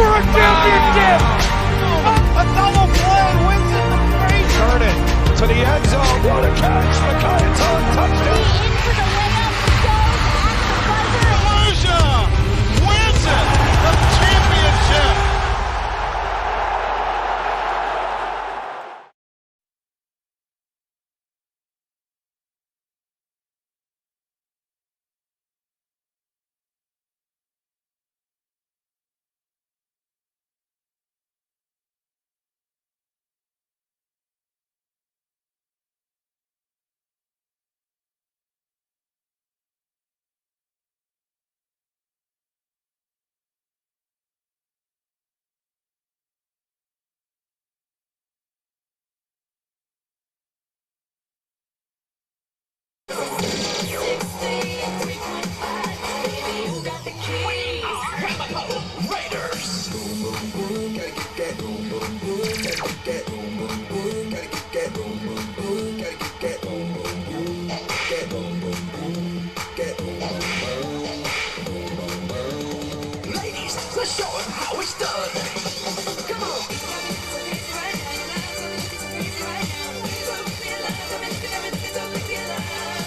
for a championship! A double play wins it the race. Turn it to the end zone. What a catch! Micaiah touchdown. Into the layup, goes at the buzzer. Wins it, the championship. Ramapo Raiders. Gotta get that boom boom boom. Gotta get that boom boom boom. Gotta get that boom boom boom. Gotta get that boom boom boom. Get boom boom boom. Get boom boom boom. Ladies, let's show 'em how it's done. Come on.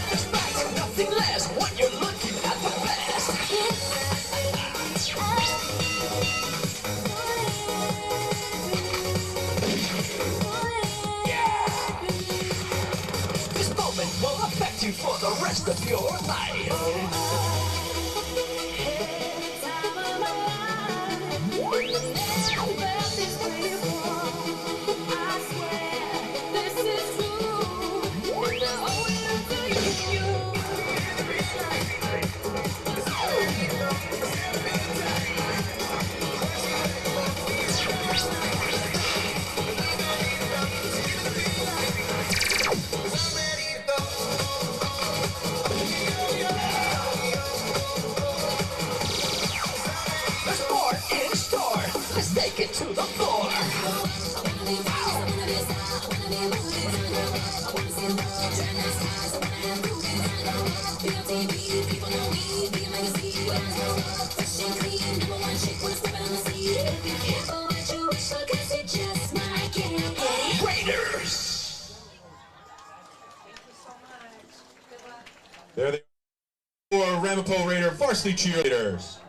Despite nothing less, when you're looking at the best. This moment will affect you for the rest of your life. There's more in store. Let's take it to the floor. Raiders. There they are, Ramapo Raider varsity cheerleaders.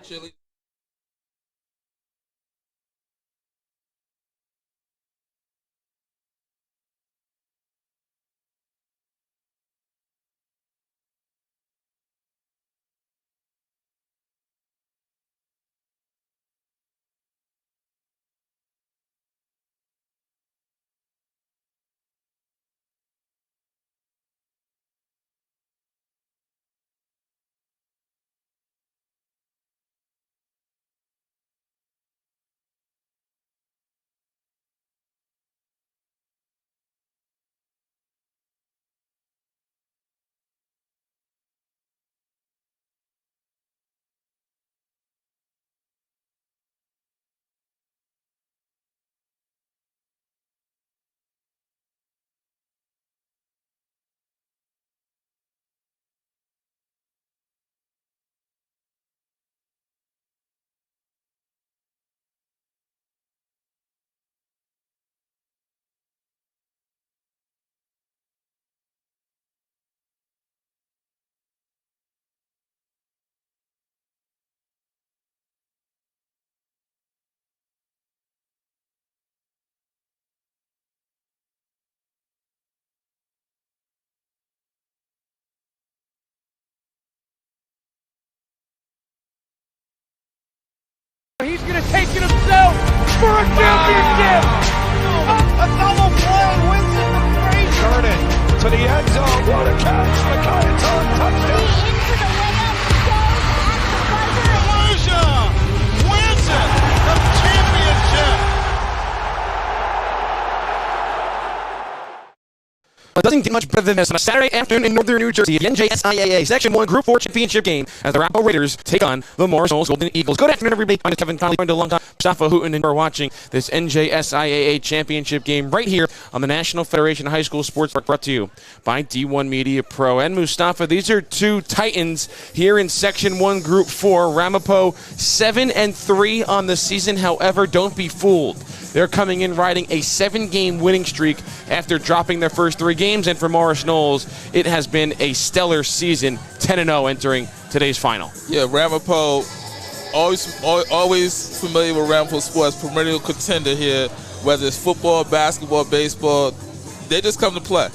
He's gonna take it himself for a championship! A double play wins it the race. Turn it to the end zone. What a catch! Micaiah touchdown. Into the layup, goes at the buzzer. Wins it, the championship. Doesn't doesn't get much better than this on a Saturday afternoon in northern New Jersey at the NJSIAA Section 1 Group 4 Championship game as the Ramapo Raiders take on the Morris Knolls Golden Eagles. Good afternoon, everybody. I'm Kevin Connolly, joined a long time Mustafa Hooten, and we're watching this NJSIAA Championship game right here on the National Federation of High School Sports, brought to you by D1 Media Pro. And Mustafa, these are two Titans here in Section 1 Group 4. Ramapo 7-3 on the season. However, don't be fooled. They're coming in riding a 7-game winning streak after dropping their first 3 games. And for Morris Knolls, it has been a stellar season, 10-0 entering today's final. Yeah, Ramapo, always familiar with Ramapo sports, perennial contender here, whether it's football, basketball, baseball, they just come to play.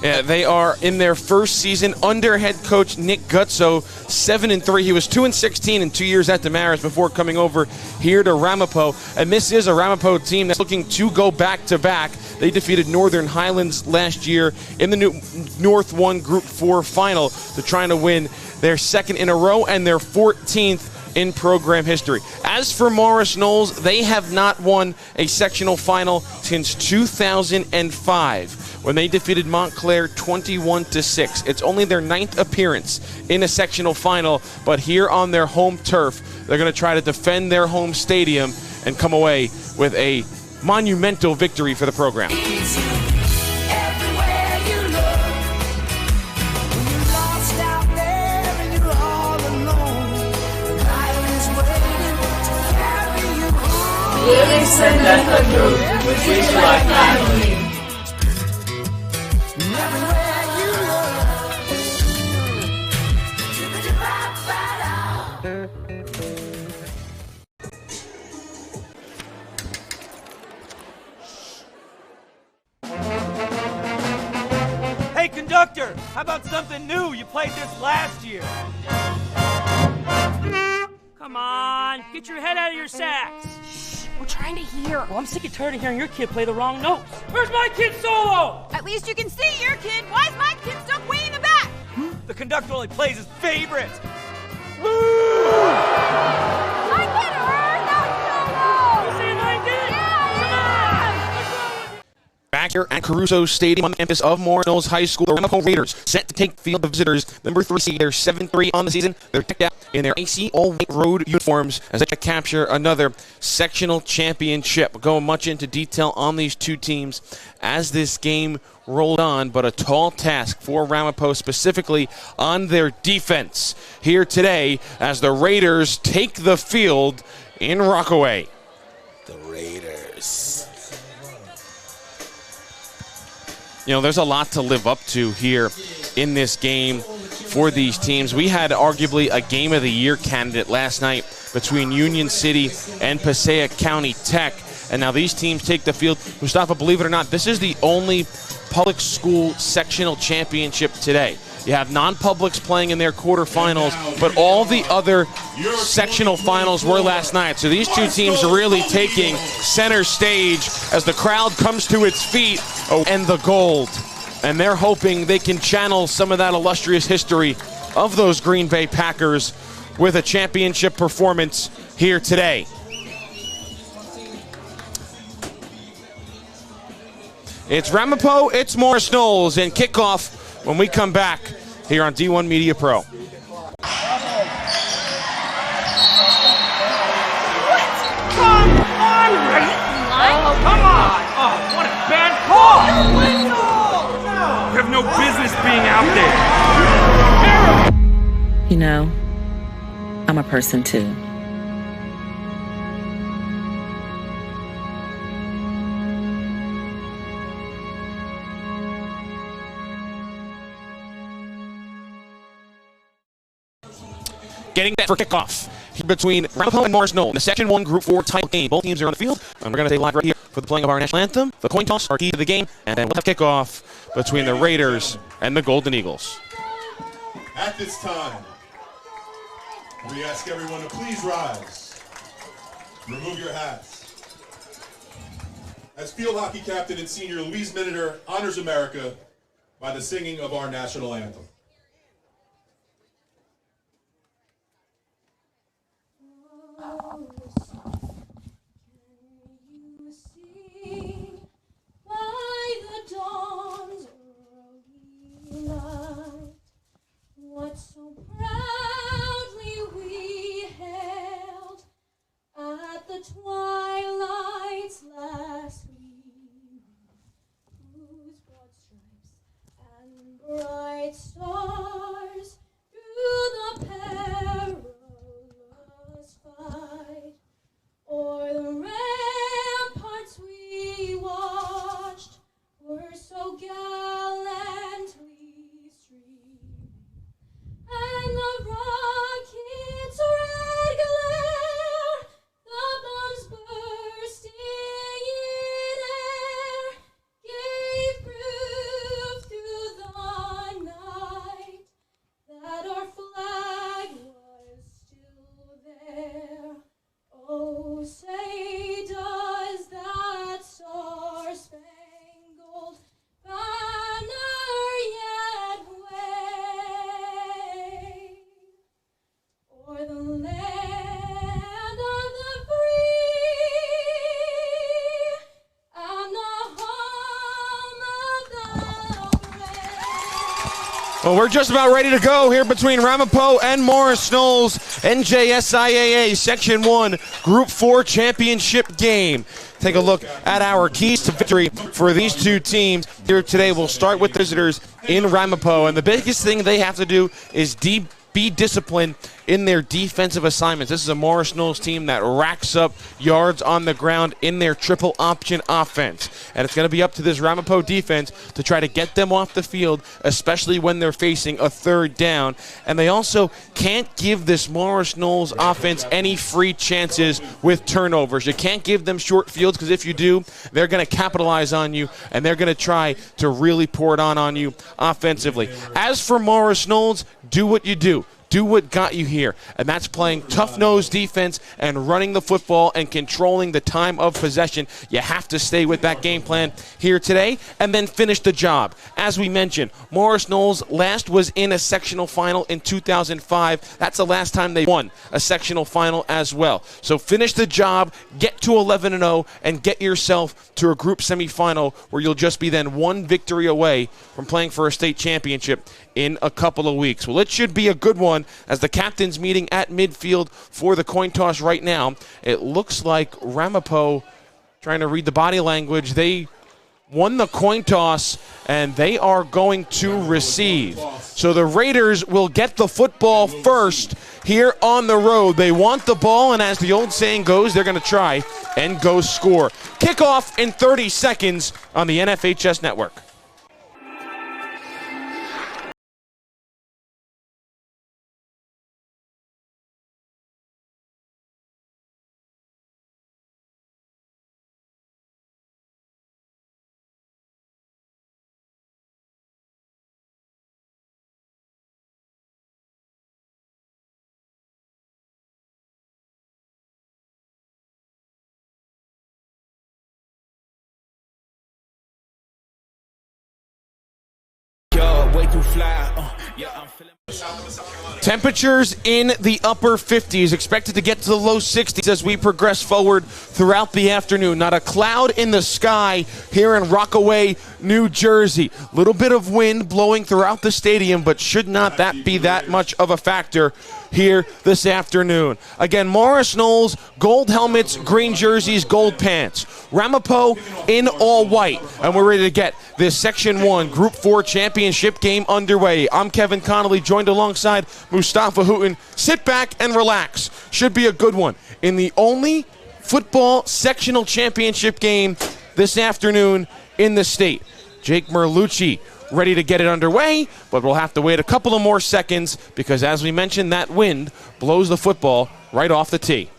Yeah, they are in their first season under head coach Nick Gutso, 7-3. He was 2-16 in 2 years at Damaris before coming over here to Ramapo. And this is a Ramapo team that's looking to go back-to-back. They defeated Northern Highlands last year in the North 1 Group 4 final to trying to win their second in a row and their 14th in program history. As for Morris Knolls, they have not won a sectional final since 2005 when they defeated Montclair 21-6. It's only their 9th appearance in a sectional final, but here on their home turf, they're going to try to defend their home stadium and come away with a monumental victory for the program. Hey, conductor, how about something new? You played this last year. Come on, get your head out of your sacks. We're trying to hear. Well, I'm sick and tired of hearing your kid play the wrong notes. Where's my kid solo? At least you can see your kid. Why is my kid stuck way in the back? The conductor only plays his favorites. I can heard that solo. You saying I did? Back here at Caruso Stadium on the campus of Morris Knolls High School, the Ramapo Raiders set to take the field of visitors. Number 3 seed, they're 7-3 on the season. They're decked out in their AC all-white road uniforms as they capture another sectional championship. We'll go much into detail on these two teams as this game rolled on, but a tall task for Ramapo, specifically on their defense here today as the Raiders take the field in Rockaway. The Raiders. You know, there's a lot to live up to here in this game for these teams. We had arguably a Game of the Year candidate last night between Union City and Passaic County Tech. And now these teams take the field. Mustafa, believe it or not, this is the only public school sectional championship today. You have non-publics playing in their quarterfinals, but all the other sectional finals were last night. So these two teams are really taking center stage as the crowd comes to its feet and the gold. And they're hoping they can channel some of that illustrious history of those Green Bay Packers with a championship performance here today. It's Ramapo, it's Morris Knolls, and kickoff when we come back here on D1 Media Pro. Come on, right? Oh, come on! Oh, what a bad call! You have no business being out there. You know, I'm a person too. Getting set for kickoff here between Ramapo and Morris Knolls in the Section 1 Group 4 title game. Both teams are on the field, and we're going to stay live right here for the playing of our national anthem, the coin toss, our key to the game, and then we'll have kickoff between the Raiders and the Golden Eagles. At this time, we ask everyone to please rise. Remove your hats. As field hockey captain and senior, Louise Miniter honors America by the singing of our national anthem. By the dawn's Well, we're just about ready to go here between Ramapo and Morris Knolls, NJSIAA Section 1 Group 4 Championship game. Take a look at our keys to victory for these two teams here today. We'll start with visitors in Ramapo, and the biggest thing they have to do is be disciplined in their defensive assignments. This is a Morris Knolls team that racks up yards on the ground in their triple option offense. And it's going to be up to this Ramapo defense to try to get them off the field, especially when they're facing a third down. And they also can't give this Morris Knolls offense any free chances with turnovers. You can't give them short fields, because if you do, they're going to capitalize on you, and they're going to try to really pour it on you offensively. As for Morris Knolls, do what you do. Do what got you here, and that's playing tough-nosed defense and running the football and controlling the time of possession. You have to stay with that game plan here today and then finish the job. As we mentioned, Morris Knolls last was in a sectional final in 2005. That's the last time they won a sectional final as well. So finish the job, get to 11-0, and get yourself to a group semifinal where you'll just be then one victory away from playing for a state championship in a couple of weeks. Well, it should be a good one as the captain's meeting at midfield for the coin toss right now. It looks like Ramapo, trying to read the body language, they won the coin toss and they are going to receive. So the Raiders will get the football first here on the road. They want the ball, and as the old saying goes, they're going to try and go score. Kickoff in 30 seconds on the NFHS network. Temperatures in the upper 50s, expected to get to the low 60s as we progress forward throughout the afternoon. Not a cloud in the sky here in Rockaway, New Jersey. Little bit of wind blowing throughout the stadium, but should not that be that much of a factor here this afternoon. Again, Morris Knolls, gold helmets, green jerseys, gold pants. Ramapo in all white. And we're ready to get this Section 1 Group 4 Championship game underway. I'm Kevin Connolly, joined alongside Mustafa Houghton. Sit back and relax. Should be a good one. In the only football sectional championship game this afternoon in the state. Jake Merlucci ready to get it underway, but we'll have to wait a couple of more seconds because, as we mentioned, that wind blows the football right off the tee.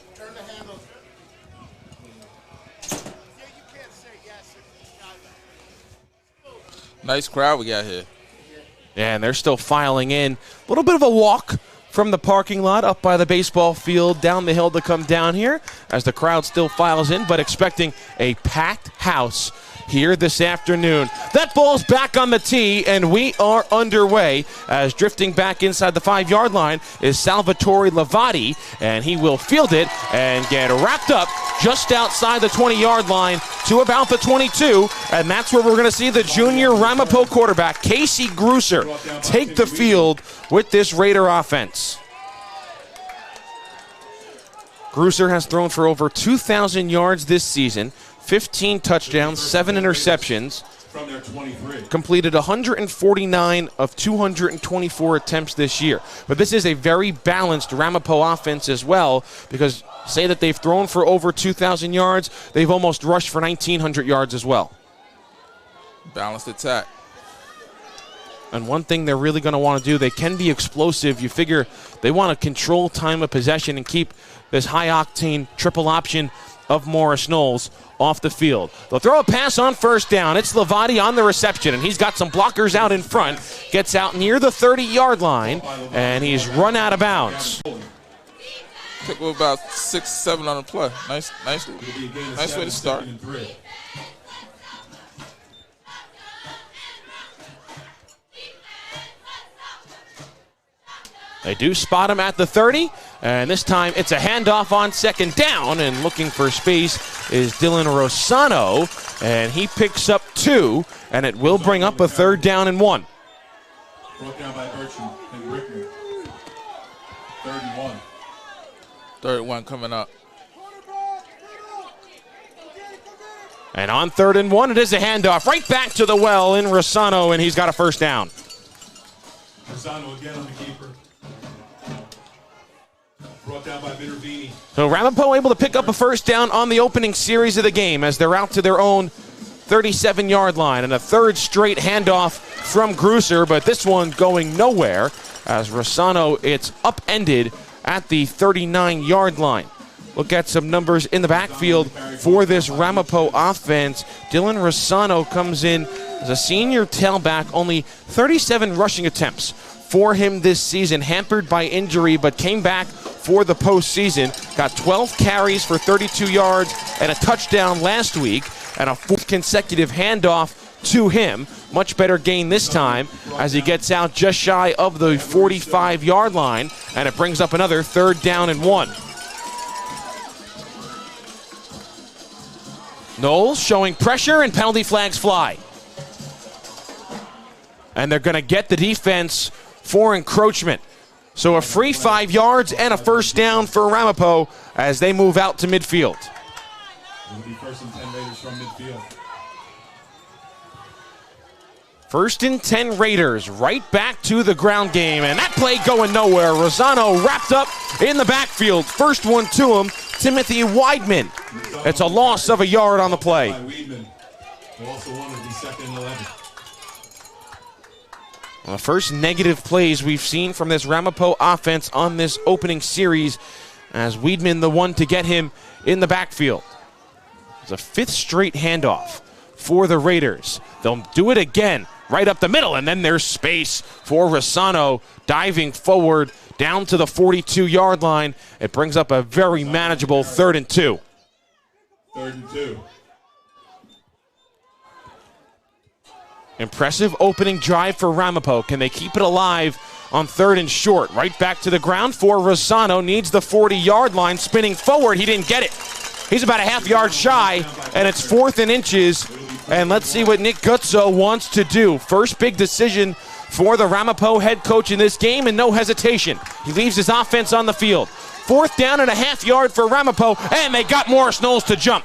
Nice crowd we got here. Yeah, and they're still filing in. A little bit of a walk from the parking lot up by the baseball field down the hill to come down here as the crowd still files in, but expecting a packed house here this afternoon. That ball's back on the tee, and we are underway as drifting back inside the 5-yard line is Salvatore Lavati, and he will field it and get wrapped up just outside the 20-yard line to about the 22, and that's where we're going to see the junior Ramapo quarterback, Casey Gruser, take the field with this Raider offense. Gruser has thrown for over 2,000 yards this season, 15 touchdowns, 7 interceptions, completed 149 of 224 attempts this year. But this is a very balanced Ramapo offense as well, because say that they've thrown for over 2,000 yards, they've almost rushed for 1,900 yards as well. Balanced attack. And one thing they're really going to want to do, they can be explosive. You figure they want to control time of possession and keep this high-octane triple option of Morris Knolls off the field. They'll throw a pass on first down. It's Lavati on the reception, and he's got some blockers out in front. Gets out near the 30-yard line, and he's run out of bounds. Pick up about 6-7 on the play. Nice way to start. They do spot him at the 30, and this time it's a handoff on second down, and looking for space is Dylan Rosano, and he picks up 2, and it will bring up a 3rd down and 1. Brought down by Bertram and Rickman. 3rd and 1. 3rd and 1 coming up. And on 3rd and 1, it is a handoff right back to the well in Rossano, and he's got a first down. Rossano again on the keeper. Brought down by Minervini. So Ramapo able to pick up a first down on the opening series of the game as they're out to their own 37-yard line, and a 3rd straight handoff from Gruser, but this one going nowhere as Rossano, it's upended at the 39-yard line. Look at some numbers in the backfield for this Ramapo offense. Dylan Rossano comes in as a senior tailback, only 37 rushing attempts for him this season, hampered by injury, but came back for the postseason. Got 12 carries for 32 yards and a touchdown last week, and a 4th consecutive handoff to him. Much better gain this time as he gets out just shy of the 45-yard line, and it brings up another 3rd down and 1. Knolls showing pressure and penalty flags fly. And they're going to get the defense for encroachment. So a free 5 yards and a first down for Ramapo as they move out to midfield. It'll be 1st and 10 Raiders from midfield. 1st and 10 Raiders, right back to the ground game, and that play going nowhere. Rossano wrapped up in the backfield. First one to him, Timothy Weidman. It's a loss of a yard on the play. Also wanted to be 2nd and 11. Well, the first negative plays we've seen from this Ramapo offense on this opening series, as Weidman the one to get him in the backfield. It's a 5th straight handoff for the Raiders. They'll do it again right up the middle, and then there's space for Rossano diving forward down to the 42-yard line. It brings up a very manageable 3rd and 2. 3rd and 2. Impressive opening drive for Ramapo. Can they keep it alive on 3rd and short? Right back to the ground for Rossano. Needs the 40-yard line. Spinning forward. He didn't get it. He's about a half yard shy, and it's 4th and inches. And let's see what Nick Gutso wants to do. First big decision for the Ramapo head coach in this game, and no hesitation. He leaves his offense on the field. 4th down and a half yard for Ramapo, and they got Morris Knolls to jump.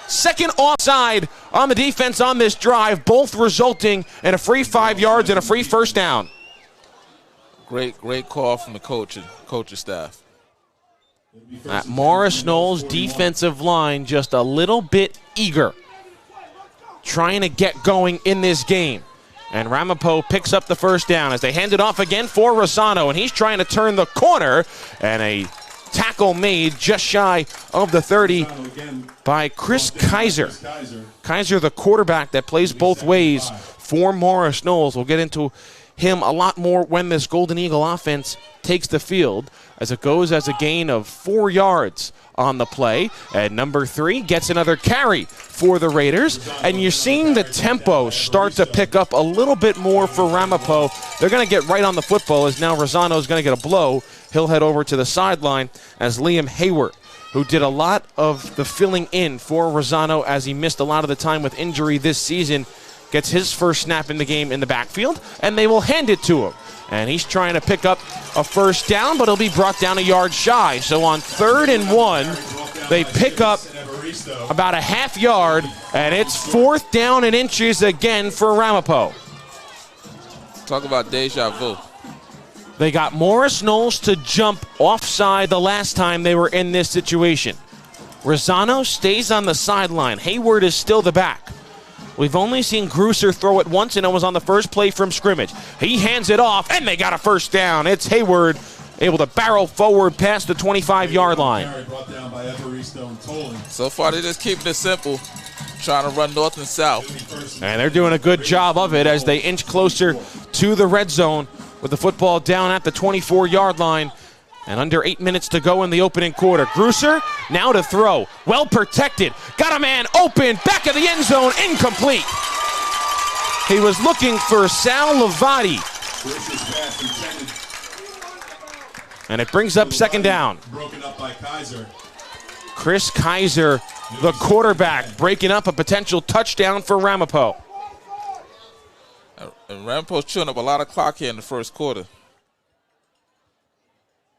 2nd offside on the defense on this drive, both resulting in a free 5 yards and a free first down. Great call from the coaching staff. That Morris Knolls defensive line just a little bit eager, trying to get going in this game. And Ramapo picks up the first down as they hand it off again for Rossano, and he's trying to turn the corner, and a tackle made just shy of the 30 by Chris Kaiser. Kaiser, the quarterback that plays both ways for Morris Knolls. We'll get into him a lot more when this Golden Eagle offense takes the field, as it goes as a gain of 4 yards on the play. And number 3 gets another carry for the Raiders. And you're seeing the tempo start to pick up a little bit more for Ramapo. They're going to get right on the football as now Rossano is going to get a blow. He'll head over to the sideline as Liam Hayward, who did a lot of the filling in for Rossano as he missed a lot of the time with injury this season, gets his first snap in the game in the backfield, and they will hand it to him. And he's trying to pick up a first down, but he'll be brought down a yard shy. So on 3rd and 1, they pick up about a half yard, and it's 4th down and inches again for Ramapo. Talk about deja vu. They got Morris Knolls to jump offside the last time they were in this situation. Rossano stays on the sideline. Hayward is still the back. We've only seen Gruser throw it once, and it was on the first play from scrimmage. He hands it off, and they got a first down. It's Hayward able to barrel forward past the 25-yard line. So far, they're just keeping it simple, trying to run north and south. And they're doing a good job of it as they inch closer to the red zone with the football down at the 24-yard line. And under 8 minutes to go in the opening quarter. Gruser now to throw. Well protected. Got a man open. Back of the end zone. Incomplete. He was looking for Sal Lavati. And it brings up 2nd down. Broken up by Kaiser. Chris Kaiser, the quarterback, breaking up a potential touchdown for Ramapo. And Ramapo's chewing up a lot of clock here in the first quarter.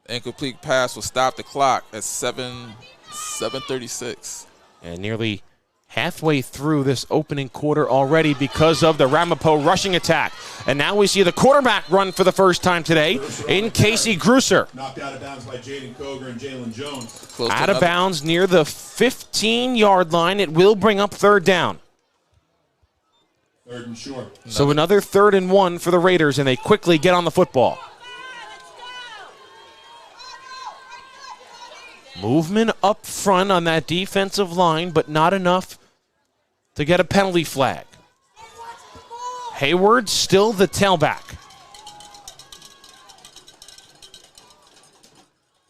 Incomplete pass will stop the clock at 7:36. And nearly halfway through this opening quarter already because of the Ramapo rushing attack. And now we see the quarterback run for the first time today in Casey Grusser. Knocked out of bounds by Jaden Koger and Jalen Jones. Out of bounds near the 15-yard line. It will bring up third down. Third and short. So another 3rd and 1 for the Raiders, and they quickly get on the football. Movement up front on that defensive line, but not enough to get a penalty flag. Hayward still the tailback.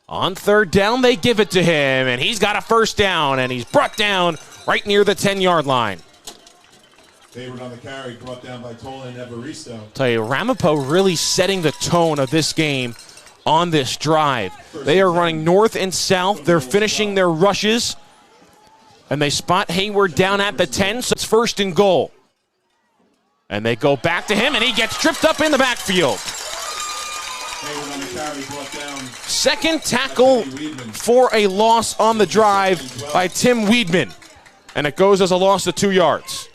On third down, they give it to him, and he's got a first down, and he's brought down right near the 10-yard line. Hayward on the carry, brought down by Tola and Evaristo. Tell you, Ramapo really setting the tone of this game on this drive. They are running north and south. They're finishing their rushes, and they spot Hayward down at the 10, so it's 1st and goal. And they go back to him, and he gets tripped up in the backfield. Hayward on the carry, brought down. Second tackle for a loss on the drive by Tim Weedman, and it goes as a loss of 2 yards.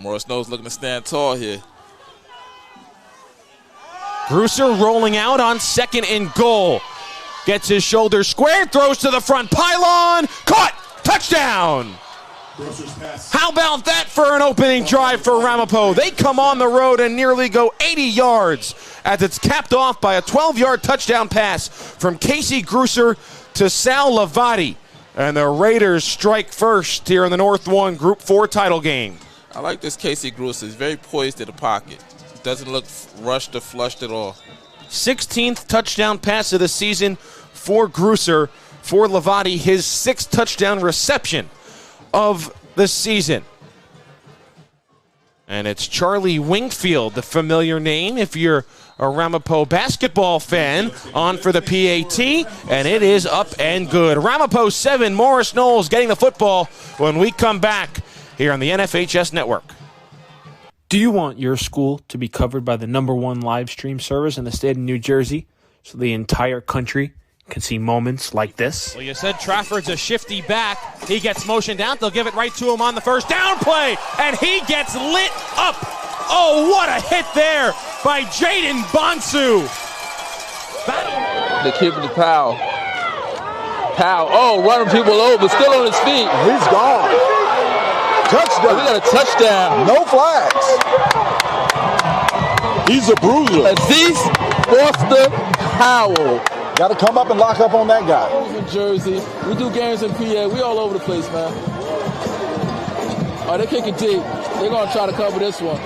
Morris Knolls looking to stand tall here. Grusser rolling out on 2nd and goal. Gets his shoulder square, throws to the front pylon. Caught! Touchdown! How about that for an opening drive for Ramapo? They come on the road and nearly go 80 yards as it's capped off by a 12-yard touchdown pass from Casey Grusser to Sal Lavati. And the Raiders strike first here in the North 1 Group 4 title game. I like this Casey Grusser. He's very poised in the pocket. Doesn't look rushed or flushed at all. 16th touchdown pass of the season for Grusser. For Lavati, his 6th touchdown reception of the season. And it's Charlie Wingfield, the familiar name if you're a Ramapo basketball fan, on for the PAT, and it is up and good. Ramapo 7, Morris Knolls getting the football when we come back here on the NFHS Network. Do you want your school to be covered by the #1 live stream service in the state of New Jersey so the entire country can see moments like this? Well, you said Trafford's a shifty back. He gets motioned out. They'll give it right to him on the first down play, and he gets lit up. Oh, what a hit there by Jaden Bonsu. The kid with the Powell. Oh, running people over, still on his feet. He's gone. Touchdown. We got a touchdown. No flags. He's a bruiser. Aziz Foster Powell. Got to come up and lock up on that guy. In Jersey. We do games in PA. We all over the place, man. Oh, they're kicking deep. They're going to try to cover this one.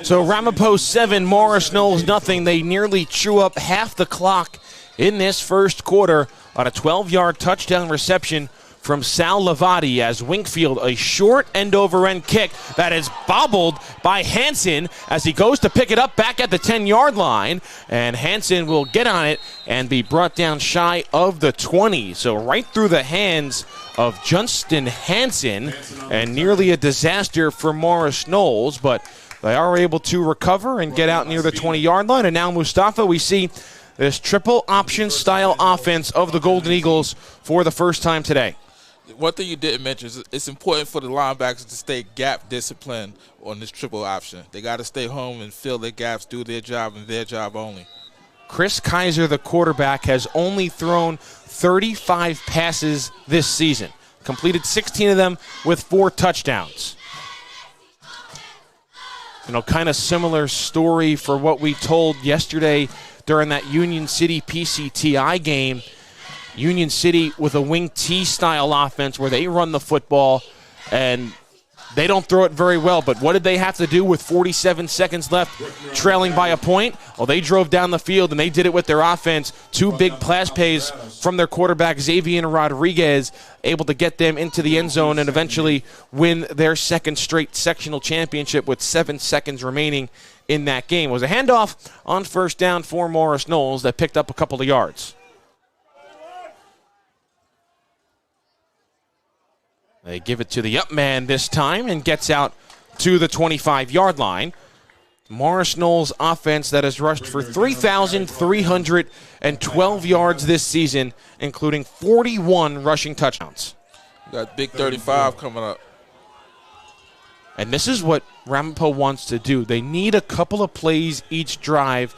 So Ramapo 7, Morris Knolls nothing. They nearly chew up half the clock in this first quarter on a 12-yard touchdown reception from Sal Lavati as Wingfield, a short end-over-end kick that is bobbled by Hansen as he goes to pick it up back at the 10-yard line, and Hansen will get on it and be brought down shy of the 20. So right through the hands of Justin Hansen, and nearly a disaster for Morris Knolls, but they are able to recover and get out near the 20-yard line. And now Mustafa, we see this triple option style offense of the Golden Eagles for the first time today. One thing you didn't mention is it's important for the linebackers to stay gap disciplined on this triple option. They got to stay home and fill their gaps, do their job, and their job only. Chris Kaiser, the quarterback, has only thrown 35 passes this season. Completed 16 of them with 4 touchdowns. You know, kind of similar story for what we told yesterday during that Union City PCTI game. Union City with a wing T style offense where they run the football and they don't throw it very well. But what did they have to do with 47 seconds left, trailing by a point? Well, they drove down the field and they did it with their offense. 2 big pass plays from their quarterback, Xavier Rodriguez, able to get them into the end zone and eventually win their 2nd straight sectional championship with 7 seconds remaining in that game. It was a handoff on first down for Morris Knolls that picked up a couple of yards. They give it to the up man this time and gets out to the 25-yard line. Morris Knolls offense that has rushed for 3,312 yards this season, including 41 rushing touchdowns. Got big 35 coming up. And this is what Ramapo wants to do. They need a couple of plays each drive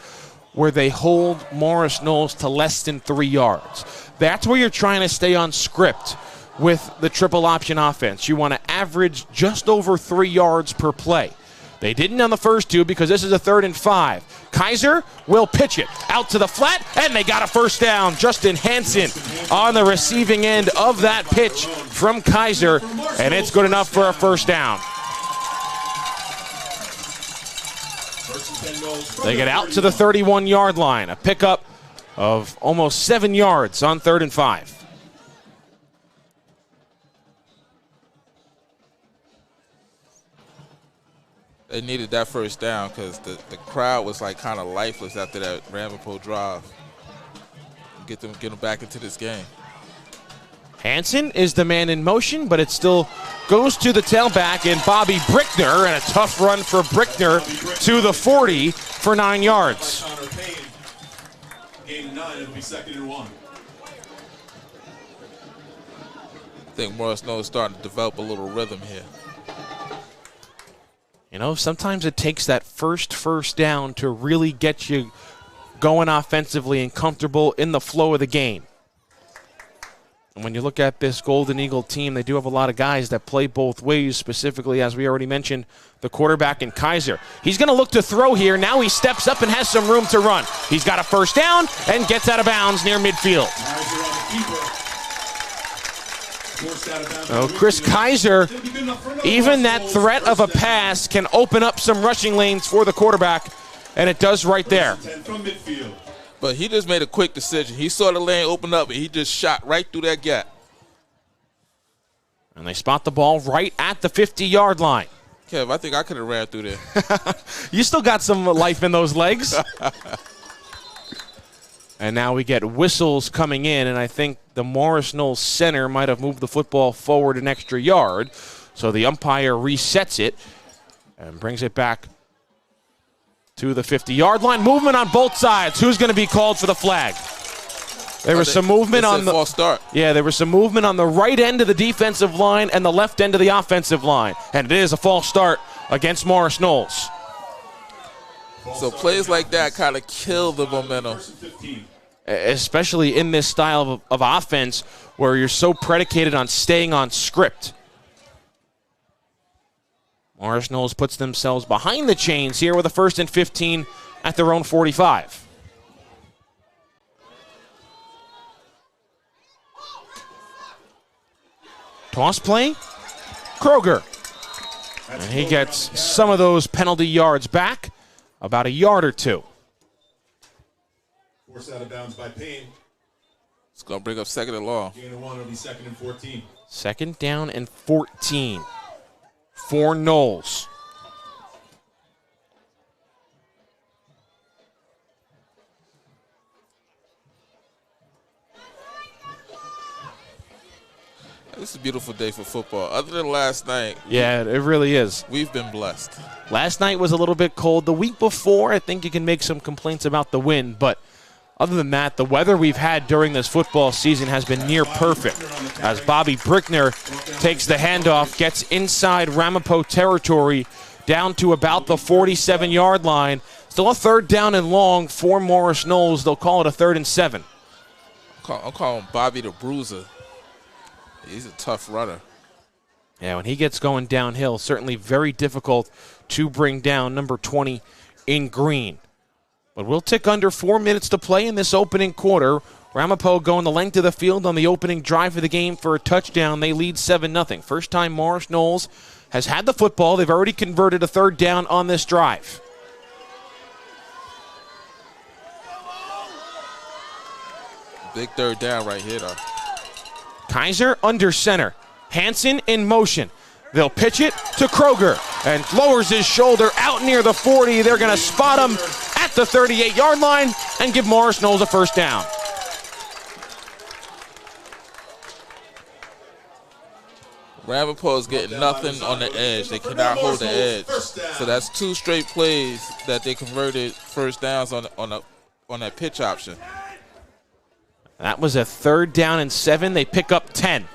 where they hold Morris Knolls to less than 3 yards. That's where you're trying to stay on script with the triple option offense. You want to average just over 3 yards per play. They didn't on the first two because this is a 3rd and 5. Kaiser will pitch it out to the flat, and they got a first down. Justin Hansen on the receiving end of that pitch from Kaiser, and it's good enough for a first down. They get out to the 31-yard line, a pickup of almost 7 yards on 3rd and 5. They needed that first down because the crowd was like kind of lifeless after that Ramapo drive. Get them back into this game. Hansen is the man in motion, but it still goes to the tailback and Bobby Brickner, and a tough run for Brickner to the 40 for 9 yards. Gain 9, it'll be 2nd and 1. I think Morris Knolls is starting to develop a little rhythm here. You know, sometimes it takes that first down to really get you going offensively and comfortable in the flow of the game. And when you look at this Golden Eagle team, they do have a lot of guys that play both ways, specifically, as we already mentioned, the quarterback in Kaiser. He's going to look to throw here. Now he steps up and has some room to run. He's got a first down and gets out of bounds near midfield. Oh, Chris Kaiser, even that threat of a pass can open up some rushing lanes for the quarterback, and it does right there. But he just made a quick decision. He saw the lane open up, and he just shot right through that gap. And they spot the ball right at the 50-yard line. Kev, I think I could have ran through there. You still got some life in those legs. And now we get whistles coming in, and I think the Morris Knolls center might have moved the football forward an extra yard. So the umpire resets it and brings it back to the 50-yard line. Movement on both sides. Who's going to be called for the flag? There was some movement on the false start. Yeah, there was some movement on the right end of the defensive line and the left end of the offensive line, and it is a false start against Morris Knolls. So plays like that kind of kill the momentum, especially in this style of offense where you're so predicated on staying on script. Morris Knolls puts themselves behind the chains here with a 1st and 15 at their own 45. Toss play, Kroger. And he gets some of those penalty yards back, about a yard or two. Forced out of bounds by Payne. It's going to bring up 2nd and long. Gain of 1, it'll be 2nd and 14. 2nd down and 14 for Knolls. This is a beautiful day for football. Other than last night. Yeah, it really is. We've been blessed. Last night was a little bit cold. The week before, I think you can make some complaints about the wind, but other than that, the weather we've had during this football season has been near perfect. As Bobby Brickner takes the handoff, gets inside Ramapo territory down to about the 47-yard line. Still a 3rd down and long for Morris Knolls. They'll call it a 3rd and 7. I'm calling Bobby the Bruiser. He's a tough runner. Yeah, when he gets going downhill, certainly very difficult to bring down number 20 in green. But we'll tick under 4 minutes to play in this opening quarter. Ramapo going the length of the field on the opening drive of the game for a touchdown. They lead 7-0. First time Morris Knolls has had the football. They've already converted a 3rd down on this drive. Big 3rd down right here, though. Kaiser under center. Hansen in motion. They'll pitch it to Kroger and lowers his shoulder out near the 40. They're going to spot him at the 38-yard line and give Morris Knolls a first down. Ramapo is getting nothing on the edge. They cannot hold the edge. So that's 2 straight plays that they converted first downs on that pitch option. That was a 3rd down and 7. They pick up 10.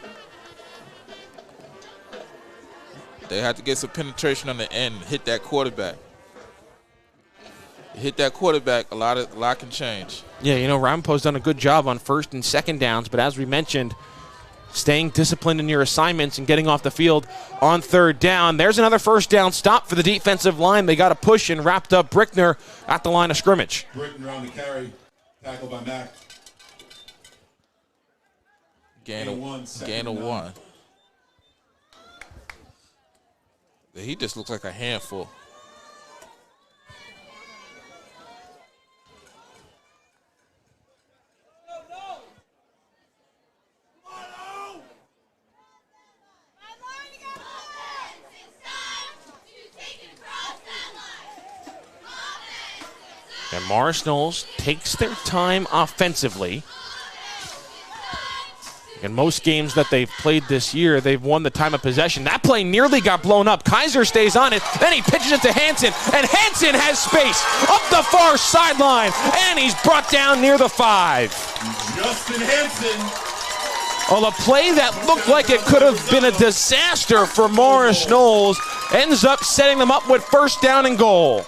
They had to get some penetration on the end and hit that quarterback. Hit that quarterback, a lot can change. Yeah, you know, Ramapo's done a good job on 1st and 2nd downs, but as we mentioned, staying disciplined in your assignments and getting off the field on 3rd down. There's another 1st down stop for the defensive line. They got a push and wrapped up Brickner at the line of scrimmage. Brickner on the carry, tackled by Mack. Gain of 1. He just looks like a handful. And Morris Knolls takes their time offensively. In most games that they've played this year, they've won the time of possession. That play nearly got blown up. Kaiser stays on it. Then he pitches it to Hansen. And Hansen has space up the far sideline. And he's brought down near the 5. Justin Hansen. Well, a play that looked like it could have been a disaster for Morris Knolls ends up setting them up with 1st down and goal.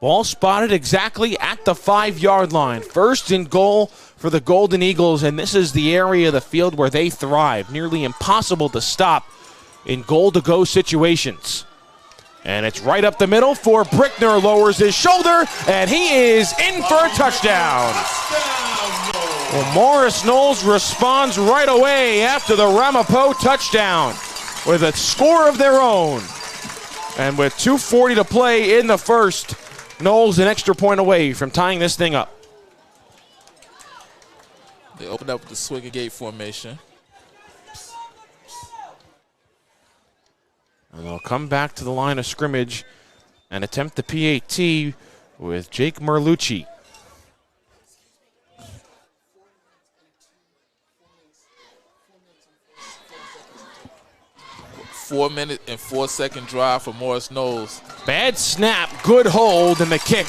Ball spotted exactly at the 5-yard line. 1st and goal for the Golden Eagles, and this is the area of the field where they thrive. Nearly impossible to stop in goal-to-go situations. And it's right up the middle for Brickner, lowers his shoulder, and he is in for a touchdown. Well, Morris Knolls responds right away after the Ramapo touchdown with a score of their own. And with 2:40 to play in the 1st, Knolls an extra point away from tying this thing up. They opened up with the swing gate formation. And they'll come back to the line of scrimmage and attempt the PAT with Jake Merlucci. Four-minute and 4-second drive for Morris Knolls. Bad snap, good hold, and the kick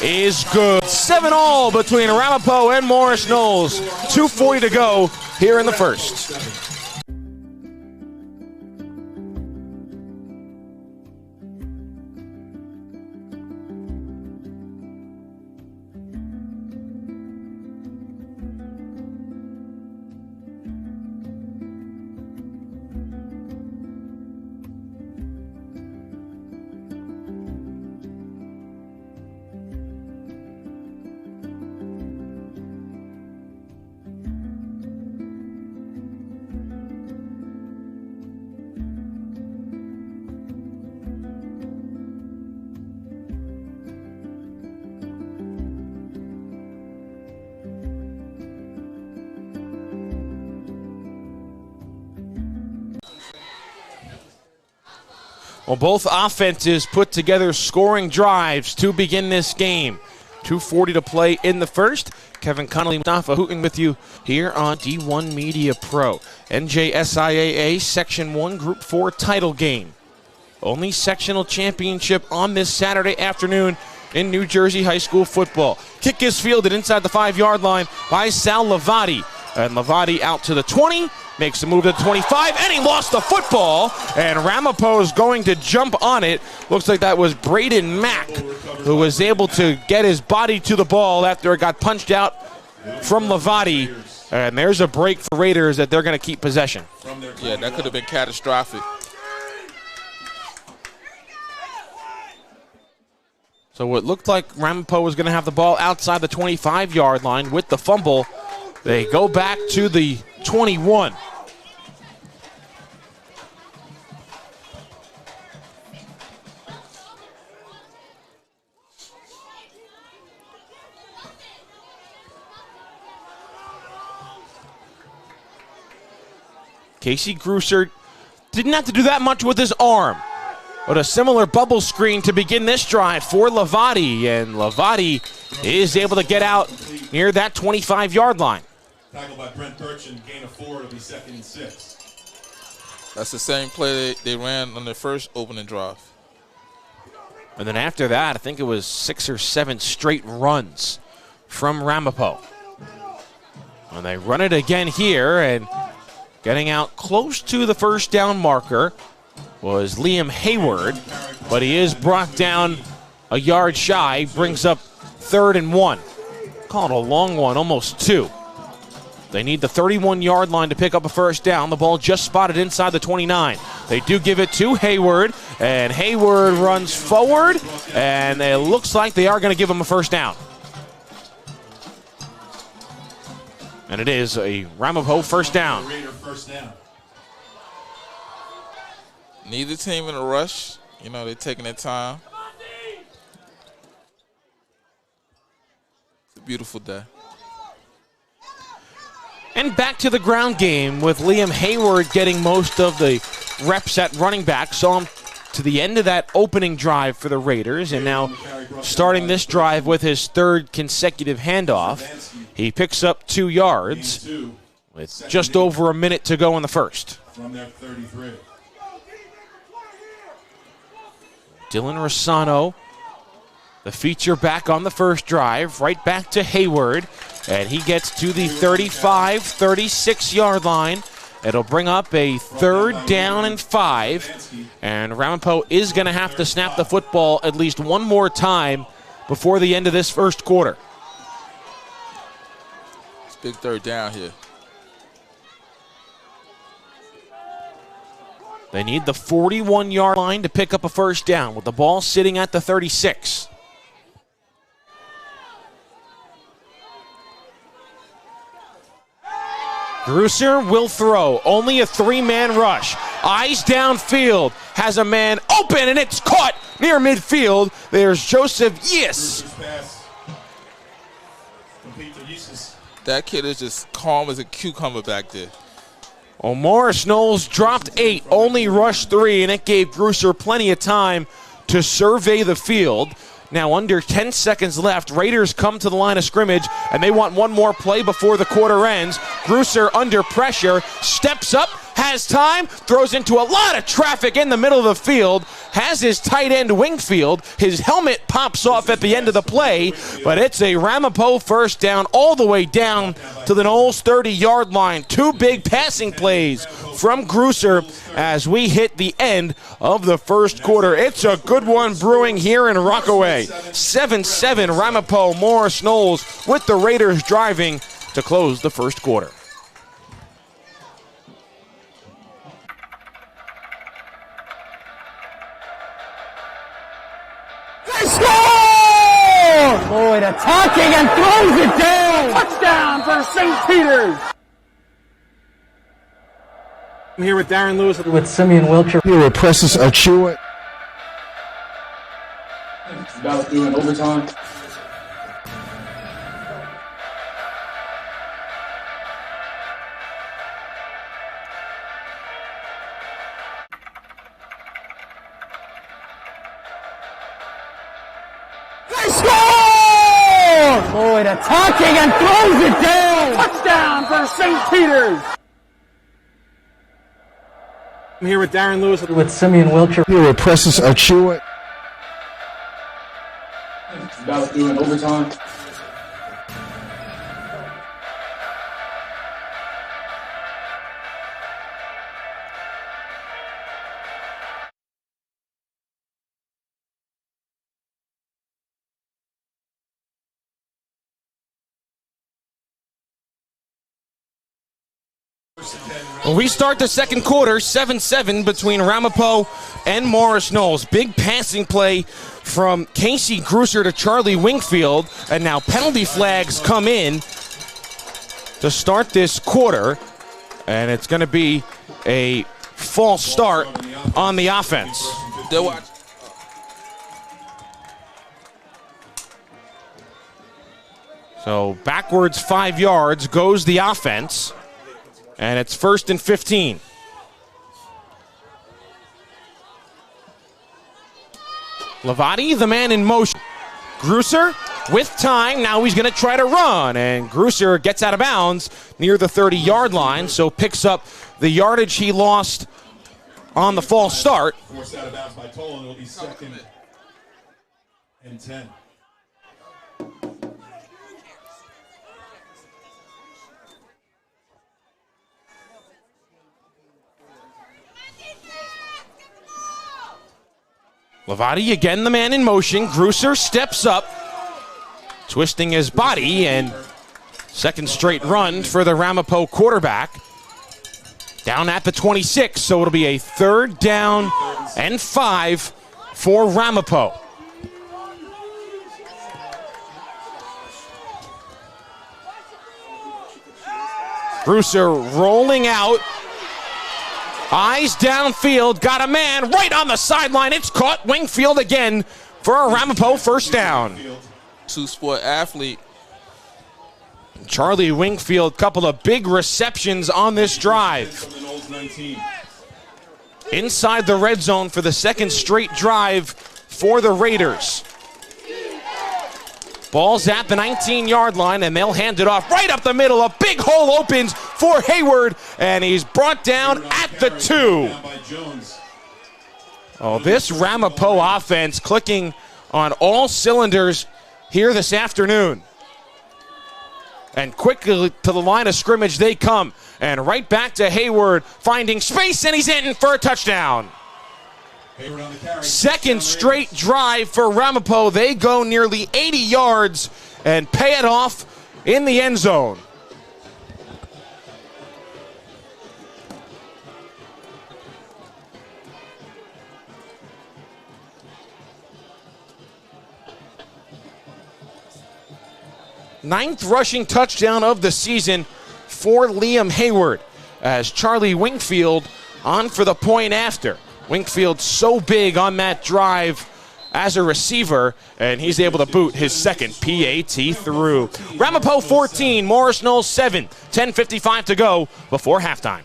is good. 7-all between Ramapo and Morris Knolls. 2:40 to go here in the 1st. Well, both offenses put together scoring drives to begin this game. 2:40 to play in the 1st. Kevin Connolly, Mustafa Hooten with you here on D1 Media Pro. NJSIAA Section 1 Group 4 title game. Only sectional championship on this Saturday afternoon in New Jersey high school football. Kick is fielded inside the 5-yard line by Sal Lavati. And Lavati out to the 20, makes the move to the 25, and he lost the football. And Ramapo is going to jump on it. Looks like that was Braden Mack, who was able to get his body to the ball after it got punched out from Lavati. And there's a break for Raiders that they're going to keep possession. Yeah, that could have been catastrophic. So what looked like Ramapo was going to have the ball outside the 25-yard line with the fumble. They go back to the 21. Casey Grusser didn't have to do that much with his arm. But a similar bubble screen to begin this drive for Lavati, and Lavati is able to get out near that 25-yard line. Tackled by Brent Burchin, gain of 4, it'll be 2nd and 6. That's the same play they ran on their first opening drive. And then after that, I think it was 6 or 7 straight runs from Ramapo. And they run it again here, and getting out close to the first down marker was Liam Hayward, but he is brought down a yard shy, brings up 3rd and 1. Called a long one, almost 2. They need the 31-yard line to pick up a first down. The ball just spotted inside the 29. They do give it to Hayward, and Hayward runs forward, and it looks like they are going to give him a first down. And it is a Ramapo first down. Neither team in a rush. You know, they're taking their time. It's a beautiful day. And back to the ground game with Liam Hayward getting most of the reps at running back. Saw him to the end of that opening drive for the Raiders, and now starting this drive with his 3rd consecutive handoff. He picks up 2 yards with just over a minute to go in the first. From their 33. Dylan Rossano, the feature back on the first drive, right back to Hayward, and he gets to the 35, 36-yard line. It'll bring up a 3rd down and 5, and Ramapo is going to have to snap the football at least one more time before the end of this first quarter. It's big 3rd down here. They need the 41-yard line to pick up a first down with the ball sitting at the 36. Grusser will throw. Only a 3-man rush. Eyes downfield. Has a man open, and it's caught near midfield. There's Joseph Yis. That kid is just calm as a cucumber back there. Morris Knolls dropped 8, only rushed 3, and it gave Grusser plenty of time to survey the field. Now under 10 seconds left, Raiders come to the line of scrimmage, and they want one more play before the quarter ends. Grusser under pressure, steps up, has time, throws into a lot of traffic in the middle of the field, has his tight end Wingfield. His helmet pops off at the end of the play, but it's a Ramapo first down all the way down to the Knolls 30-yard line. 2 big passing plays from Grusser as we hit the end of the first quarter. It's a good one brewing here in Rockaway. 7-7 Ramapo, Morris Knolls with the Raiders driving to close the first quarter. Lloyd attacking and throws it down. Touchdown for St. Peter's. I'm here with Darren Lewis With Simeon Wilcher. Here with Precious Achua. About doing overtime. Lloyd attacking and throws it down. Touchdown for St. Peter's. I'm here with Darren Lewis With Simeon Wilcher. Here with Precious Achua. About doing overtime. We start the second quarter, 7-7 between Ramapo and Morris Knolls. Big passing play from Casey Grusser to Charlie Wingfield, and now penalty flags come in to start this quarter, and it's going to be a false start on the offense. They'll watch. So backwards 5 yards goes the offense. And it's 1st and 15. Lavati, the man in motion. Grusser with time. Now he's going to try to run, and Grusser gets out of bounds near the 30-yard line, so picks up the yardage he lost on the false start. Forced out of bounds by Tolan. It'll be 2nd and 10. Lavati again, the man in motion. Grusser steps up, twisting his body, and second straight run for the Ramapo quarterback. Down at the 26, so it'll be a 3rd down and 5 for Ramapo. Grusser rolling out. Eyes downfield, got a man right on the sideline. It's caught. Wingfield again for a Ramapo first down. Two-sport athlete. Charlie Wingfield, couple of big receptions on this drive. Inside the red zone for the second straight drive for the Raiders. Ball's at the 19-yard line, and they'll hand it off right up the middle. A big hole opens for Hayward, and he's brought down at the 2. Oh, this Ramapo offense clicking on all cylinders here this afternoon. And quickly to the line of scrimmage they come. And right back to Hayward, finding space, and he's in for a touchdown. Second straight drive for Ramapo. They go nearly 80 yards and pay it off in the end zone. Ninth rushing touchdown of the season for Liam Hayward, as Charlie Wingfield on for the point after. Wingfield so big on that drive as a receiver, and he's able to boot his second PAT through. Ramapo 14, Morris Knolls 7, 10:55 to go before halftime.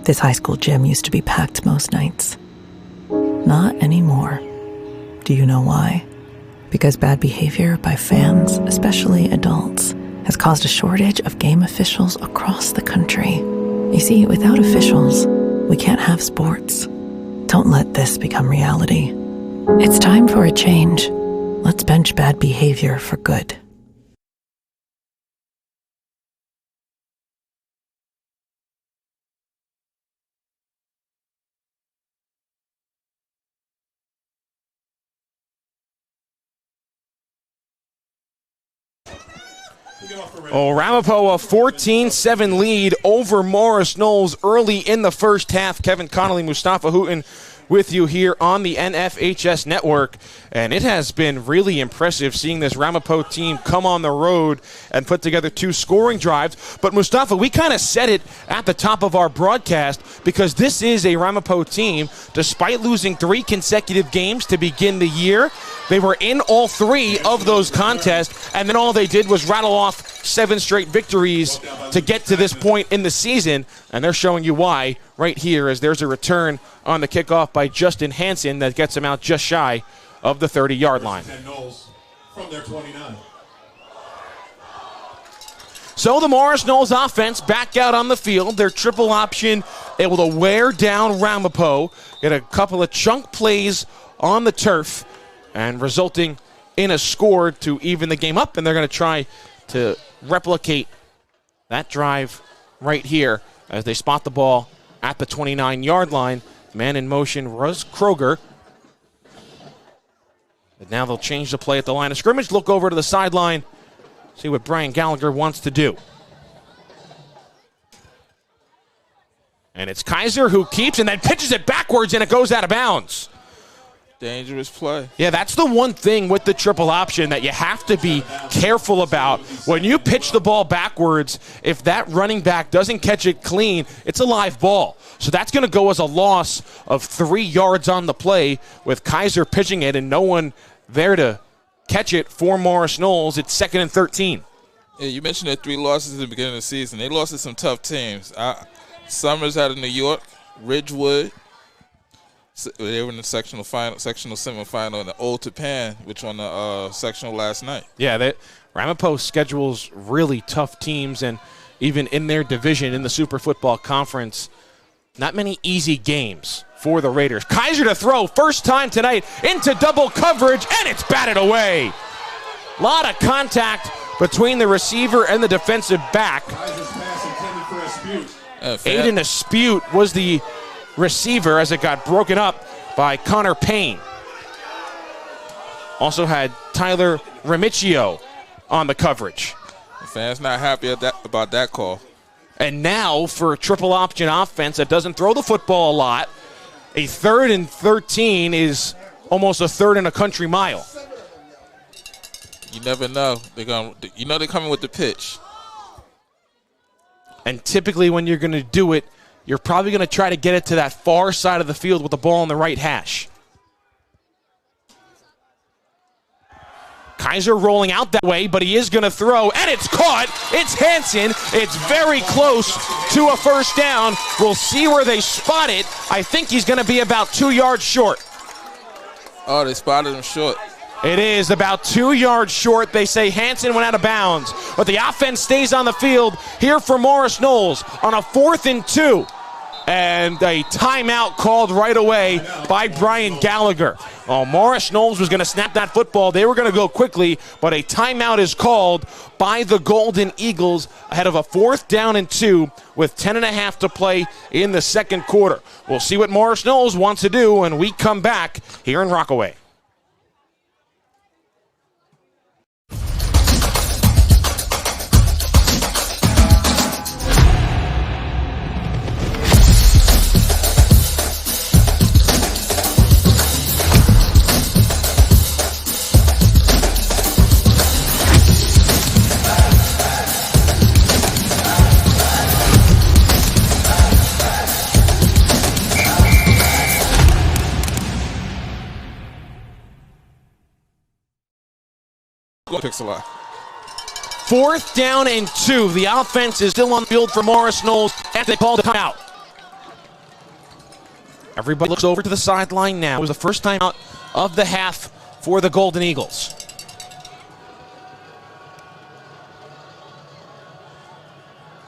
This high school gym used to be packed most nights. Not anymore. Do you know why? Because bad behavior by fans, especially adults, has caused a shortage of game officials across the country. You see, without officials, we can't have sports. Don't let this become reality. It's time for a change. Let's bench bad behavior for good. Oh, Ramapo a 14-7 lead over Morris Knolls early in the first half. Kevin Connolly, Mustafa Hooten with you here on the NFHS Network. And it has been really impressive seeing this Ramapo team come on the road and put together 2 scoring drives. But Mustafa, we kind of said it at the top of our broadcast, because this is a Ramapo team, despite losing 3 consecutive games to begin the year. They were in all 3 of those contests, and then all they did was rattle off 7 straight victories to get to this point in the season. And they're showing you why right here, as there's a return on the kickoff by Justin Hansen that gets him out just shy of the 30-yard line. From their 29. So the Morris Knolls offense back out on the field. Their triple option able to wear down Ramapo, get a couple of chunk plays on the turf, and resulting in a score to even the game up. And they're going to try to replicate that drive right here as they spot the ball at the 29-yard line. Man in motion, Russ Kroger. But now they'll change the play at the line of scrimmage, look over to the sideline, see what Brian Gallagher wants to do. And it's Kaiser who keeps and then pitches it backwards, and it goes out of bounds. Dangerous play. Yeah, that's the one thing with the triple option that you have to be careful about. When you pitch the ball backwards, if that running back doesn't catch it clean, it's a live ball. So that's going to go as a loss of 3 yards on the play with Kaiser pitching it and no one there to catch it for Morris Knolls. It's 2nd and 13. Yeah, you mentioned their 3 losses at the beginning of the season. They lost to some tough teams. Summers out of New York. Ridgewood. They were in the sectional semifinal in the Old Japan, which won the sectional last night. Yeah, Ramapo schedules really tough teams, and even in their division in the Super Football Conference, not many easy games for the Raiders. Kaiser to throw, first time tonight, into double coverage, and it's batted away. A lot of contact between the receiver and the defensive back. Kaiser's pass intended for a Spute. Aiden Aspute was the receiver as it got broken up by Connor Payne. Also had Tyler Remicchio on the coverage. The fans not happy about that call. And now for a triple option offense that doesn't throw the football a lot, a 3rd and 13 is almost a third and a country mile. You never know. They're coming with the pitch. And typically when you're going to do it, you're probably going to try to get it to that far side of the field with the ball on the right hash. Kaiser rolling out that way, but he is going to throw, and it's caught. It's Hansen. It's very close to a first down. We'll see where they spot it. I think he's going to be about 2 yards short. Oh, they spotted him short. It is about 2 yards short. They say Hansen went out of bounds, but the offense stays on the field here for Morris Knolls on a 4th and 2. And a timeout called right away by Brian Gallagher. Oh, Morris Knolls was going to snap that football. They were going to go quickly, but a timeout is called by the Golden Eagles ahead of a 4th down and 2 with 10.5 to play in the second quarter. We'll see what Morris Knolls wants to do when we come back here in Rockaway. Pixel. 4th down and 2. The offense is still on the field for Morris Knolls after they called the timeout. Everybody looks over to the sideline now. It was the first time out of the half for the Golden Eagles.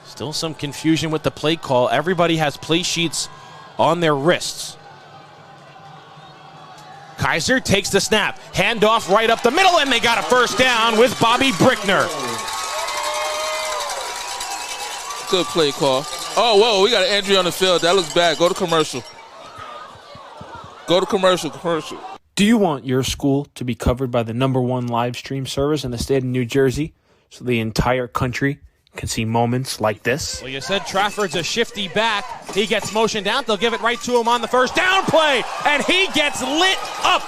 Still some confusion with the play call. Everybody has play sheets on their wrists. Kaiser takes the snap. Handoff right up the middle, and they got a first down with Bobby Brickner. Good play call. Oh, whoa, we got an injury on the field. That looks bad. Go to commercial. Go to commercial. Do you want your school to be covered by the #1 live stream service in the state of New Jersey so the entire country can see moments like this? Well, you said Trafford's a shifty back. He gets motioned out. They'll give it right to him on the first down play, and he gets lit up.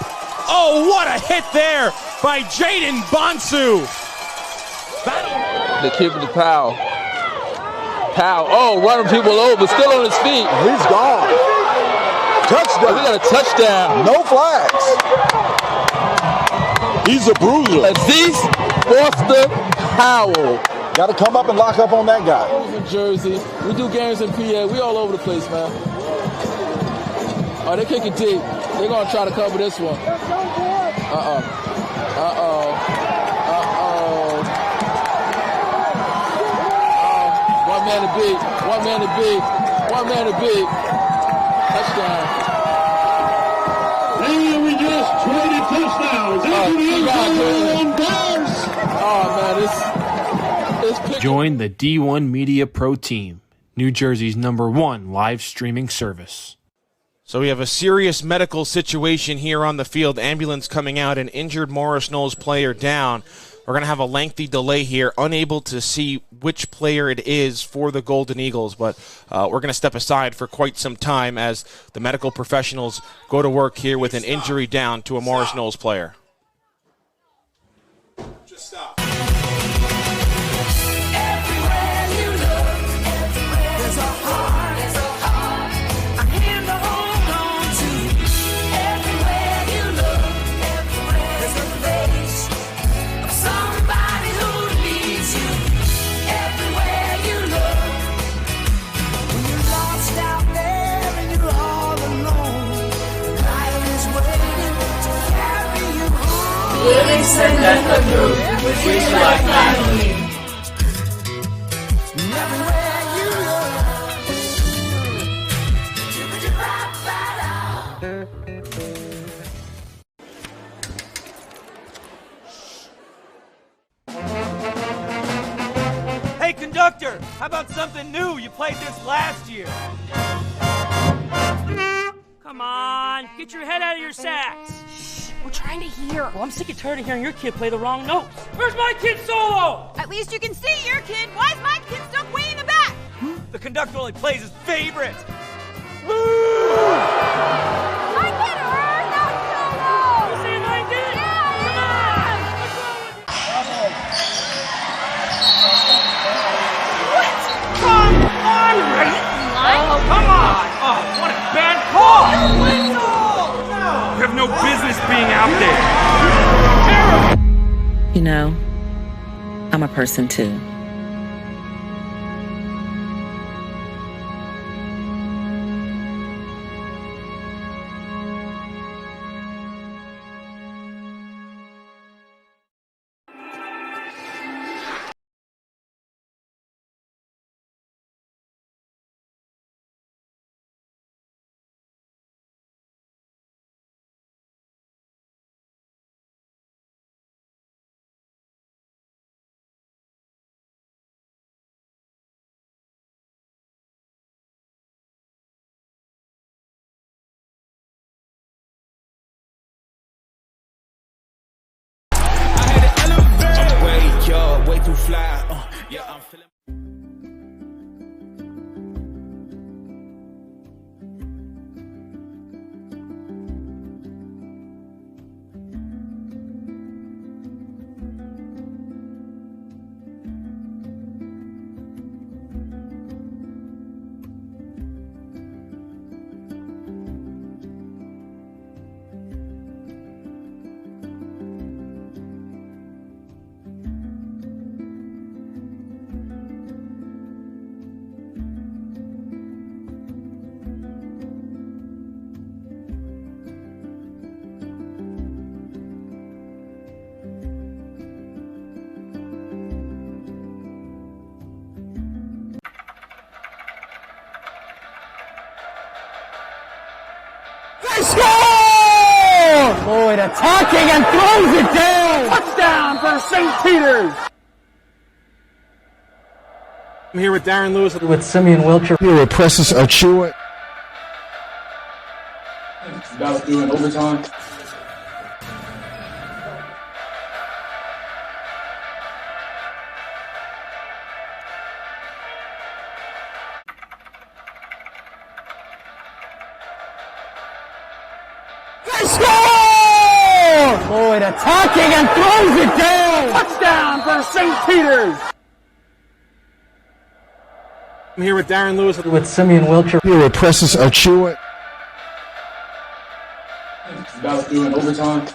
Oh, what a hit there by Jaden Bonsu. They keep it to Powell. Oh, running people over, still on his feet. He's gone. Touchdown. We got a touchdown. No flags. He's a bruiser. Aziz Foster Powell. Got to come up and lock up on that guy. In Jersey. We do games in PA. We all over the place, man. Oh, they kick it deep. They're going to try to cover this one. One man to beat. Touchdown. And we just traded touchdowns. Join the D1 Media Pro Team, New Jersey's #1 live streaming service. So we have a serious medical situation here on the field. Ambulance coming out, an injured Morris Knolls player down. We're going to have a lengthy delay here, unable to see which player it is for the Golden Eagles, but we're going to step aside for quite some time as the medical professionals go to work here with an injury down to a Morris Knolls player. Just stop. best of you. We treat you like family. Hey, conductor, how about something new? You played this last year. Come on, get your head out of your sacks. Shh, we're trying to hear. Well, I'm sick and tired of hearing your kid play the wrong notes. Where's my kid solo? At least you can see your kid. Why is my kid stuck way in the back? The conductor only plays his favorite. My kid heard that solo! You see my kid? Come on, Ray! Oh, come on! Oh, what a bad call! You have no business being out there. You know, I'm a person too. Way too fly. Yeah, I'm feeling. Lloyd attacking and throws it down. Touchdown for St. Peter's. I'm here with Darren Lewis. With Simeon Wilcher. Here with Precious Achua. About doing overtime. Lloyd attacking and throws it down. Touchdown for St. Peter's. I'm here with Darren Lewis. With Simeon Wilcher. Here with Precious Achua. About doing overtime.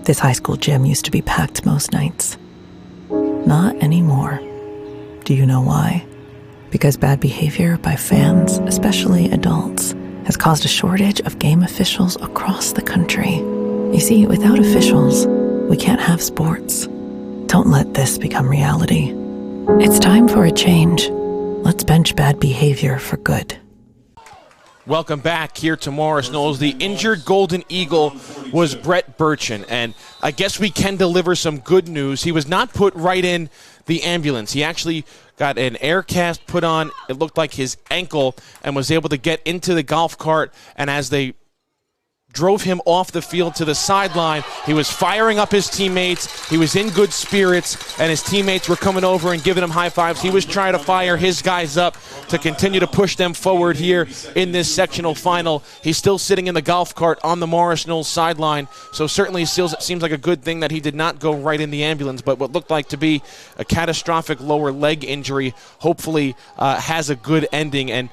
This high school gym used to be packed most nights. Not anymore. Do you know why? Because bad behavior by fans, especially adults, has caused a shortage of game officials across the country. You see, without officials, we can't have sports. Don't let this become reality. It's time for a change. Let's bench bad behavior for good. Welcome back here to Morris Knolls. The injured Golden Eagle was Brett Burchin, and I guess we can deliver some good news. He was not put right in the ambulance. He actually got an air cast put on, it looked like his ankle, and was able to get into the golf cart, and as they drove him off the field to the sideline, he was firing up his teammates. He was in good spirits, and his teammates were coming over and giving him high fives. He was trying to fire his guys up to continue to push them forward here in this sectional final. He's still sitting in the golf cart on the Morris Knolls sideline, so certainly still seems like a good thing that he did not go right in the ambulance, but what looked like to be a catastrophic lower leg injury hopefully has a good ending, and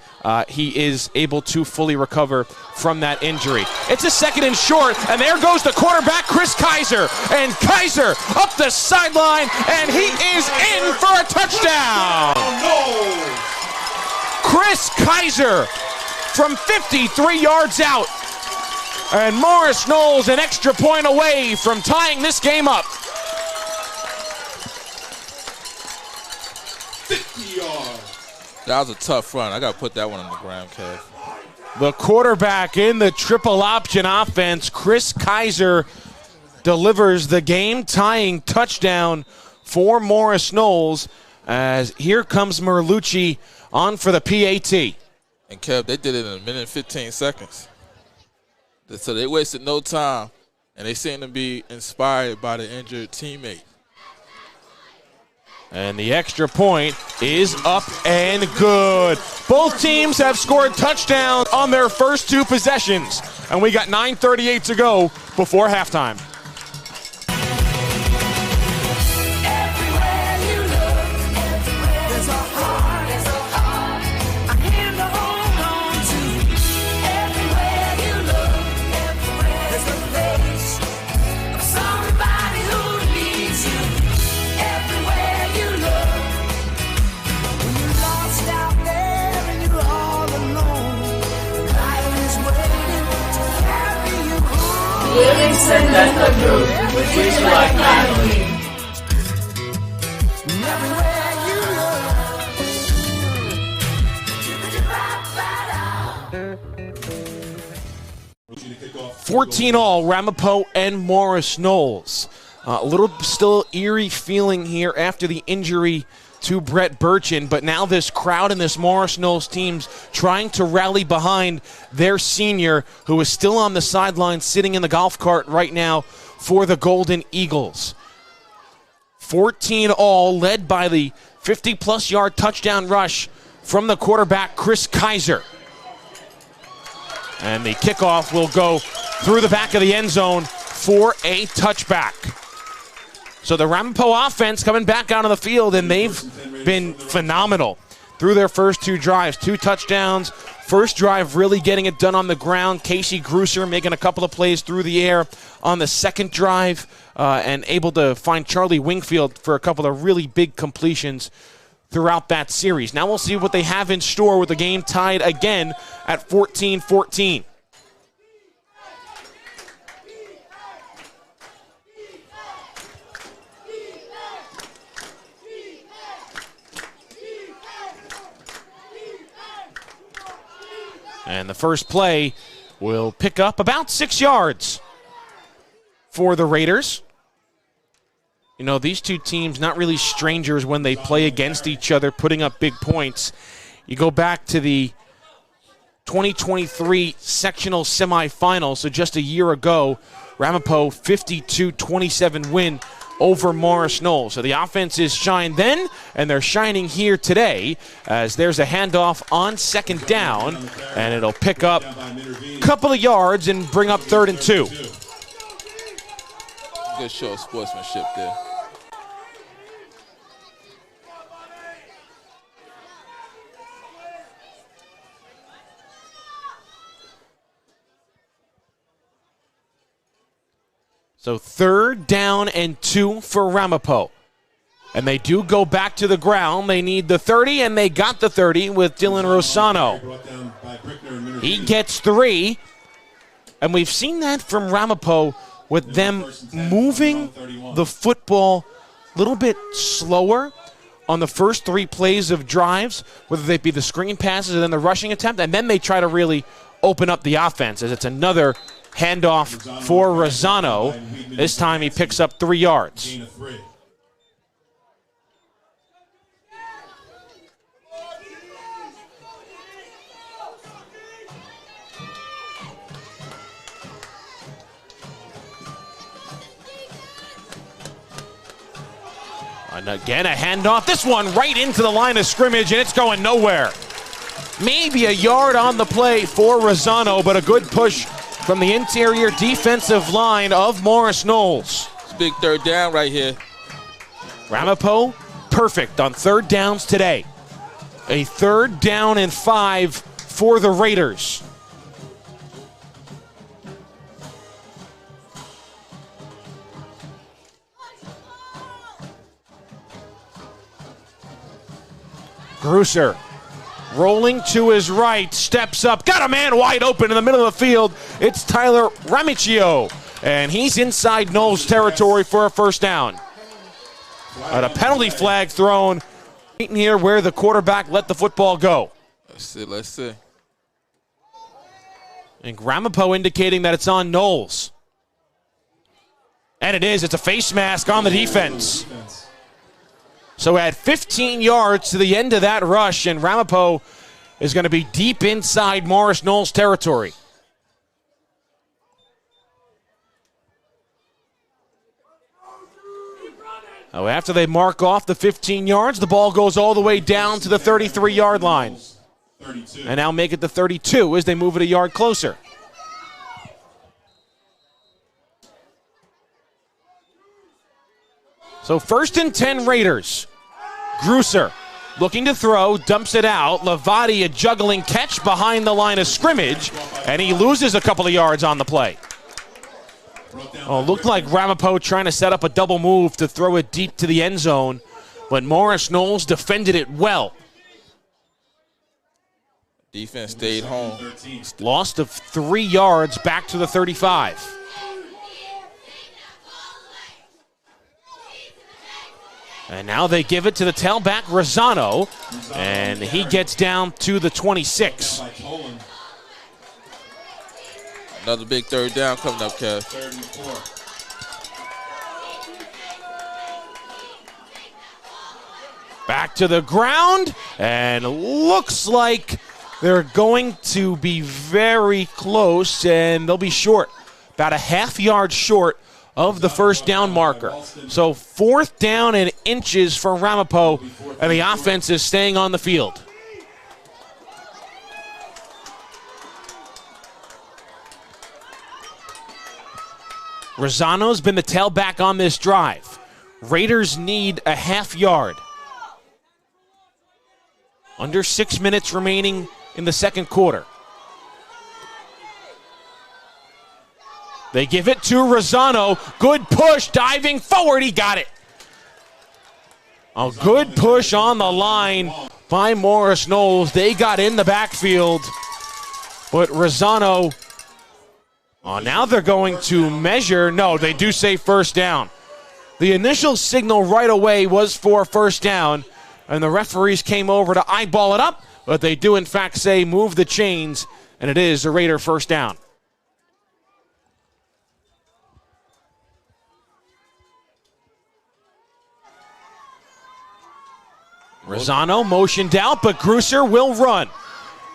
he is able to fully recover from that injury. It's to second and short, and there goes the quarterback, Chris Kaiser. And Kaiser up the sideline, and he is in for a touchdown. Chris Kaiser from 53 yards out. And Morris Knolls an extra point away from tying this game up. 50 yards. That was a tough run. I got to put that one on the ground, Kev. The quarterback in the triple option offense, Chris Kaiser, delivers the game-tying touchdown for Morris Knolls. As here comes Merlucci on for the PAT. And Kev, they did it in 1 minute and 15 seconds. So they wasted no time, and they seem to be inspired by the injured teammate. And the extra point is up and good. Both teams have scored touchdowns on their first 2 possessions. And we got 9:38 to go before halftime. Which like family. $14 all, Ramapo and Morris Knolls. A little still eerie feeling here after the injury to Brett Burchin, but now this crowd and this Morris Knolls team's trying to rally behind their senior, who is still on the sideline sitting in the golf cart right now for the Golden Eagles. 14 all, led by the 50-plus yard touchdown rush from the quarterback, Chris Kaiser. And the kickoff will go through the back of the end zone for a touchback. So the Ramapo offense coming back out on the field, and they've been phenomenal through their first 2 drives. 2 touchdowns. First drive really getting it done on the ground. Casey Grusser making a couple of plays through the air on the second drive and able to find Charlie Wingfield for a couple of really big completions throughout that series. Now we'll see what they have in store with the game tied again at 14-14. And the first play will pick up about 6 yards for the Raiders. You know, these 2 teams not really strangers when they play against each other, putting up big points. You go back to the 2023 sectional semifinals, so just a year ago, Ramapo 52-27 win over Morris Knolls. So the offenses shined then, and they're shining here today, as there's a handoff on second down, and it'll pick up a couple of yards and bring up 3rd and 2. Good show of sportsmanship there. So 3rd down and 2 for Ramapo. And they do go back to the ground. They need the 30, and they got the 30 with Dylan Rosano. He gets 3. And we've seen that from Ramapo with them moving the football a little bit slower on the first 3 plays of drives, whether they be the screen passes and then the rushing attempt, and then they try to really open up the offense as it's another handoff for Rosano. This time he picks up 3 yards. And again, a handoff. This one right into the line of scrimmage, and it's going nowhere. Maybe a yard on the play for Rosano, but a good push from the interior defensive line of Morris Knolls. It's a big 3rd down right here. Ramapo, perfect on 3rd downs today. A 3rd down and 5 for the Raiders. Grusser rolling to his right, steps up, got a man wide open in the middle of the field. It's Tyler Ramapo, and he's inside Knolls territory for a first down. And a penalty flag thrown here where the quarterback let the football go. Let's see. And Ramapo indicating that it's on Knolls. And it is. It's a face mask on the defense. So add 15 yards to the end of that rush, and Ramapo is going to be deep inside Morris Knolls territory. Oh, after they mark off the 15 yards, the ball goes all the way down to the 33-yard line. And now make it the 32 as they move it a yard closer. So 1st and 10 Raiders. Grusser looking to throw, dumps it out. Lavati a juggling catch behind the line of scrimmage, and he loses a couple of yards on the play. Oh, looked like Ramapo trying to set up a double move to throw it deep to the end zone, but Morris Knolls defended it well. Defense stayed home. Lost of 3 yards back to the 35. And now they give it to the tailback, Rosano, and he gets down to the 26. Another big third down coming up, Kev. 3rd and 4. Back to the ground, and looks like they're going to be very close, and they'll be short, about a half-yard short of the first down marker. So 4th down and inches for Ramapo, and the offense is staying on the field. Rosano's been the tailback on this drive. Raiders need a half yard. Under 6 minutes remaining in the second quarter. They give it to Rosano. Good push, diving forward. He got it. A good push on the line by Morris Knolls. They got in the backfield. But Rosano, now they're going to measure. No, they do say first down. The initial signal right away was for first down, and the referees came over to eyeball it up, but they do in fact say move the chains, and it is a Raider first down. Rosano motioned out, but Grusser will run.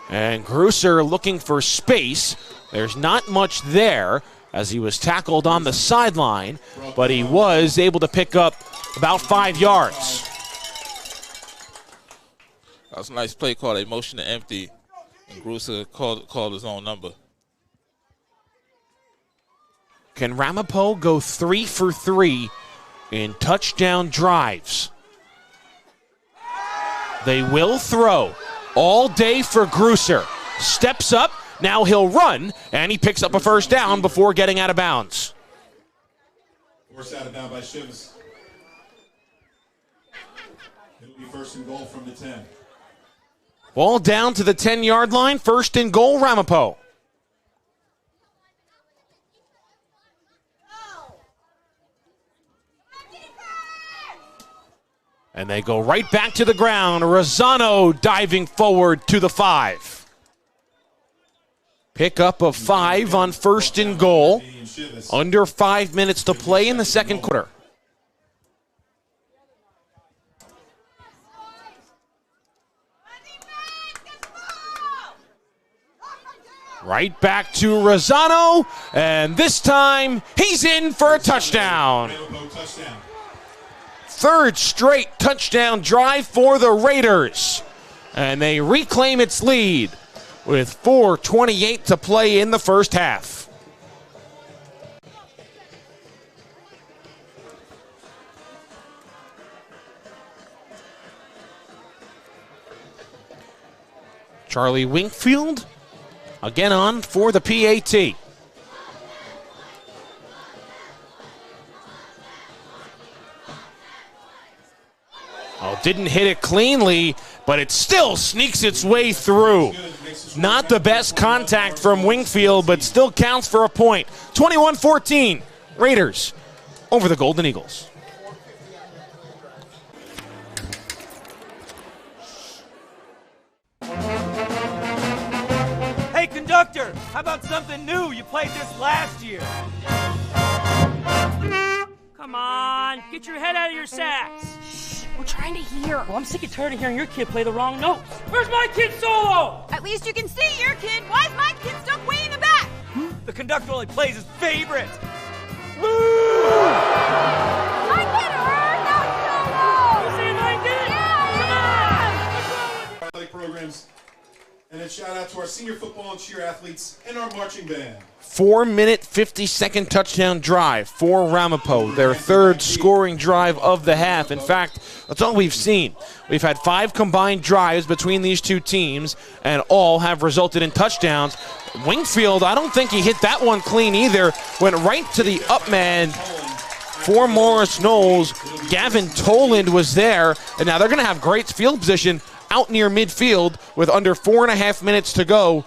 And Grusser looking for space. There's not much there as he was tackled on the sideline, but he was able to pick up about 5 yards. That was a nice play call. They motioned to empty, and Grusser called his own number. Can Ramapo go 3 for 3 in touchdown drives? They will throw all day for Grusser. Steps up, now he'll run, and he picks up a first down before getting out of bounds. Forced out of bounds by Shivas. It'll be 1st and goal from the 10. Ball down to the 10-yard line, 1st and goal, Ramapo. And they go right back to the ground. Rosano diving forward to the 5. Pickup of 5 on 1st and goal. Under 5 minutes to play in the second quarter. Right back to Rosano, and this time he's in for a touchdown. 3rd straight touchdown drive for the Raiders. And they reclaim its lead with 4:28 to play in the first half. Charlie Winkfield again on for the PAT. Oh, didn't hit it cleanly, but it still sneaks its way through. Not the best contact from Wingfield, but still counts for a point. 21-14, Raiders over the Golden Eagles. Hey, conductor, how about something new? You played this last year. Come on, get your head out of your sacks. Shh, we're trying to hear. Well, I'm sick and tired of hearing your kid play the wrong notes. Where's my kid solo? At least you can see your kid. Why is my kid stuck way in the back? The conductor only plays his favorite. My kid heard that solo. You saying I did? Yeah, Athletic programs. And then shout out to our senior football and cheer athletes and our marching band. 4-minute, 50-second touchdown drive for Ramapo, their third scoring drive of the half. In fact, that's all we've seen. We've had 5 combined drives between these two teams, and all have resulted in touchdowns. Wingfield, I don't think he hit that one clean either. Went right to the up man for Morris Knolls. Gavin Toland was there, and now they're going to have great field position out near midfield with under 4.5 minutes to go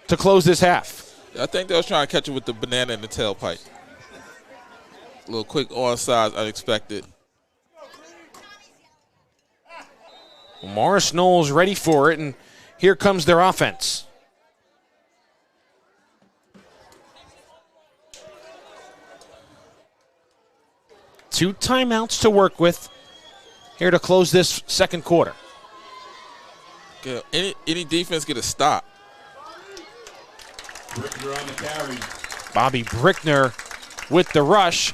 to close this half. I think they was trying to catch it with the banana in the tailpipe. A little quick onside, unexpected. Well, Morris Knolls ready for it, and here comes their offense. Two timeouts to work with here to close this second quarter. Any defense get a stop. Brickner on the carry. Bobby Brickner with the rush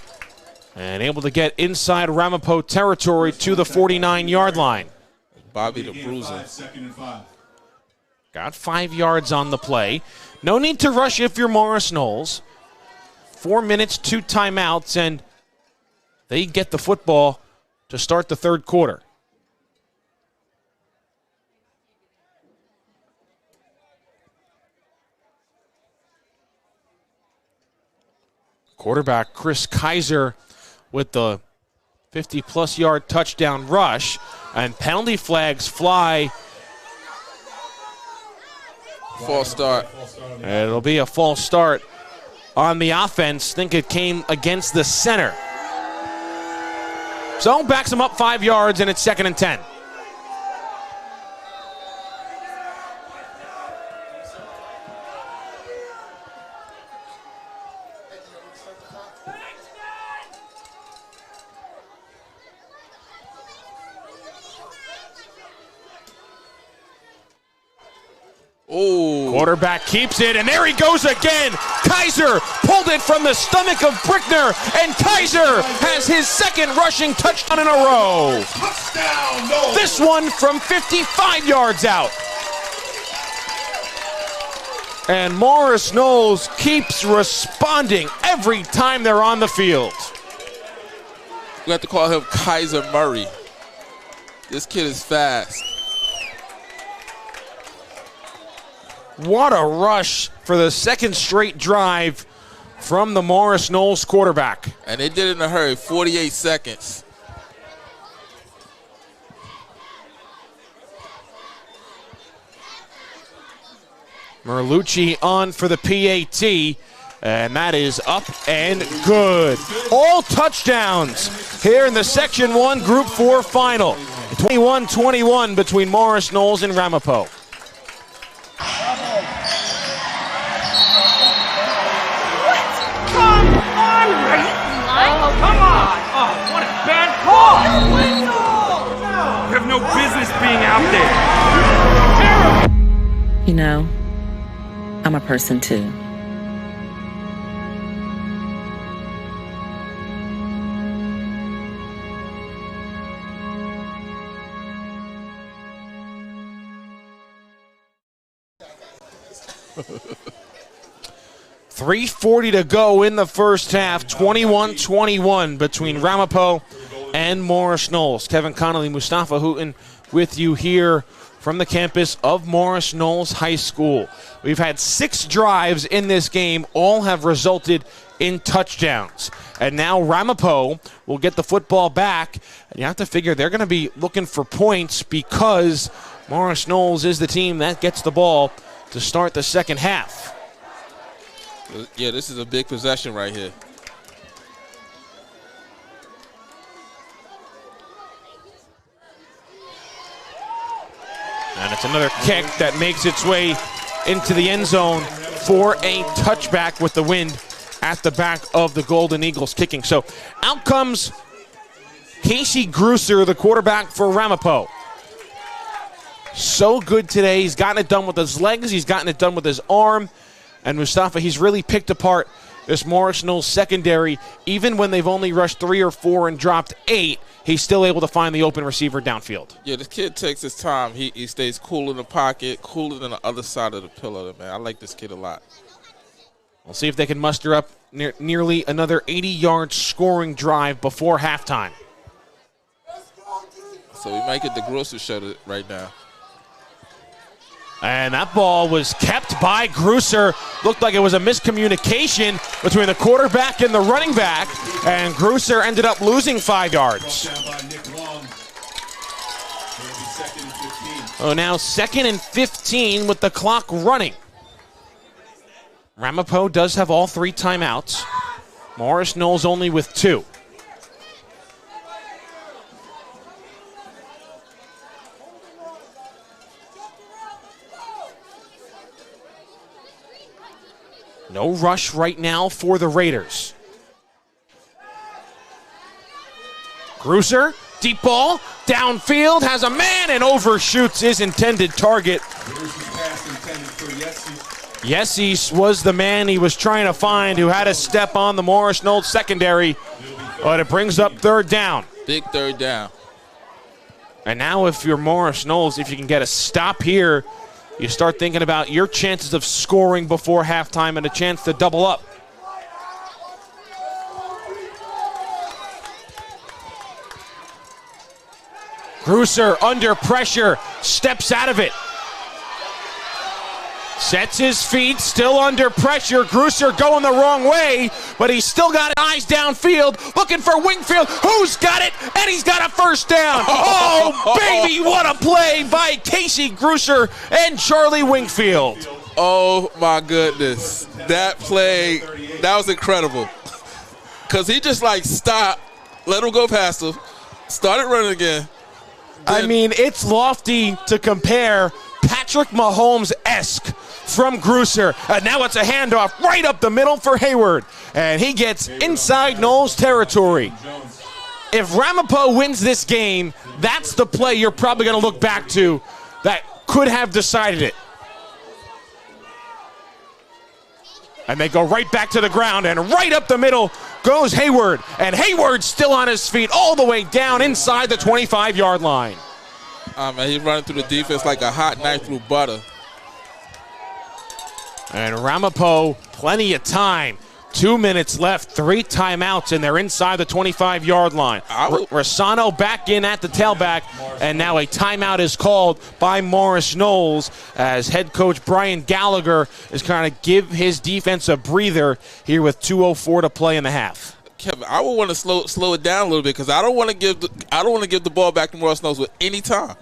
and able to get inside Ramapo territory to the 49-yard line. Bobby the bruiser. 2nd and 5. Got 5 yards on the play. No need to rush if you're Morris Knolls. 4 minutes, 2 timeouts, and they get the football to start the third quarter. Quarterback Chris Kaiser with the 50-plus yard touchdown rush, and penalty flags fly. False start. And it'll be a false start on the offense. Think it came against the center. So backs him up 5 yards, and it's 2nd and 10. Ooh. Quarterback keeps it, and there he goes again. Kaiser pulled it from the stomach of Brickner, and Kaiser has his 2nd rushing touchdown in a row. Touchdown, no. This one from 55 yards out. And Morris Knolls keeps responding every time they're on the field. We have to call him Kaiser Murray. This kid is fast. What a rush for the 2nd straight drive from the Morris Knolls quarterback. And they did it in a hurry, 48 seconds. Merlucci on for the PAT, and that is up and good. All touchdowns here in the Section 1 Group 4 final. 21-21 between Morris Knolls and Ramapo. Come on! Oh, what a bad call! You have no business being out there. You know, I'm a person too. .340 to go in the first half, 21-21 between Ramapo and Morris Knolls. Kevin Connolly, Mustafa Hooten with you here from the campus of Morris Knolls High School. We've had 6 drives in this game. All have resulted in touchdowns. And now Ramapo will get the football back. And you have to figure they're going to be looking for points because Morris Knolls is the team that gets the ball to start the second half. Yeah, this is a big possession right here. And it's another kick that makes its way into the end zone for a touchback with the wind at the back of the Golden Eagles kicking. So out comes Casey Gruser, the quarterback for Ramapo. So good today. He's gotten it done with his legs. He's gotten it done with his arm. And Mustafa, he's really picked apart this Morris Knolls secondary. Even when they've only rushed 3 or 4 and dropped 8, he's still able to find the open receiver downfield. Yeah, this kid takes his time. He stays cool in the pocket, cooler than the other side of the pillar, man. I like this kid a lot. We'll see if they can muster up nearly another 80-yard scoring drive before halftime. So we might get the Gruser show right now. And that ball was kept by Gruser. Looked like it was a miscommunication between the quarterback and the running back. And Gruser ended up losing 5 yards. Oh, now 2nd and 15 with the clock running. Ramapo does have all 3 timeouts. Morris Knolls only with 2. No rush right now for the Raiders. Gruser, deep ball, downfield, has a man and overshoots his intended target. Yesis was the man he was trying to find who had a step on the Morris Knolls secondary, but it brings up 3rd down. Big 3rd down. And now if you're Morris Knolls, if you can get a stop here, you start thinking about your chances of scoring before halftime and a chance to double up. Gruser under pressure, steps out of it. Sets his feet, still under pressure. Gruser going the wrong way, but he's still got eyes downfield, looking for Wingfield, who's got it, and he's got a 1st down. Oh, baby, what a play by Casey Gruser and Charlie Wingfield. Oh, my goodness. That play, that was incredible. Because he just, stopped, let him go past him, started running again. I mean, it's lofty to compare Patrick Mahomes-esque from Gruser. And now it's a handoff right up the middle for Hayward. And he gets inside Knolls territory. If Ramapo wins this game, that's the play you're probably going to look back to that could have decided it. And they go right back to the ground, and right up the middle goes Hayward. And Hayward's still on his feet all the way down inside the 25-yard line. Man, he's running through the defense like a hot knife through butter. And Ramapo, plenty of time. 2 minutes left, 3 timeouts, and they're inside the 25-yard line. Rossano back in at the tailback, and now a timeout is called by Morris Knolls as head coach Brian Gallagher is trying to give his defense a breather here with 2:04 to play in the half. Kevin, I would want to slow it down a little bit because I don't want to give the ball back to Morris Knolls with any time.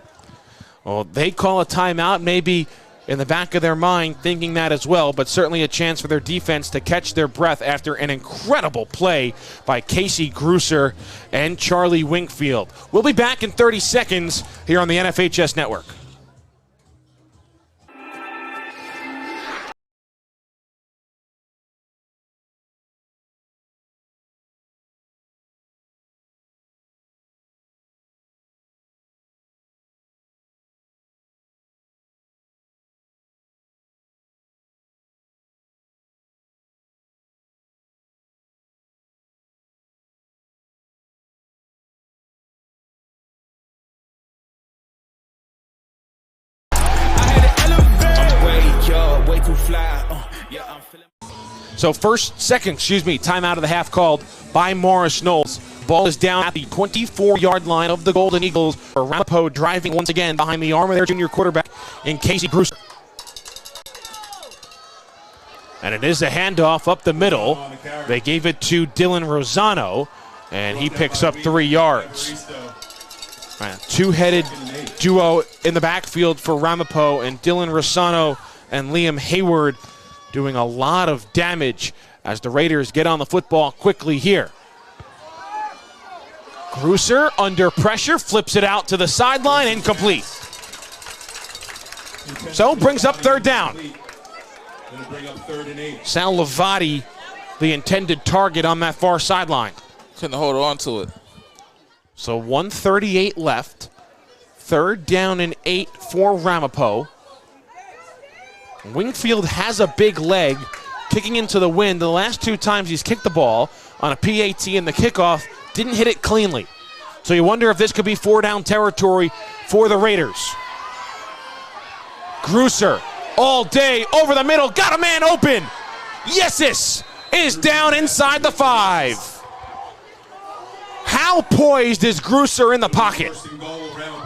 Well, they call a timeout, maybe in the back of their mind thinking that as well, but certainly a chance for their defense to catch their breath after an incredible play by Casey Gruser and Charlie Wingfield. We'll be back in 30 seconds here on the NFHS Network. So second timeout of the half called by Morris Knolls. Ball is down at the 24-yard line of the Golden Eagles. Ramapo driving once again behind the arm of their junior quarterback in Casey Gruser. And it is a handoff up the middle. They gave it to Dylan Rosano, and he picks up 3 yards. Two-headed duo in the backfield for Ramapo, and Dylan Rosano and Liam Hayward doing a lot of damage as the Raiders get on the football quickly here. Grusser under pressure, flips it out to the sideline, incomplete. So brings up 3rd down. Sal Lavati, the intended target on that far sideline. Couldn't hold on to it. So 1:38 left. 3rd down and 8 for Ramapo. Wingfield has a big leg kicking into the wind. The last 2 times he's kicked the ball on a PAT in the kickoff, didn't hit it cleanly. So you wonder if this could be 4-down territory for the Raiders. Grusser all day over the middle, got a man open. Yesis is down inside the 5. How poised is Grusser in the pocket?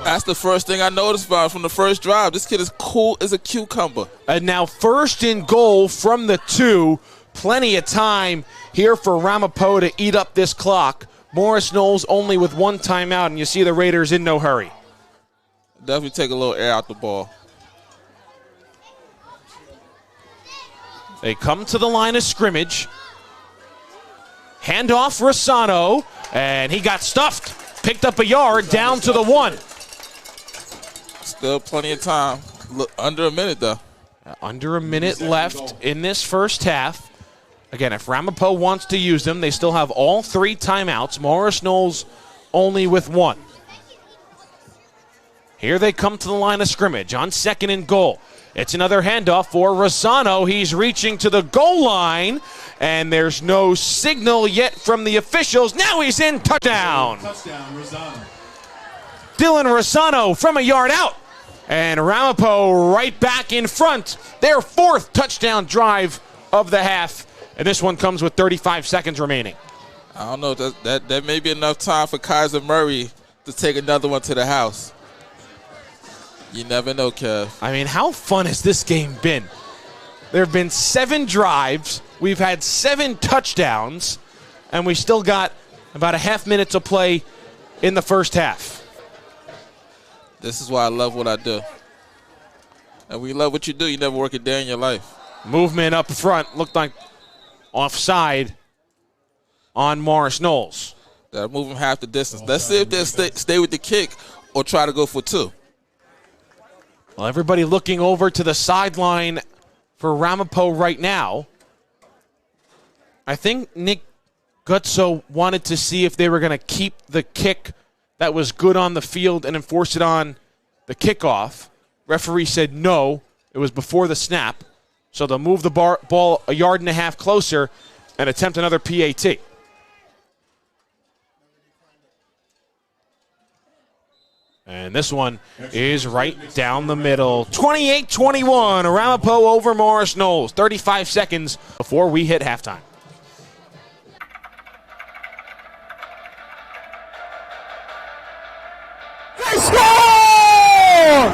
That's the first thing I noticed about him from the first drive. This kid is cool as a cucumber. And now 1st and goal from the 2. Plenty of time here for Ramapo to eat up this clock. Morris Knolls only with 1 timeout, and you see the Raiders in no hurry. Definitely take a little air out the ball. They come to the line of scrimmage. Handoff Rossano, and he got stuffed. Picked up a yard down to the 1. Still plenty of time. Look, under a minute, though. Under a minute left in this first half. Again, if Ramapo wants to use them, they still have all 3 timeouts. Morris Knolls only with 1. Here they come to the line of scrimmage on 2nd and goal. It's another handoff for Rossano. He's reaching to the goal line, and there's no signal yet from the officials. Now he's in. Touchdown. Dylan Rossano from a yard out. And Ramapo right back in front. Their 4th touchdown drive of the half. And this one comes with 35 seconds remaining. I don't know. That may be enough time for Kaiser Murray to take another one to the house. You never know, Kev. I mean, how fun has this game been? There have been 7 drives. We've had 7 touchdowns. And we still got about a half minute to play in the first half. This is why I love what I do. And when you love what you do, you never work a day in your life. Movement up front. Looked like offside on Morris Knolls. That'll move him half the distance. Let's see if they stay with the kick or try to go for 2. Well, everybody looking over to the sideline for Ramapo right now. I think Nick Gutso wanted to see if they were going to keep the kick that was good on the field and enforce it on the kickoff. Referee said no. It was before the snap. So they'll move the ball a yard and a half closer and attempt another PAT. And this one is right down the middle. 28-21, Ramapo over Morris Knolls. 35 seconds before we hit halftime. They score!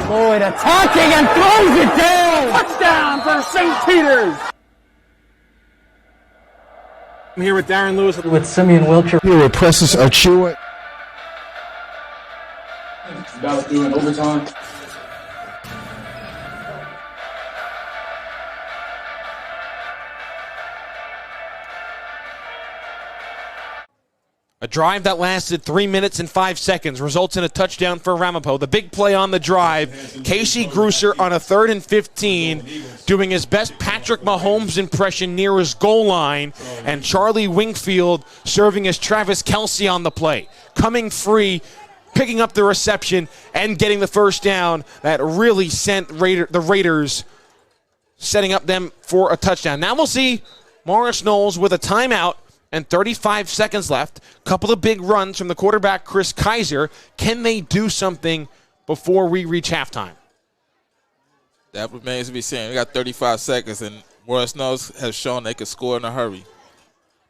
Lloyd attacking and throws it down. Touchdown for St. Peter's. I'm here with Darren Lewis. With Simeon Wilcher. Here with Precious Achua. About doing overtime. A drive that lasted 3 minutes and 5 seconds results in a touchdown for Ramapo. The big play on the drive, Casey Grusser on a 3rd and 15, doing his best Patrick Mahomes impression near his goal line, and Charlie Wingfield serving as Travis Kelce on the play. Coming free, picking up the reception, and getting the first down that really sent the Raiders, setting up them for a touchdown. Now we'll see Morris Knolls with a timeout and 35 seconds left. Couple of big runs from the quarterback, Chris Kaiser. Can they do something before we reach halftime? That remains to be seen. We got 35 seconds, and Morris Knolls has shown they can score in a hurry.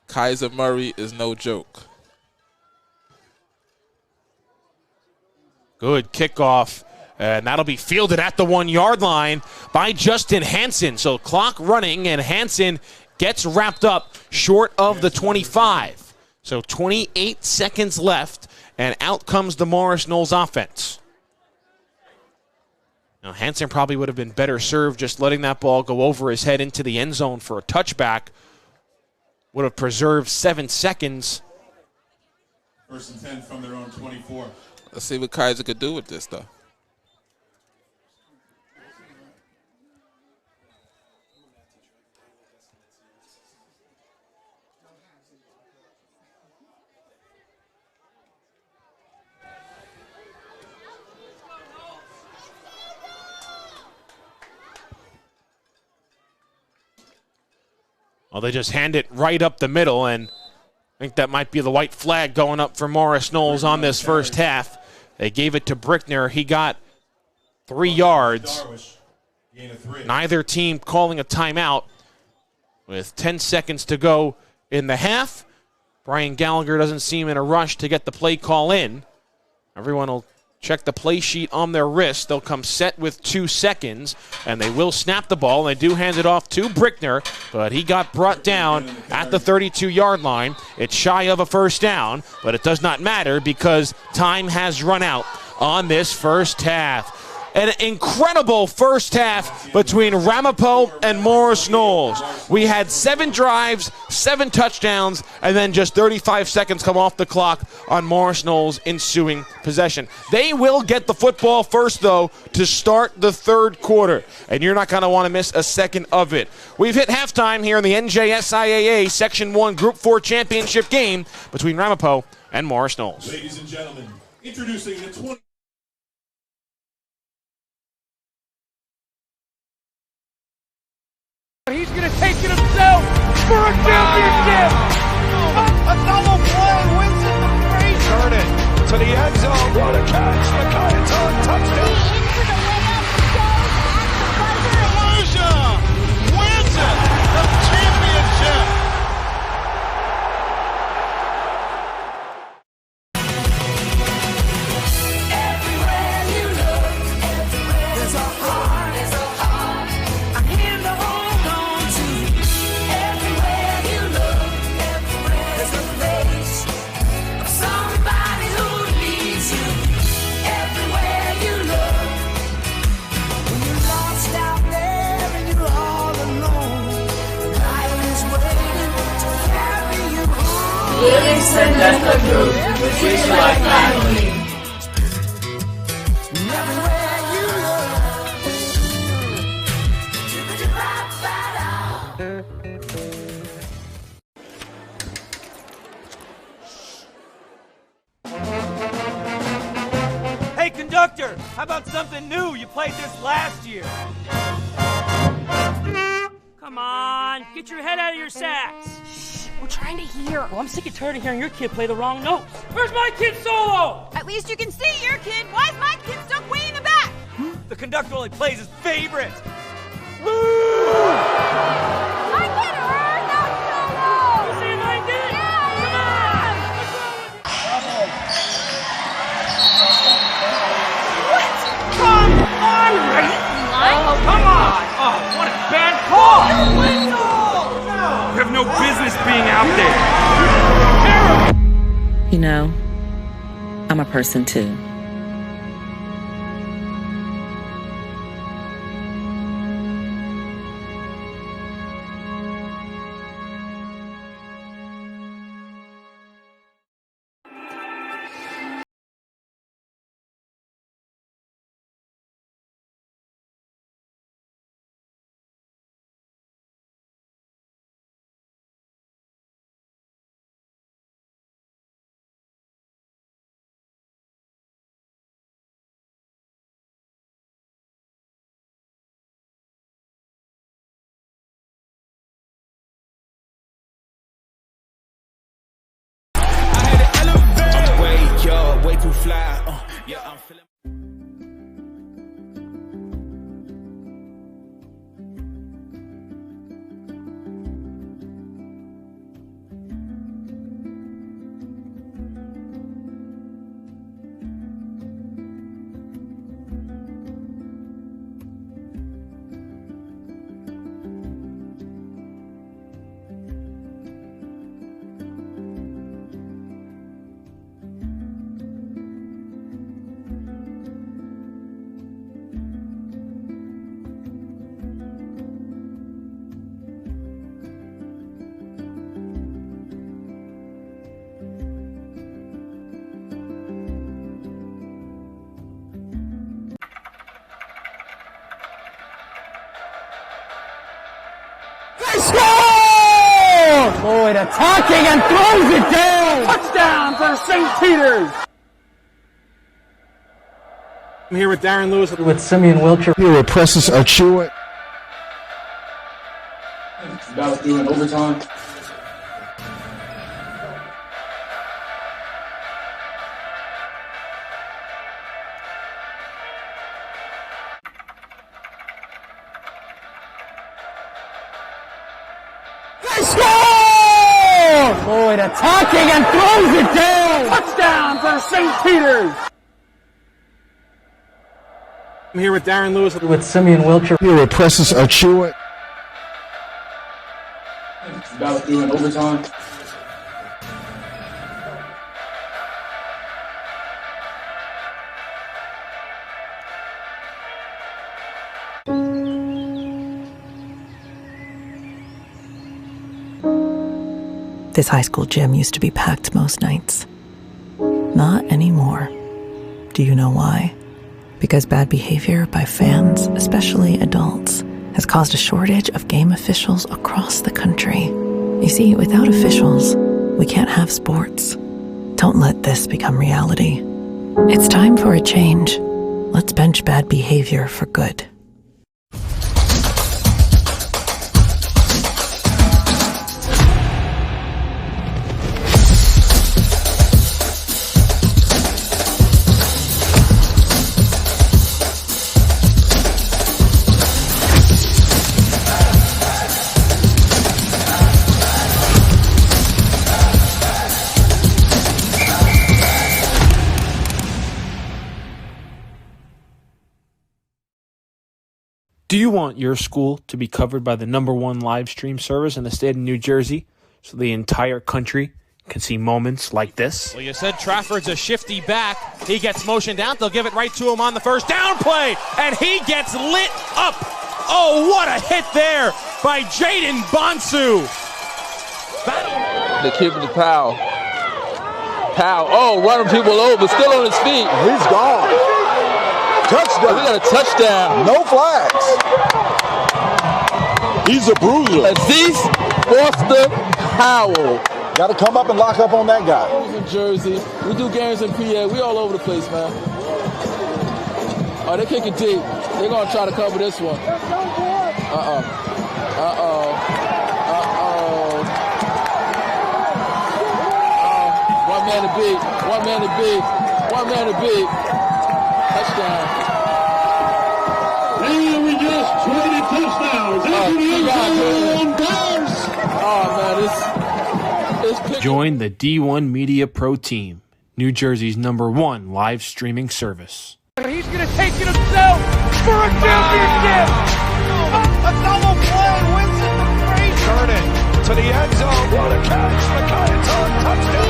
Kaiser Murray is no joke. Good kickoff And that'll be fielded at the 1 yard line by Justin Hansen. So clock running, and Hansen gets wrapped up short of the 25. So 28 seconds left, and out comes the Morris Knolls offense. Now, Hansen probably would have been better served just letting that ball go over his head into the end zone for a touchback. Would have preserved 7 seconds. 1st and 10 from their own 24. Let's see what Kaiser could do with this, though. Well, they just hand it right up the middle, and I think that might be the white flag going up for Morris Knolls on this first half. They gave it to Brickner. He got 3 yards. Neither team calling a timeout with 10 seconds to go in the half. Brian Gallagher doesn't seem in a rush to get the play call in. Everyone will check the play sheet on their wrist. They'll come set with 2 seconds, and they will snap the ball. They do hand it off to Brickner, but he got brought down at the 32-yard line. It's shy of a first down, but it does not matter because time has run out on this first half. An incredible first half between Ramapo and Morris Knolls. We had 7 drives, 7 touchdowns, and then just 35 seconds come off the clock on Morris Knolls' ensuing possession. They will get the football first, though, to start the third quarter, and you're not going to want to miss a second of it. We've hit halftime here in the NJSIAA Section 1 Group 4 championship game between Ramapo and Morris Knolls. Ladies and gentlemen, introducing the 20. He's going to take it himself for a championship. A double play wins it the free. Turn it to the end zone. What a catch. Micaiah touchdown. Volusia wins it. The championship. Everywhere you look, there's a heart, I'm here to hold on to. Everywhere you look, there's a face of somebody who needs you. Everywhere you look, when you're lost out there and you're all alone, life is waiting to carry you home. Livingston Dental Group, we treat you like family. Everywhere you Hey, conductor, how about something new? You played this last year. Come on, get your head out of your sacks. Shh, we're trying to hear. Well, I'm sick and tired of hearing your kid play the wrong notes. Where's my kid solo? At least you can see your kid. Why is my kid stuck way in the back? The conductor only plays his favorite. My kid heard that solo. You see my kid? Come on, right? Oh, come on! Oh, what a bad call! You have no business being out there. You know, I'm a person too. Way too fly. Yeah, I'm feeling. Score! Lloyd attacking and throws it down. Touchdown for St. Peter's. I'm here with Darren Lewis with Simeon Wilcher. Here with Presses Achua. About to do in overtime. Score! Lloyd attacking and throws it down. Touchdown for St. Peter's. I'm here with Darren Lewis with Simeon Wilcher. Here with Presses Achua. About to do in overtime. This high school gym used to be packed most nights. Not anymore. Do you know why? Because bad behavior by fans, especially adults, has caused a shortage of game officials across the country. You see, without officials, we can't have sports. Don't let this become reality. It's time for a change. Let's bench bad behavior for good. Do you want your school to be covered by the #1 live stream service in the state of New Jersey so the entire country can see moments like this? Well, you said Trafford's a shifty back. He gets motioned out. They'll give it right to him on the first down play, and he gets lit up. Oh, what a hit there by Jaden Bonsu. The kid with the Powell. Powell, oh, running people over, still on his feet. He's gone. Touchdown. We got a touchdown. No flags. He's a bruiser. Aziz Foster Powell. Got to come up and lock up on that guy. In Jersey. We do games in PA. We all over the place, man. Oh, they kick it deep. They're going to try to cover this one. One man to beat. One man to beat. One man to beat. Touchdown. And we just traded touchdowns. Join the D1 Media Pro Team, New Jersey's #1 live streaming service. He's going to take it himself for a championship. A double play wins it the free. Turn it to the end zone. What a catch. Touchdown.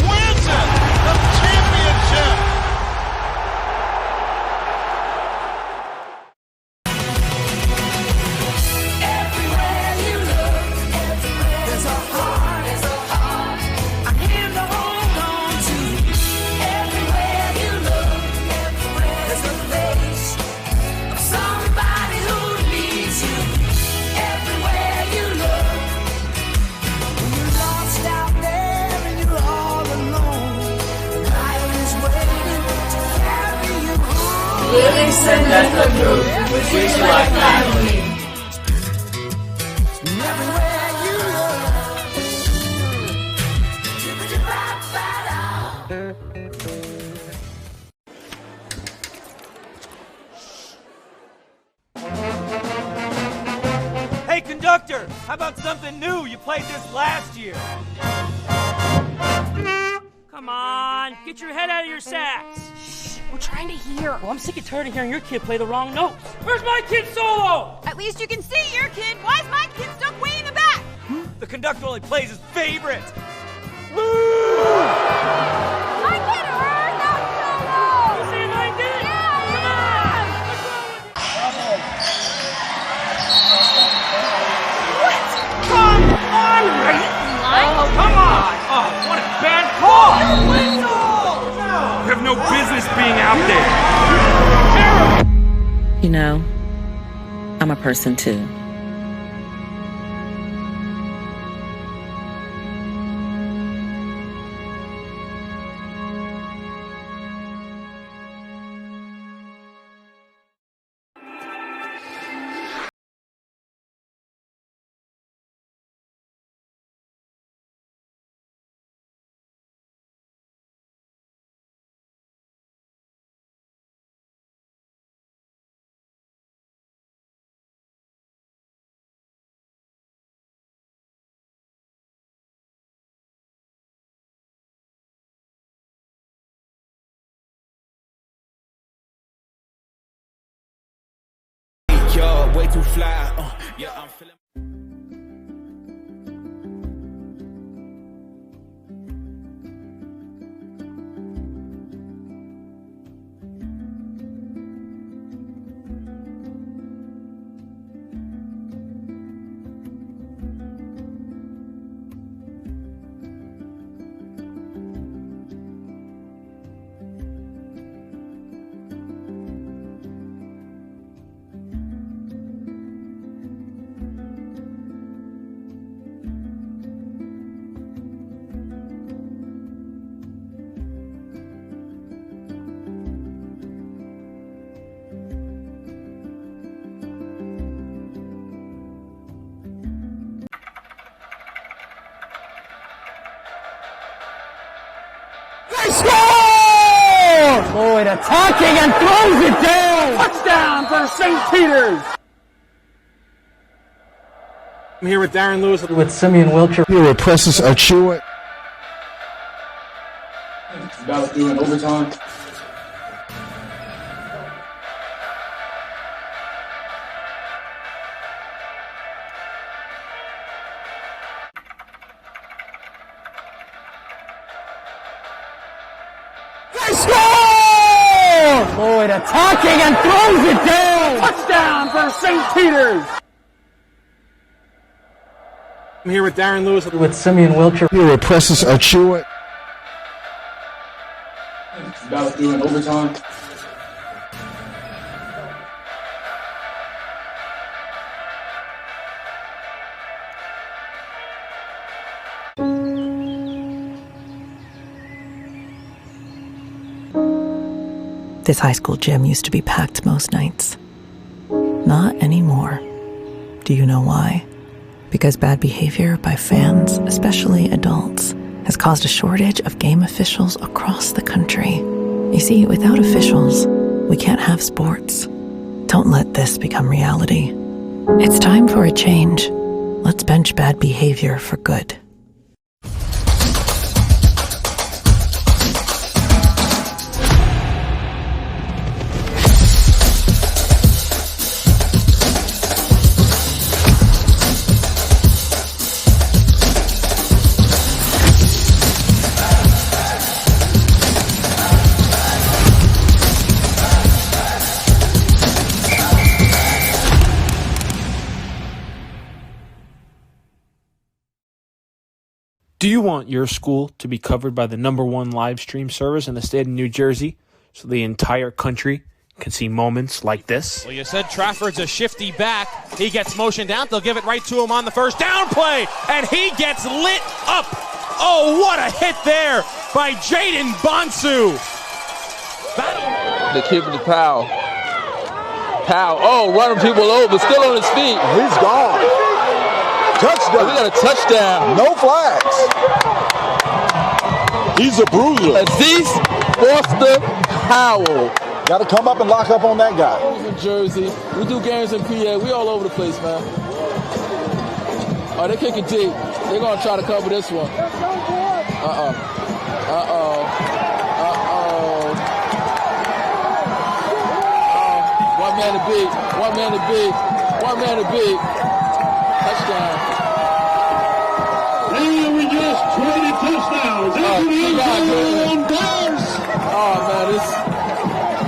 Wins it. The championship. Everywhere you look, there's a heart, I'm here to hold on to. Everywhere you look, there's a face of somebody who needs you. Everywhere you look, when you're lost out there and you're all alone, life is waiting to carry you home. Living Sendeka Group, we treat you like family. Everywhere you Hey, conductor, how about something new? You played this last year. Come on, get your head out of your sacks. Shh, we're trying to hear. Well, I'm sick and tired of hearing your kid play the wrong notes. Where's my kid solo? At least you can see your kid. Why is my kid stuck way in the back? The conductor only plays his favorite. My kid heard that solo. You saying I did? Yeah, Come Come on, right? Oh, come on. Oh, what a bad call. You have no business being out there. You know, I'm a person too. Yo, way too fly. Yeah, I'm feeling. They score! Lloyd attacking and throws it down! Touchdown for St. Peter's! I'm here with Darren Lewis. With Simeon Wilcher. Here where presses are chewing. About to do in overtime. They score! Lloyd attacking and throws it down! Touchdown for St. Peter's! I'm here with Darren Lewis. With Simeon Wilcher. Here where presses are chewing. About to do in overtime. This high school gym used to be packed most nights. Not anymore. Do you know why? Because bad behavior by fans, especially adults, has caused a shortage of game officials across the country. You see, without officials, we can't have sports. Don't let this become reality. It's time for a change. Let's bench bad behavior for good. Do you want your school to be covered by the #1 live stream service in the state of New Jersey so the entire country can see moments like this? Well, you said Trafford's a shifty back. He gets motioned out. They'll give it right to him on the first down play, and he gets lit up. Oh, what a hit there by Jaden Bonsu. The kid with the Powell. Powell, oh, running people over, still on his feet. He's gone. Touchdown. We got a touchdown. No flags. He's a bruiser. Aziz Foster Powell. Got to come up and lock up on that guy. In Jersey. We do games in PA. We all over the place, man. Oh, they're kicking deep. They're going to try to cover this one. Uh-oh. Uh-oh. Uh-oh. One man to beat. One man to beat. One man to beat. Touchdown. And we just traded touchdowns. Oh,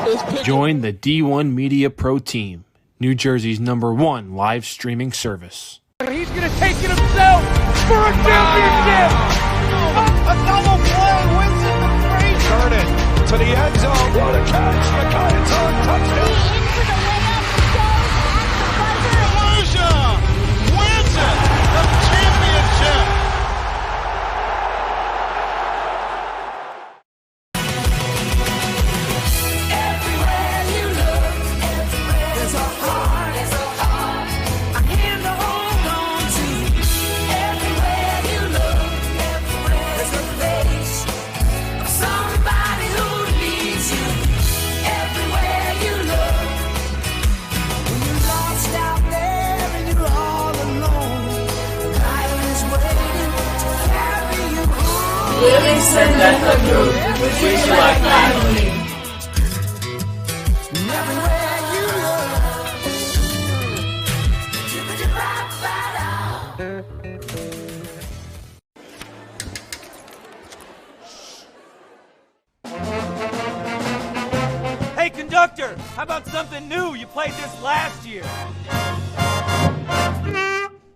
man, Join the D1 Media Pro team, New Jersey's #1 live streaming service. He's going to take it himself for a championship. A double play wins it the free. Turn it to the end zone. What a catch. Touchdown. treat you like family. Hey, conductor, how about something new? You played this last year.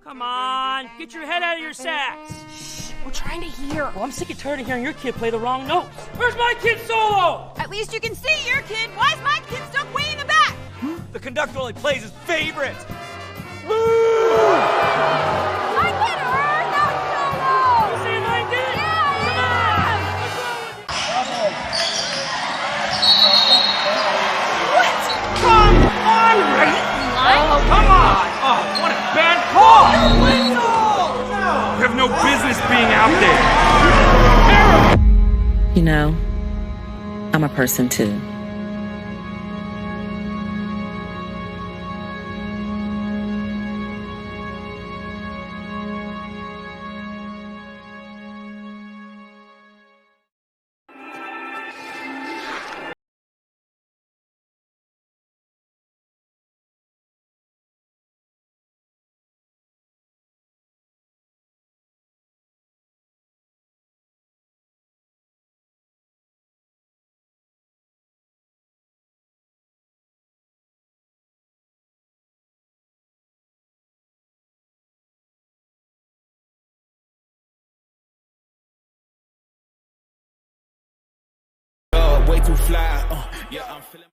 Come on, get your head out of your sacks. Shh, we're trying to hear. Well, I'm sick and tired of hearing your kid play the wrong notes. Where's my kid solo? At least you can see your kid. Why is my kid stuck way in the back? The conductor only plays his favorites. My kid heard that solo! You see my kid? Yeah! Come on, Ray! Oh, come on! Oh, what a bad call! You have no business being out there. You know, I'm a person too. Way too fly. Yeah, I'm feeling.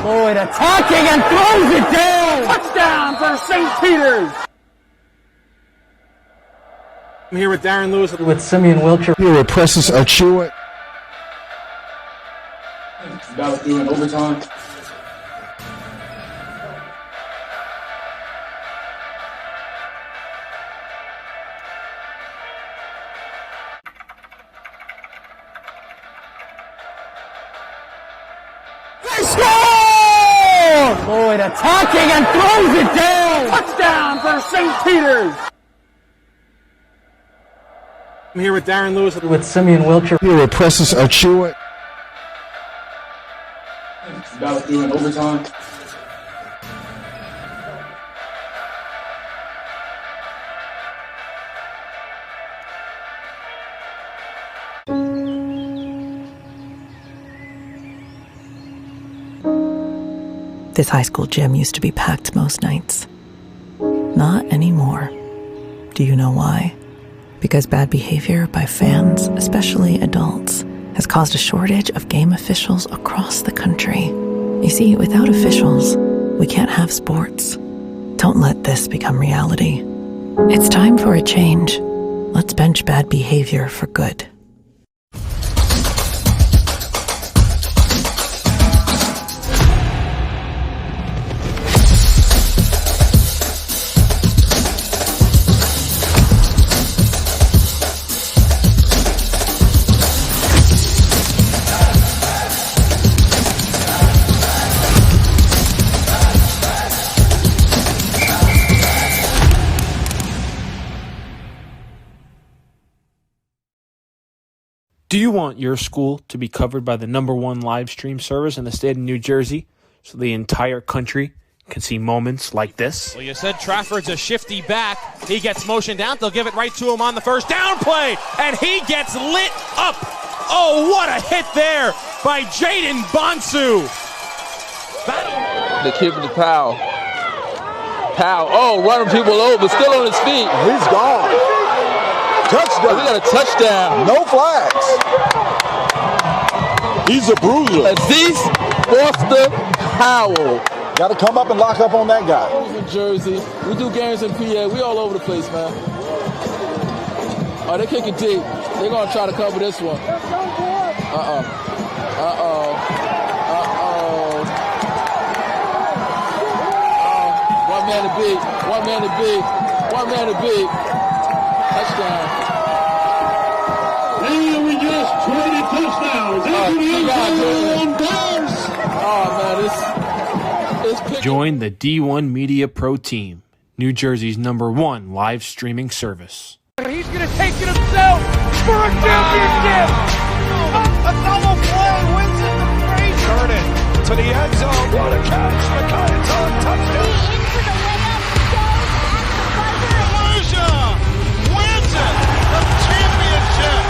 Lloyd attacking and throws it down! Touchdown for St. Peter's! I'm here with Darren Lewis with Simeon Wilcher. Here with Presses Achua. About doing overtime. Lloyd attacking and throws it down! Touchdown for St. Peter's! I'm here with Darren Lewis with Simeon Wilcher. Here with Presses Achua. About doing overtime. This high school gym used to be packed most nights. Not anymore. Do you know why? Because bad behavior by fans, especially adults, has caused a shortage of game officials across the country. You see, without officials, we can't have sports. Don't let this become reality. It's time for a change. Let's bench bad behavior for good. Do you want your school to be covered by the #1 live stream service in the state of New Jersey so the entire country can see moments like this? Well, you said Trafford's a shifty back. He gets motioned down. They'll give it right to him on the first down play, and he gets lit up. Oh, what a hit there by Jaden Bonsu. They're keeping the power. Powell. Oh, running people over, still on his feet. He's gone. Touchdown. We got a touchdown. No flags. He's a bruiser. Aziz Foster-Powell. Got to come up and lock up on that guy. In Jersey. We do games in PA. We all over the place, man. Oh, they're kicking deep. They're going to try to cover this one. One man to beat. One man to beat. One man to beat. Touchdown. And we just 20 touchdowns. Join the D1 Media Pro Team, New Jersey's #1 live streaming service. He's going to take it himself for a championship. A double play wins it the free. Turn it to the end zone. What a catch. McKay, touchdown. Wins it. The championship.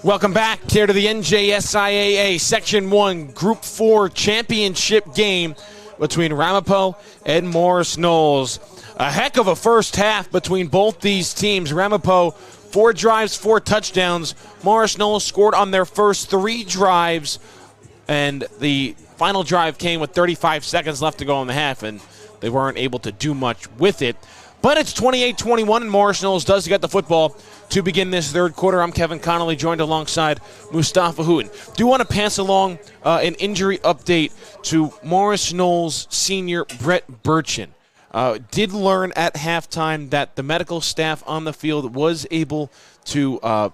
Welcome back here to the NJSIAA Section 1 Group 4 Championship game between Ramapo and Morris Knolls. A heck of a first half between both these teams. Ramapo, 4 drives, 4 touchdowns. Morris Knolls scored on their first 3 drives, and the final drive came with 35 seconds left to go in the half, and they weren't able to do much with it. But it's 28-21, and Morris Knolls does get the football to begin this third quarter. I'm Kevin Connolly, joined alongside Mustafa Hooten. Do want to pass along an injury update to Morris Knolls senior Brett Burchin. Did learn at halftime that the medical staff on the field was able to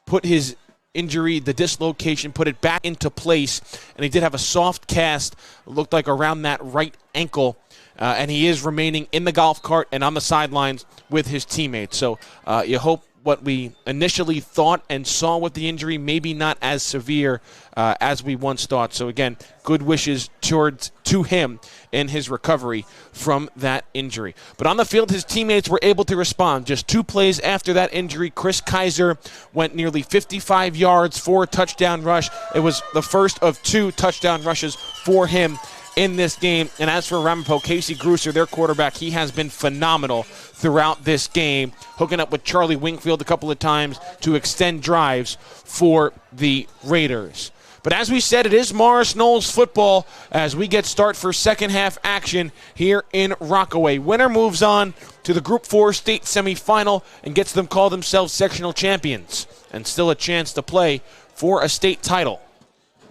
put his injury, the dislocation, put it back into place, and he did have a soft cast, looked like around that right ankle. And he is remaining in the golf cart and on the sidelines with his teammates. So you hope what we initially thought and saw with the injury maybe not as severe as we once thought. So again, good wishes to him in his recovery from that injury. But on the field, his teammates were able to respond. Just 2 plays after that injury, Chris Kaiser went nearly 55 yards for a touchdown rush. It was the first of 2 touchdown rushes for him in this game. And as for Ramapo, Casey Grusser, their quarterback, he has been phenomenal throughout this game, hooking up with Charlie Wingfield a couple of times to extend drives for the Raiders. But as we said, it is Morris Knolls football as we get start for second half action here in Rockaway. Winner moves on to the Group 4 state semifinal and gets them call themselves sectional champions and still a chance to play for a state title.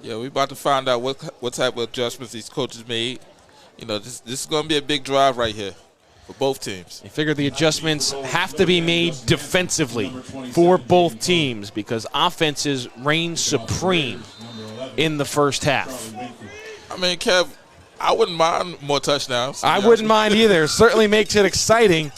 Yeah, we're about to find out what type of adjustments these coaches made. You know, this is going to be a big drive right here for both teams. They figure the adjustments have to be made defensively for both teams because offenses reign supreme in the first half. I mean, Kev, I wouldn't mind more touchdowns. I wouldn't mind either. Certainly makes it exciting.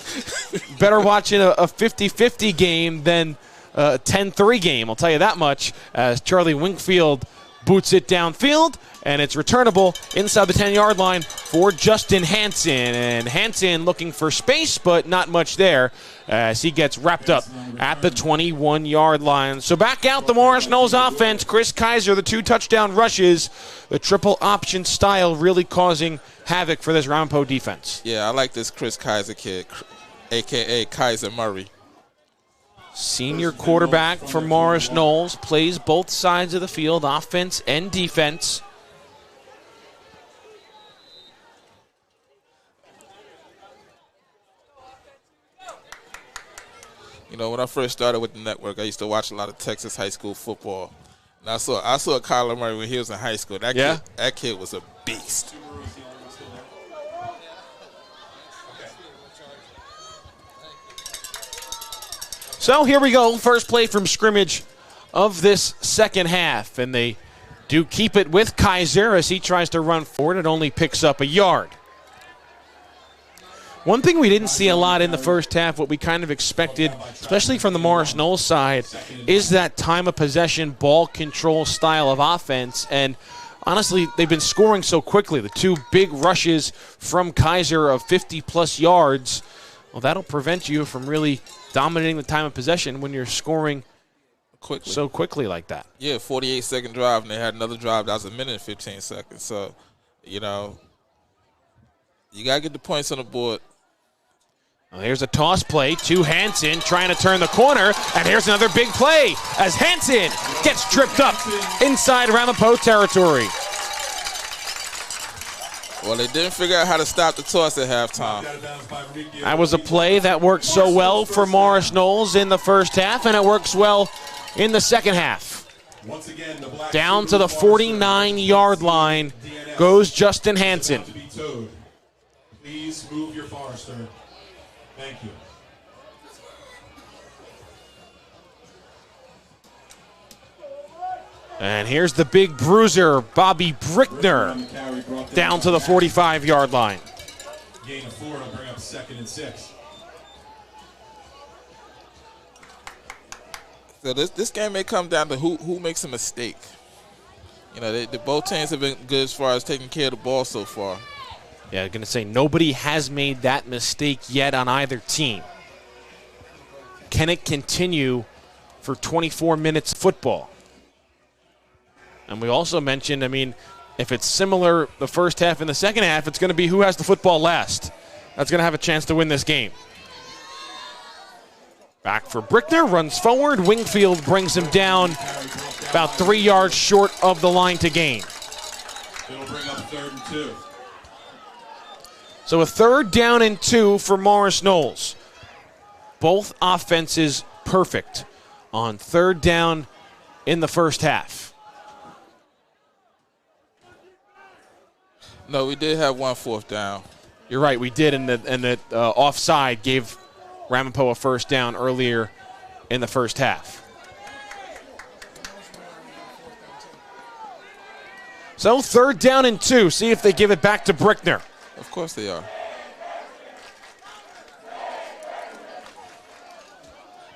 Better watching a 50-50 game than a 10-3 game, I'll tell you that much, as Charlie Wingfield boots it downfield, and it's returnable inside the 10-yard line for Justin Hansen. And Hansen looking for space, but not much there as he gets wrapped up at the 21-yard line. So back out the Morris Knolls offense. Chris Kaiser, the 2 touchdown rushes, the triple option style really causing havoc for this Ramapo defense. Yeah, I like this Chris Kaiser kid, a.k.a. Kaiser Murray. Senior quarterback for Morris Knolls, plays both sides of the field, offense and defense. You know, when I first started with the network, I used to watch a lot of Texas high school football. And I saw Kyler Murray when he was in high school. That kid was a beast. So here we go, first play from scrimmage of this second half. And they do keep it with Kaiser as he tries to run forward. It only picks up a yard. One thing we didn't see a lot in the first half, what we kind of expected, especially from the Morris Knolls side, is that time of possession, ball control style of offense. And honestly, they've been scoring so quickly. The 2 big rushes from Kaiser of 50-plus yards, well, that'll prevent you from really dominating the time of possession when you're scoring so quickly like that. Yeah, 48-second drive, and they had another drive that was 1 minute and 15 seconds. So, you know, you got to get the points on the board. Well, here's a toss play to Hansen trying to turn the corner, and here's another big play as Hansen gets tripped up inside Ramapo territory. Well, they didn't figure out how to stop the toss at halftime. That was a play that worked so well for Morris Knolls in the first half, and it works well in the second half. Down to the 49-yard line goes Justin Hansen. Please move your Forester. Thank you. And here's the big bruiser, Bobby Brickner, down to the 45-yard line. Gain of 4 will bring up 2nd and 6. So this game may come down to who makes a mistake. You know, both teams have been good as far as taking care of the ball so far. Yeah, I'm going to say nobody has made that mistake yet on either team. Can it continue for 24 minutes of football? And we also mentioned, I mean, if it's similar the first half and the second half, it's going to be who has the football last. That's going to have a chance to win this game. Back for Brickner, runs forward. Wingfield brings him down about 3 yards short of the line to gain. It'll bring up 3rd and 2. So a 3rd down and 2 for Morris Knolls. Both offenses perfect on 3rd down in the first half. No, we did have 1 4th down. You're right, we did, and the offside gave Ramapo a 1st down earlier in the first half. So 3rd down and 2. See if they give it back to Brickner. Of course they are.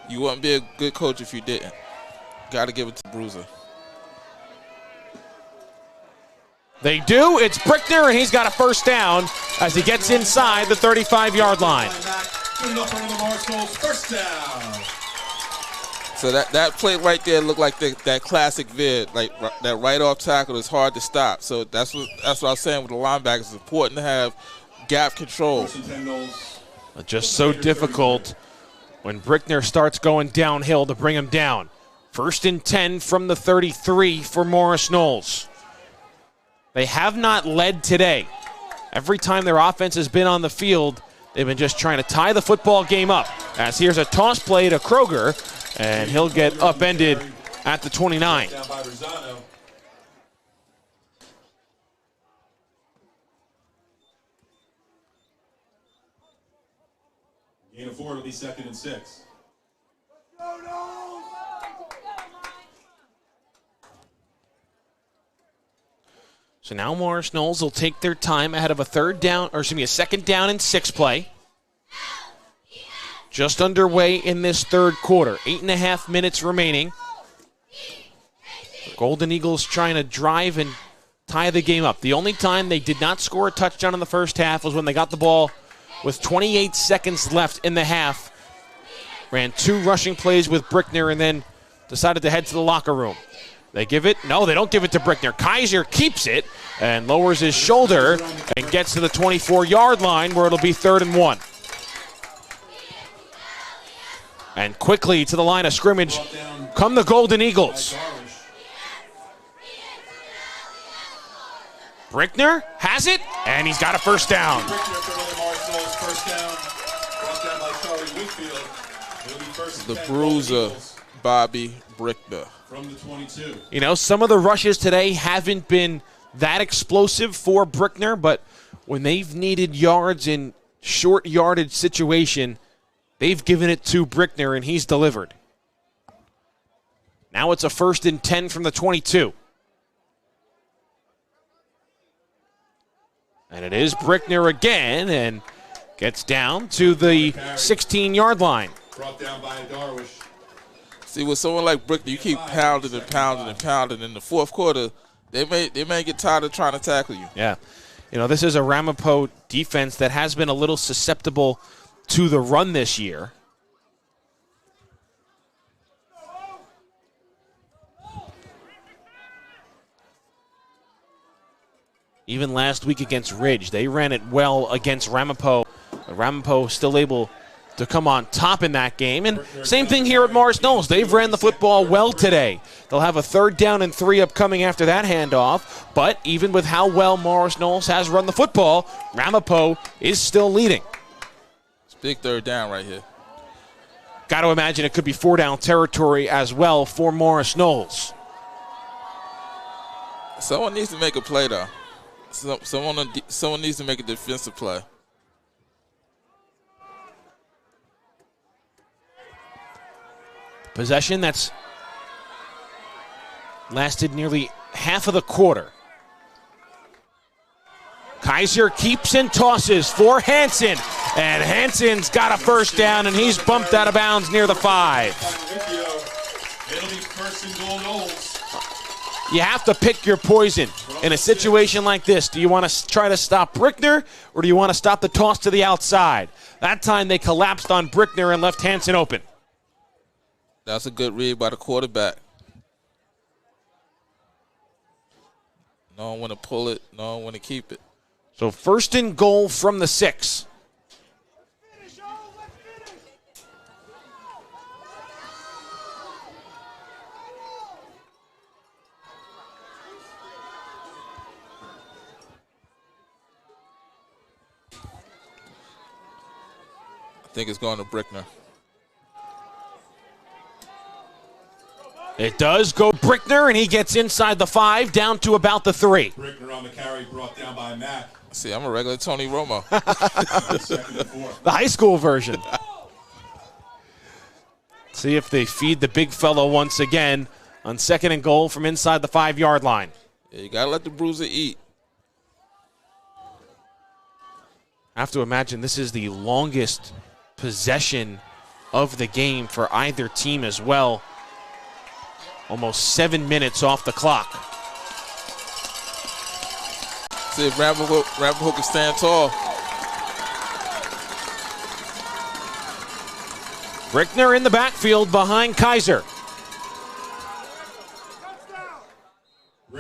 You wouldn't be a good coach if you didn't. Got to give it to Bruiser. They do. It's Brickner, and he's got a 1st down as he gets inside the 35-yard line. Good enough for the Morris Knolls, 1st down. So that play right there looked like that classic vid, like that right-off tackle is hard to stop. So that's what I was saying with the linebackers. It's important to have gap control. Just so difficult when Brickner starts going downhill to bring him down. 1st and 10 from the 33 for Morris Knolls. They have not led today. Every time their offense has been on the field, they've been just trying to tie the football game up. As here's a toss play to Kroger, and he'll get upended at the 29. Gain of 4, it'll be 2nd and 6. So now Morris Knolls will take their time ahead of a 2nd down and 6 play. Just underway in this 3rd quarter. 8.5 minutes remaining. The Golden Eagles trying to drive and tie the game up. The only time they did not score a touchdown in the first half was when they got the ball with 28 seconds left in the half. Ran 2 rushing plays with Brickner and then decided to head to the locker room. They give it. No, they don't give it to Brickner. Kaiser keeps it and lowers his shoulder and gets to the 24-yard line where it'll be 3rd and 1. And quickly to the line of scrimmage come the Golden Eagles. Brickner has it, and he's got a first down. The bruiser, Bobby Brickner. From the 22. You know, some of the rushes today haven't been that explosive for Brickner, but when they've needed yards in short yardage situation, they've given it to Brickner, and he's delivered. Now it's a 1st and 10 from the 22. And it is Brickner again, and gets down to the 16-yard line. Brought down by Darwish. See, with someone like Brickner, you keep pounding and pounding and pounding. In the 4th quarter, they may get tired of trying to tackle you. Yeah. You know, this is a Ramapo defense that has been a little susceptible to the run this year. Even last week against Ridge, they ran it well against Ramapo. Ramapo still able to come on top in that game. And same thing here at Morris Knolls. They've ran the football well today. They'll have a 3rd down and 3 upcoming after that handoff. But even with how well Morris Knolls has run the football, Ramapo is still leading. It's big 3rd down right here. Got to imagine it could be 4-down territory as well for Morris Knolls. Someone needs to make a play, though. Someone needs to make a defensive play. Possession that's lasted nearly half of the quarter. Kaiser keeps and tosses for Hansen. And Hansen's got a first down, and he's bumped out of bounds near the 5. It'll be 1st and goal Knolls. You have to pick your poison in a situation like this. Do you want to try to stop Brickner, or do you want to stop the toss to the outside? That time they collapsed on Brickner and left Hansen open. That's a good read by the quarterback. No one want to pull it. No one want to keep it. So 1st and goal from the 6. I think it's going to Brickner. It does go Brickner, and he gets inside the 5, down to about the 3. Brickner on the carry, brought down by Mack. See, I'm a regular Tony Romo. The high school version. See if they feed the big fellow once again on 2nd and goal from inside the 5-yard line. Yeah, you got to let the bruiser eat. I have to imagine this is the longest possession of the game for either team as well. Almost 7 minutes off the clock. See if Ramapo can stand tall. Brickner in the backfield behind Kaiser.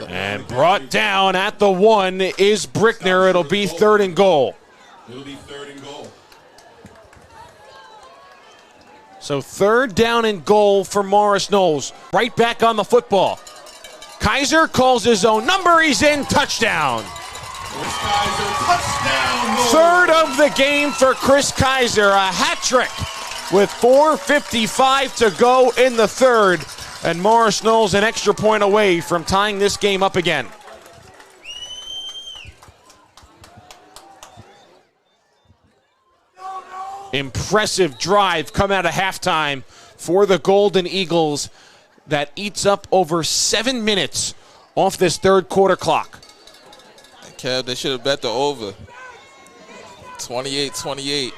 And brought down at the 1 is Brickner. It'll be 3rd and goal. It'll be 3rd and goal. So 3rd down and goal for Morris Knolls. Right back on the football. Kaiser calls his own number. He's in. Touchdown. Chris Kaiser, touchdown. 3rd of the game for Chris Kaiser. A hat trick with 4:55 to go in the 3rd. And Morris Knolls an extra point away from tying this game up again. impressive drive come out of halftime for the Golden Eagles that eats up over 7 minutes off this third quarter clock. Kev, they should have bet the over. 28-28.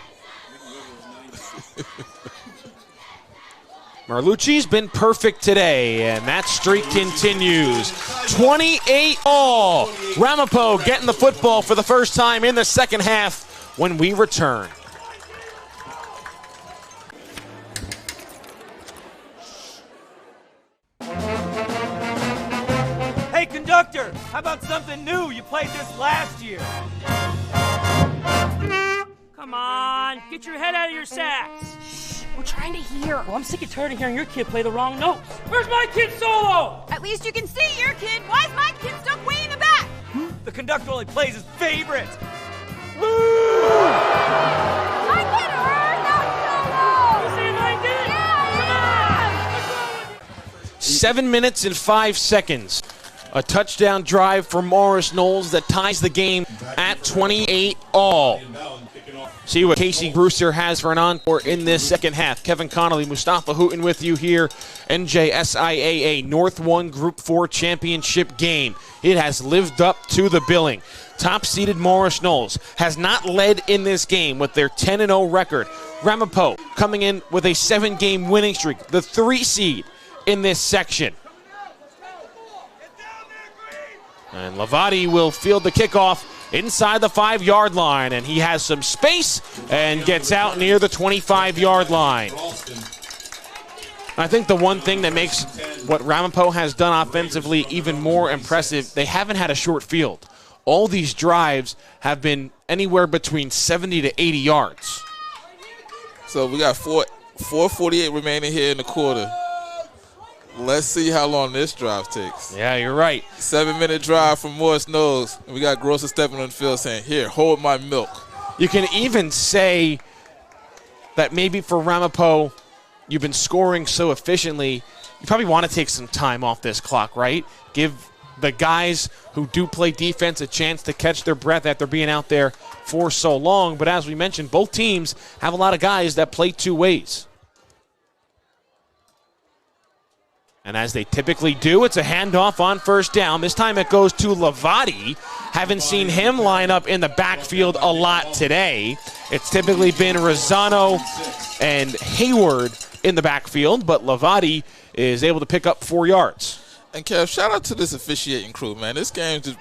Marlucci's been perfect today, and that streak continues. 28 all. Ramapo getting the football for the first time in the second half when we return. Hey, conductor, how about something new? You played this last year. Come on, get your head out of your sacks. We're trying to hear. Well, I'm sick and tired of hearing your kid play the wrong notes. Where's my kid solo? At least you can see your kid. Why is my kid stuck way in the back? The conductor only plays his favorite. My kid heard that solo. You see my kid? Yeah, Come on. 7 minutes and 5 seconds. A touchdown drive for Morris Knolls that ties the game at 28 all. See what Casey Brewster has for an encore in this second half. Kevin Connolly, Mustafa Hooten with you here. NJSIAA North 1 Group 4 Championship game. It has lived up to the billing. Top-seeded Morris Knolls has not led in this game with their 10-0 record. Ramapo coming in with a 7-game winning streak, the 3 seed in this section. And Lavati will field the kickoff inside the 5-yard line, and he has some space and gets out near the 25-yard line. I think the one thing that makes what Ramapo has done offensively even more impressive, they haven't had a short field. All these drives have been anywhere between 70 to 80 yards. So we got 4:48 remaining here in the quarter. Let's see how long this drive takes. Yeah, you're right. 7-minute drive from Morris Knolls. And we got Grosser stepping on the field saying, here, hold my milk. You can even say that maybe for Ramapo, you've been scoring so efficiently, you probably want to take some time off this clock, right? Give the guys who do play defense a chance to catch their breath after being out there for so long. But as we mentioned, both teams have a lot of guys that play two ways. And as they typically do, it's a handoff on first down. This time it goes to Lavati. Haven't seen him line up in the backfield a lot today. It's typically been Rosano and Hayward in the backfield, but Lavati is able to pick up 4 yards. And Kev, shout out to this officiating crew, man. This game is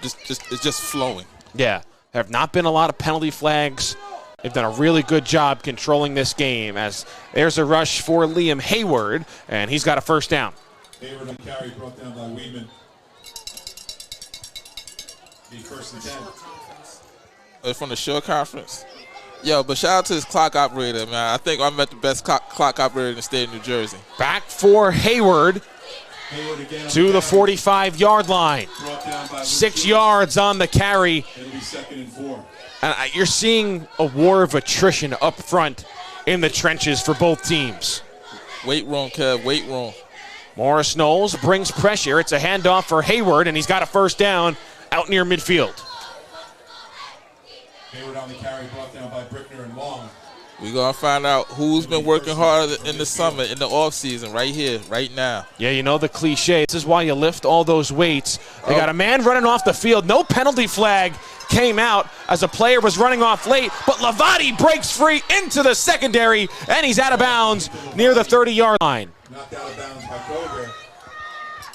just flowing. Yeah, there have not been a lot of penalty flags. They've done a really good job controlling this game as there's a rush for Liam Hayward, and he's got a first down. Hayward on carry brought down by Weedman. Be first and 10. From the show conference. Yo, but shout out to this clock operator, man. I think I met the best clock operator in the state of New Jersey. Back for Hayward to the 45-yard line. 6 yards on the carry. It'll be 2nd and 4. And you're seeing a war of attrition up front in the trenches for both teams. Weight room, Kev, weight room. Morris Knolls brings pressure. It's a handoff for Hayward, and he's got a first down out near midfield. Hayward on the carry brought down by Brickner and Long. We're going to find out who's been working hard in the summer, in the offseason, right here, right now. Yeah, you know the cliche. This is why you lift all those weights. They got a man running off the field. No penalty flag came out as a player was running off late, but Lavati breaks free into the secondary, and he's out of bounds near the 30-yard line. Knocked out of bounds by Kroger.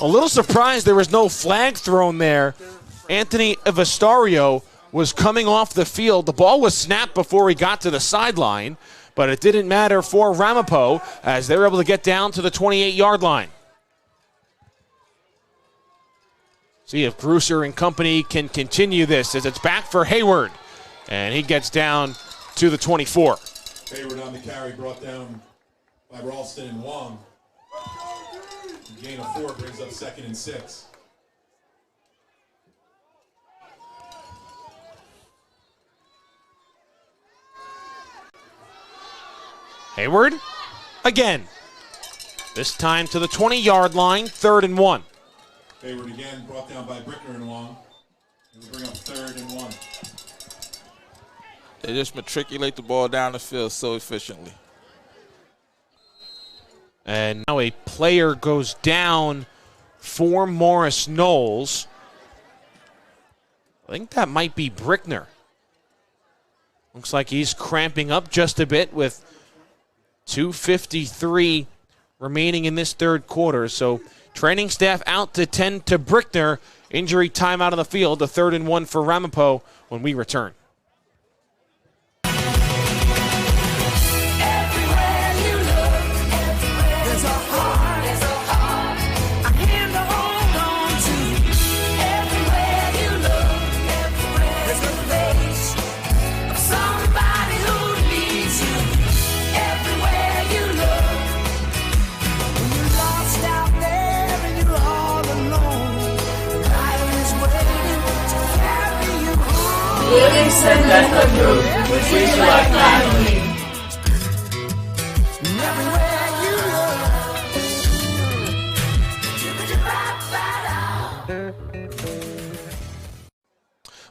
A little surprised there was no flag thrown there. Anthony Evastario was coming off the field. The ball was snapped before he got to the sideline, but it didn't matter for Ramapo as they were able to get down to the 28-yard line. See if Grusser and company can continue this as it's back for Hayward, and he gets down to the 24. Hayward on the carry brought down by Ralston and Wong. Gain of 4 brings up 2nd and 6. Hayward again. This time to the 20-yard line, 3rd and 1. Hayward again brought down by Brickner and Wong. It'll bring up 3rd and 1. They just matriculate the ball down the field so efficiently. And now a player goes down for Morris Knolls. I think that might be Brickner. Looks like he's cramping up just a bit with 2:53 remaining in this third quarter. So training staff out to tend to Brickner. Injury time out of the field. A 3rd and 1 for Ramapo when we return. Ladies and gentlemen, we wish you a family.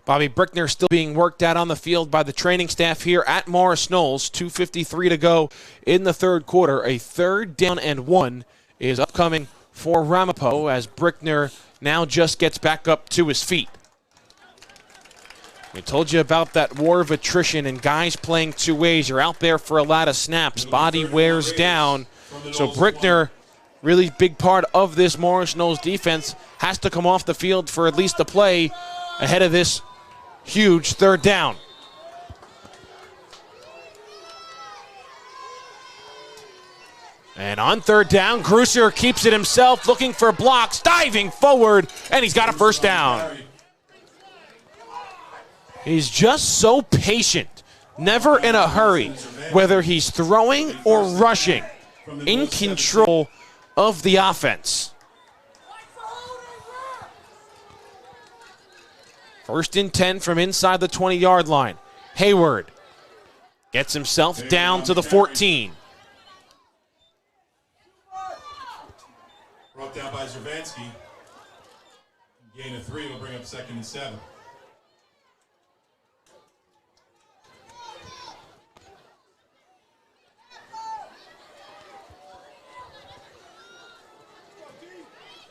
Bobby Brickner still being worked out on the field by the training staff here at Morris Knolls. 2:53 to go in the third quarter. A 3rd down and 1 is upcoming for Ramapo as Brickner now just gets back up to his feet. We told you about that war of attrition and guys playing two ways. You're out there for a lot of snaps. Body wears down. So Brickner, really big part of this Morris Knolls defense, has to come off the field for at least a play ahead of this huge 3rd down. And on 3rd down, Gruser keeps it himself, looking for blocks, diving forward, and he's got a 1st down. He's just so patient, never in a hurry, whether he's throwing or rushing, in control of the offense. 1st and 10 from inside the 20-yard line. Hayward gets himself down to the 14. Brought down by Zervansky. Gain of 3 will bring up 2nd and 7.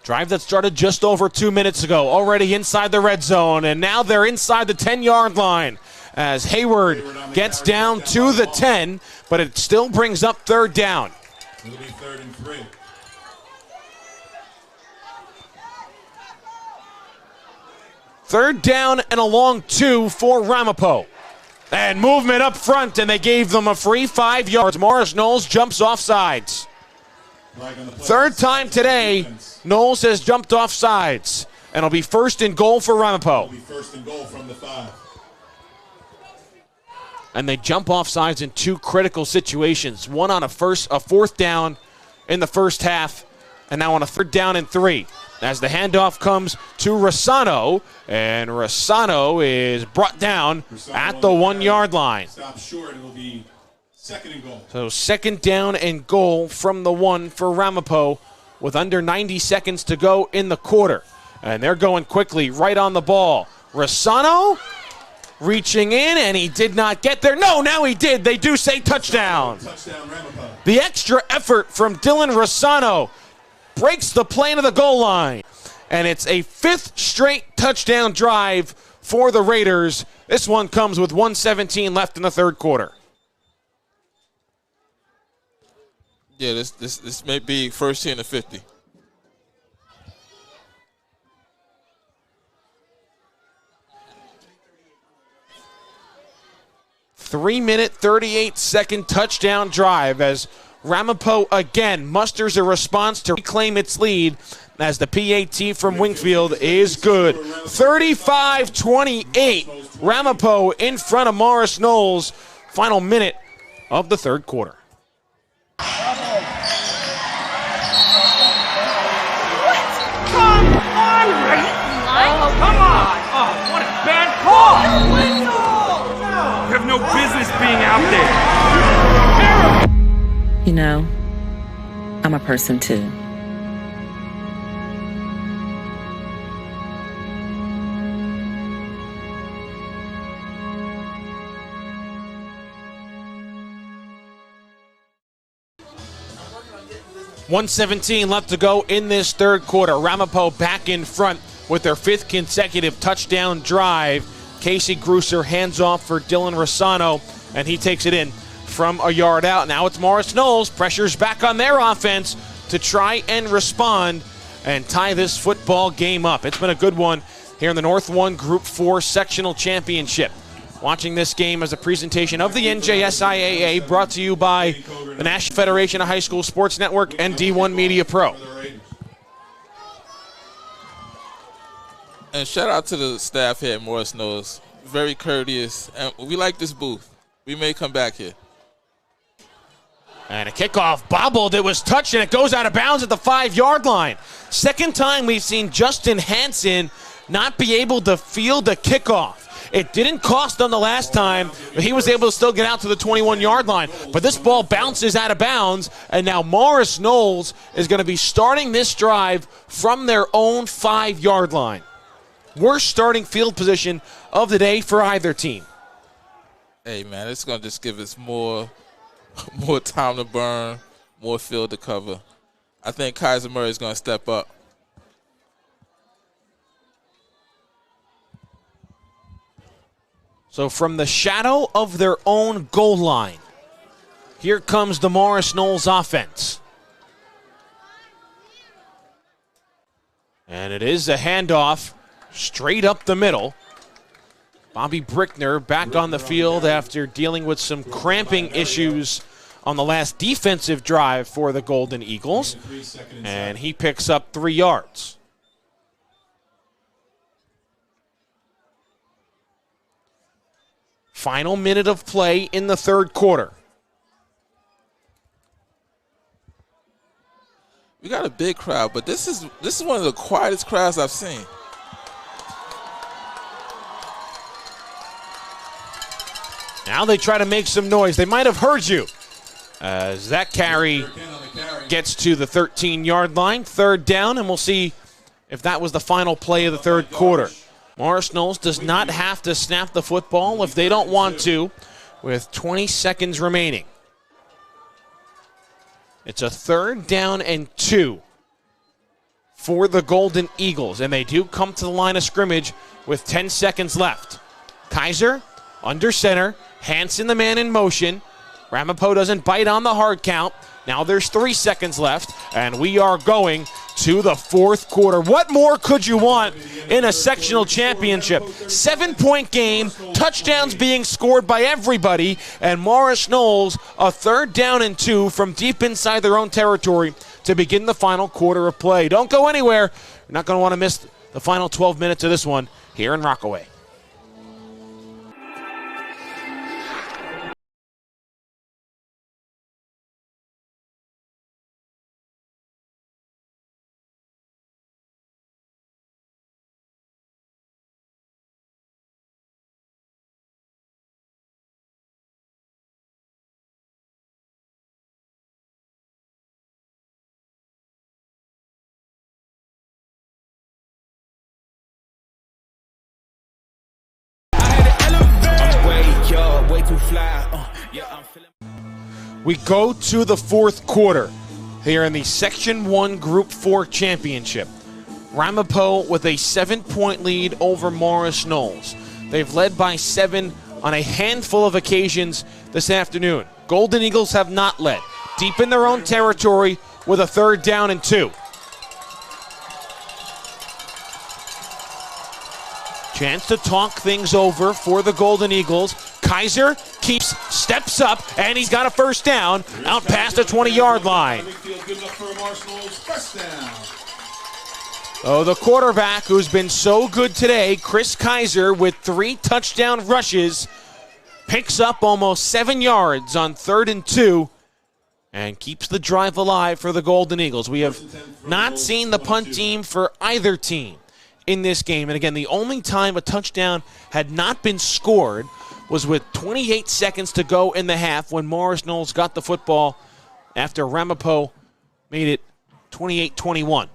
Drive that started just over 2 minutes ago, already inside the red zone, and now they're inside the 10-yard line as Hayward gets down to the 10, but it still brings up 3rd down. It'll be 3rd and 3. Third down and a long 2 for Ramapo. And movement up front, and they gave them a free 5 yards. Morris Knolls jumps off sides. 3rd time today, Knolls has jumped off sides. And it'll be 1st and goal for Ramapo. It'll be 1st and goal from the 5. And they jump off sides in 2 critical situations. One on a 4th down in the first half, and now on a 3rd down and 3. As the handoff comes to Rossano, and Rossano is brought down at the 1-yard line. Stop short, it'll be 2nd and goal. So 2nd down and goal from the 1 for Ramapo with under 90 seconds to go in the quarter. And they're going quickly right on the ball. Rossano reaching in, and he did not get there. No, now he did. They do say touchdown. Touchdown, Ramapo. The extra effort from Dylan Rossano breaks the plane of the goal line. And it's a 5th straight touchdown drive for the Raiders. This one comes with 1:17 left in the third quarter. Yeah, this may be first 10 to 50. Three-minute, 38-second touchdown drive as Ramapo again musters a response to reclaim its lead as the PAT from Wingfield is good. 35-28, Ramapo in front of Morris Knolls. Final minute of the third quarter. Come on! Oh, what a bad call! You have no business being out there. You know, I'm a person too. 1:17 left to go in this third quarter. Ramapo back in front with their 5th consecutive touchdown drive. Casey Grusser hands off for Dylan Rossano, and he takes it in from a yard out. Now it's Morris Knolls. Pressure's back on their offense to try and respond and tie this football game up. It's been a good one here in the North 1 Group 4 Sectional Championship. Watching this game as a presentation of the NJSIAA, brought to you by the National Federation of High School Sports Network and D1 Media Pro. And shout out to the staff here at Morris Knolls. Very courteous. And we like this booth. We may come back here. And a kickoff bobbled. It was touched, and it goes out of bounds at the 5-yard line. Second time we've seen Justin Hansen not be able to field a kickoff. It didn't cost them the last time, but he was able to still get out to the 21-yard line. But this ball bounces out of bounds, and now Morris Knolls is going to be starting this drive from their own 5-yard line. Worst starting field position of the day for either team. Hey, man, it's going to just give us more time to burn, more field to cover. I think Kaiser Murray is going to step up. So from the shadow of their own goal line, here comes the Morris Knolls offense. And it is a handoff straight up the middle. Bobby Brickner back on the field after dealing with some cramping issues on the last defensive drive for the Golden Eagles. And he picks up 3 yards. Final minute of play in the third quarter. We got a big crowd, but this is one of the quietest crowds I've seen. Now they try to make some noise. They might have heard you. As that carry gets to the 13-yard line, third down, and we'll see if that was the final play of the third quarter. Morris Knolls does not have to snap the football if they don't want to, with 20 seconds remaining. It's a 3rd down and 2 for the Golden Eagles, and they do come to the line of scrimmage with 10 seconds left. Kaiser under center, Hansen the man in motion. Ramapo doesn't bite on the hard count. Now there's 3 seconds left, and we are going to the fourth quarter. What more could you want in a sectional championship? 7-point game, touchdowns being scored by everybody, and Morris Knolls a 3rd down and 2 from deep inside their own territory to begin the final quarter of play. Don't go anywhere. You're not going to want to miss the final 12 minutes of this one here in Rockaway. We go to the fourth quarter here in the Section 1 Group 4 Championship. Ramapo with a 7-point lead over Morris Knolls. They've led by 7 on a handful of occasions this afternoon. Golden Eagles have not led. Deep in their own territory with a 3rd down and 2. Chance to talk things over for the Golden Eagles. Kaiser steps up, and he's got a 1st down out past the 20-yard line. Oh, the quarterback who's been so good today, Chris Kaiser, with 3 touchdown rushes, picks up almost 7 yards on 3rd and 2 and keeps the drive alive for the Golden Eagles. We have not seen the punt team for either team in this game. And again, the only time a touchdown had not been scored was with 28 seconds to go in the half when Morris Knolls got the football after Ramapo made it 28-21.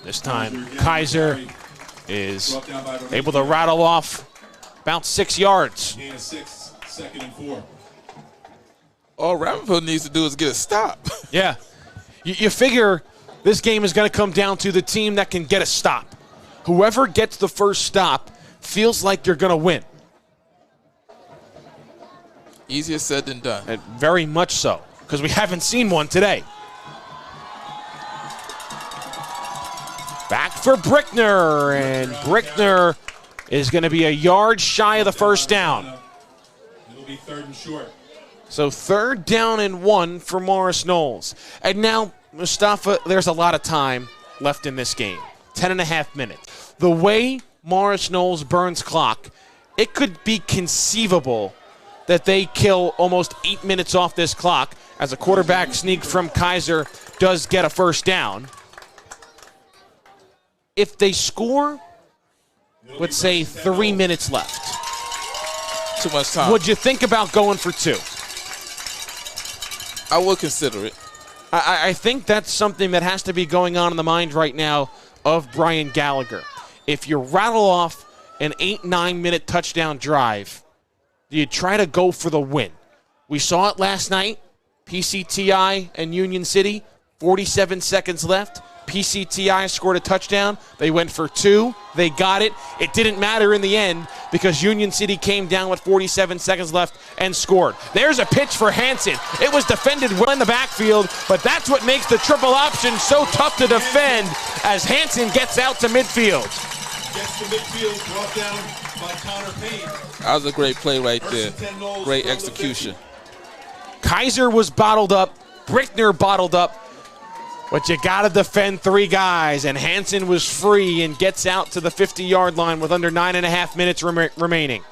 This time, Kaiser is able to rattle off about 6 yards. Gain of 6, 2nd and 4. All Ramapo needs to do is get a stop. Yeah. You figure this game is going to come down to the team that can get a stop. Whoever gets the first stop feels like they're going to win. Easier said than done. And very much so, because we haven't seen one today. Back for Brickner, and Brickner is going to be a yard shy of the first down. It'll be 3rd and short. So 3rd down and 1 for Morris Knolls. And now, Mustafa, there's a lot of time left in this game. 10.5 minutes. The way Morris Knolls burns clock, it could be conceivable that they kill almost 8 minutes off this clock as a quarterback sneak from Kaiser does get a first down. If they score, let's say 3 minutes left. Too much time. Would you think about going for 2? I would consider it. I think that's something that has to be going on in the mind right now of Brian Gallagher. If you rattle off an 8-9 minute touchdown drive, you try to go for the win. We saw it last night, PCTI and Union City, 47 seconds left. PCTI scored a touchdown. They went for 2. They got it. It didn't matter in the end because Union City came down with 47 seconds left and scored. There's a pitch for Hansen. It was defended well in the backfield, but that's what makes the triple option so tough to defend as Hansen gets out to midfield. Gets to midfield, brought down by Connor Payne. That was a great play right there. Great execution. Kaiser was bottled up. Brickner bottled up. But you got to defend 3 guys, and Hansen was free and gets out to the 50-yard line with under 9.5 minutes remaining.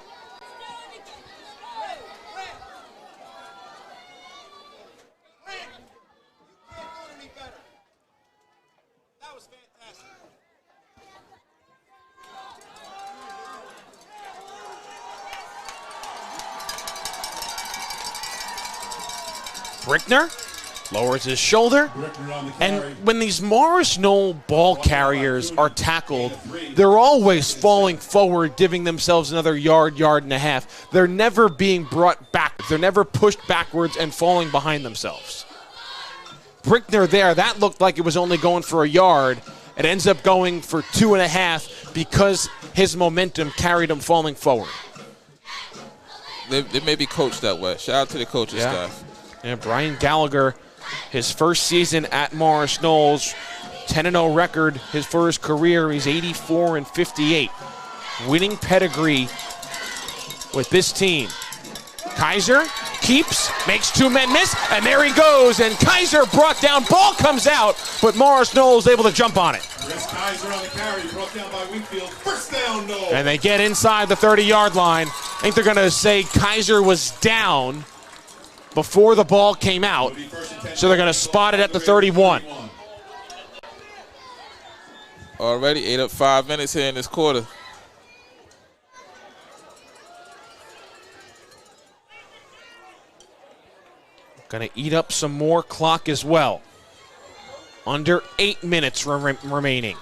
Brickner lowers his shoulder, and when these Morris Knoll ball carriers are tackled, they're always falling forward, giving themselves another yard, yard and a half. They're never being brought back. They're never pushed backwards and falling behind themselves. Brickner there, that looked like it was only going for a yard. It ends up going for 2.5 because his momentum carried him falling forward. They may be coached that way. Shout out to the coaching staff. And Brian Gallagher, his first season at Morris Knolls, 10-0 record. His first career, he's 84-58. Winning pedigree with this team. Kaiser keeps, makes 2 men miss, and there he goes. And Kaiser brought down, ball comes out, but Morris Knolls able to jump on it. Chris Kaiser on the carry, brought down by Wingfield. First down, Knolls. And they get inside the 30-yard line. I think they're going to say Kaiser was down before the ball came out, so they're going to spot it at the 31. Already 8 up 5 minutes here in this quarter. Going to eat up some more clock as well. Under 8 minutes remaining.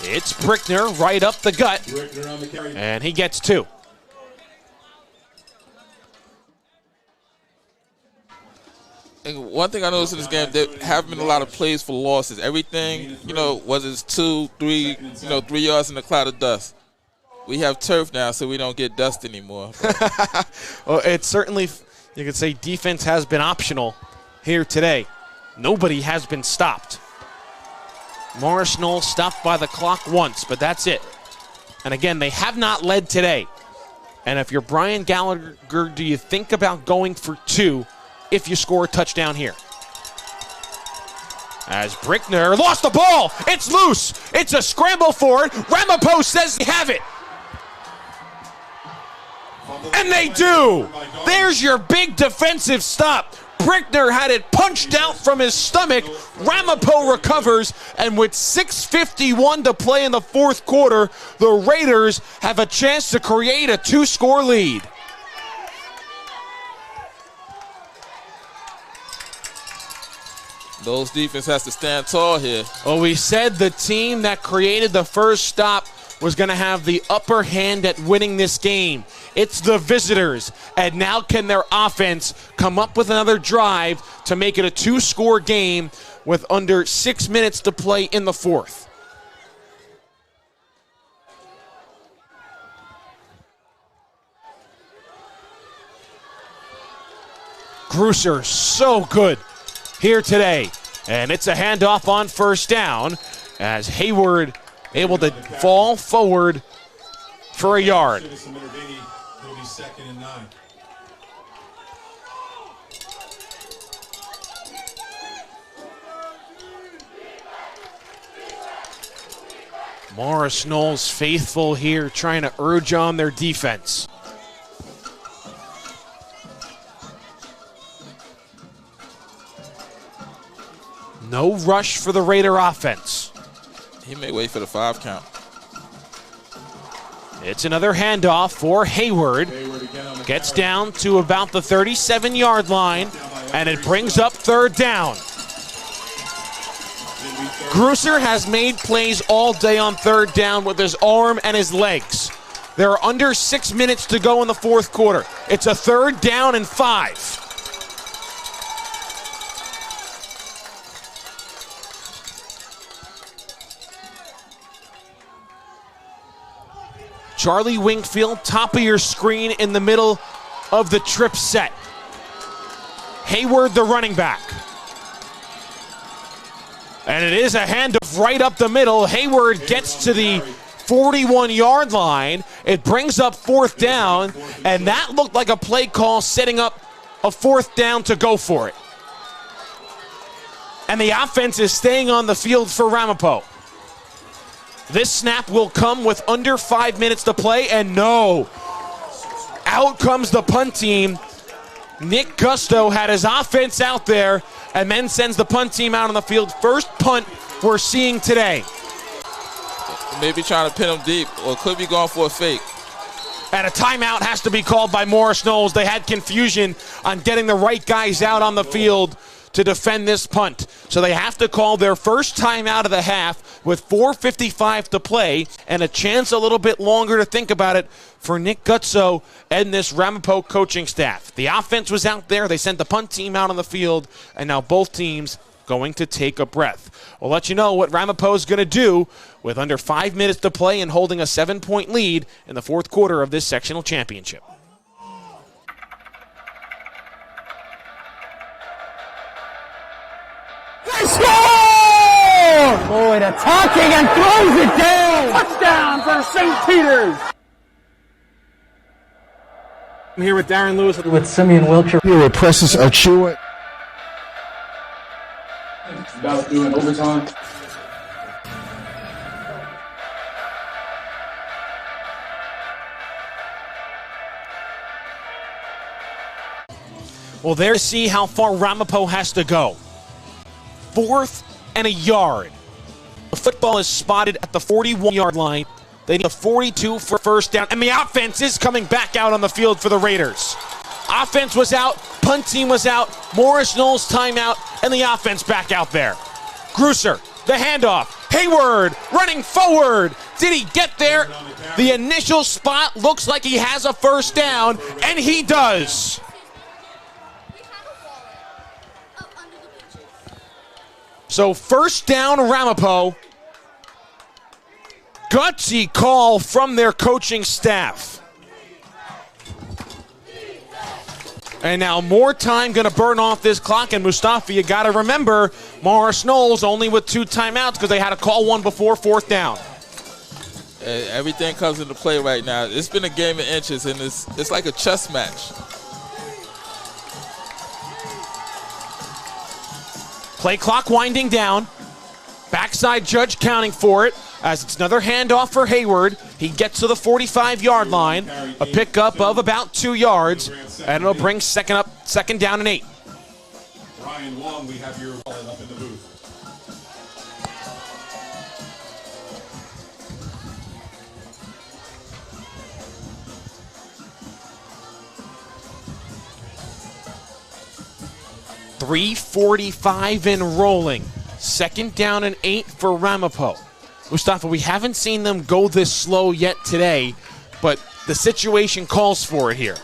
It's Brickner right up the gut, and he gets 2. And one thing I noticed in this game, there haven't been a lot of plays for losses. Everything, was it 2, 3, 3 yards in a cloud of dust. We have turf now, so we don't get dust anymore. Well, it's certainly, you could say defense has been optional here today. Nobody has been stopped. Morris Knolls stopped by the clock once, but that's it. And again, they have not led today. And if you're Brian Gallagher, do you think about going for 2 if you score a touchdown here? As Brickner lost the ball. It's loose. It's a scramble for it. Ramapo says they have it. And they do. There's your big defensive stop. Brickner had it punched out from his stomach. Ramapo recovers, and with 6:51 to play in the fourth quarter, the Raiders have a chance to create a 2-score lead. Knolls defense has to stand tall here. Well, we said the team that created the first stop was going to have the upper hand at winning this game. It's the visitors. And now can their offense come up with another drive to make it a 2-score game with under 6 minutes to play in the fourth? Grusser, so good here today. And it's a handoff on first down as Hayward able to fall forward for a yard. Morris Knolls faithful here, trying to urge on their defense. No rush for the Raider offense. He may wait for the 5 count. It's another handoff for Hayward. Gets down to about the 37-yard line, and it brings up third down. Grusser has made plays all day on third down with his arm and his legs. There are under 6 minutes to go in the fourth quarter. It's a 3rd down and 5. Charlie Wingfield, top of your screen in the middle of the trip set. Hayward, the running back. And it is a handoff right up the middle. Hayward gets to the 41-yard line. It brings up 4th down, and that looked like a play call setting up a 4th down to go for it. And the offense is staying on the field for Ramapo. This snap will come with under 5 minutes to play, and no. Out comes the punt team. Nick Gusto had his offense out there and then sends the punt team out on the field. First punt we're seeing today. Maybe trying to pin him deep, or could be going for a fake. And a timeout has to be called by Morris Knolls. They had confusion on getting the right guys out on the field to defend this punt. So they have to call their first timeout of the half with 4:55 to play and a chance a little bit longer to think about it for Nick Gutso and this Ramapo coaching staff. The offense was out there. They sent the punt team out on the field, and now both teams going to take a breath. We'll let you know what Ramapo is going to do with under 5 minutes to play and holding a 7-point lead in the fourth quarter of this sectional championship. Lloyd attacking and throws it down. Touchdown for St. Peter's. I'm here with Darren Lewis with Simeon Wilcher. Here with Presses Achua. About to do in overtime. Well, there to see how far Ramapo has to go. 4th and a yard. The football is spotted at the 41-yard line. They need a 42 for first down, and the offense is coming back out on the field for the Raiders. Offense was out, punt team was out, Morris Knolls timeout, and the offense back out there. Grusser, the handoff. Hayward running forward. Did he get there? The initial spot looks like he has a first down, and he does. So first down, Ramapo. Gutsy call from their coaching staff. And now more time going to burn off this clock. And Mustafa, you got to remember, Morris Knolls only with 2 timeouts because they had to call one before 4th down. Everything comes into play right now. It's been a game of inches, and it's like a chess match. Play clock winding down. Backside judge counting for it as it's another handoff for Hayward. He gets to the 45-yard line, a pickup of about 2 yards, and it'll bring second down and 8. Ryan Wong, we have your wallet up in the booth. .345 and rolling. 2nd down and 8 for Ramapo. Mustafa, we haven't seen them go this slow yet today, but the situation calls for it here.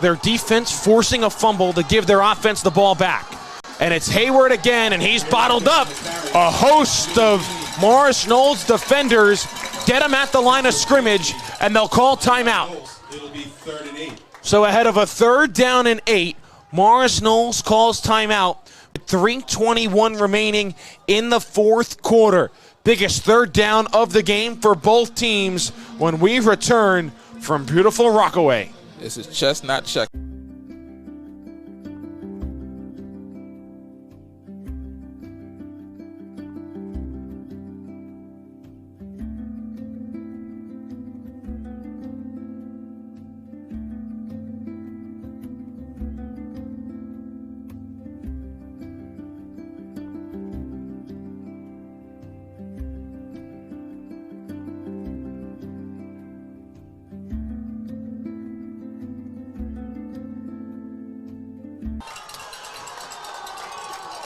Their defense forcing a fumble to give their offense the ball back. And it's Hayward again, and he's bottled up. A host of Morris Knolls defenders get him at the line of scrimmage, and they'll call timeout. It'll be 3rd and 8. So ahead of a 3rd down and 8, Morris Knolls calls timeout with 3:21 remaining in the 4th quarter. Biggest 3rd down of the game for both teams when we return from beautiful Rockaway. This is Chestnut check.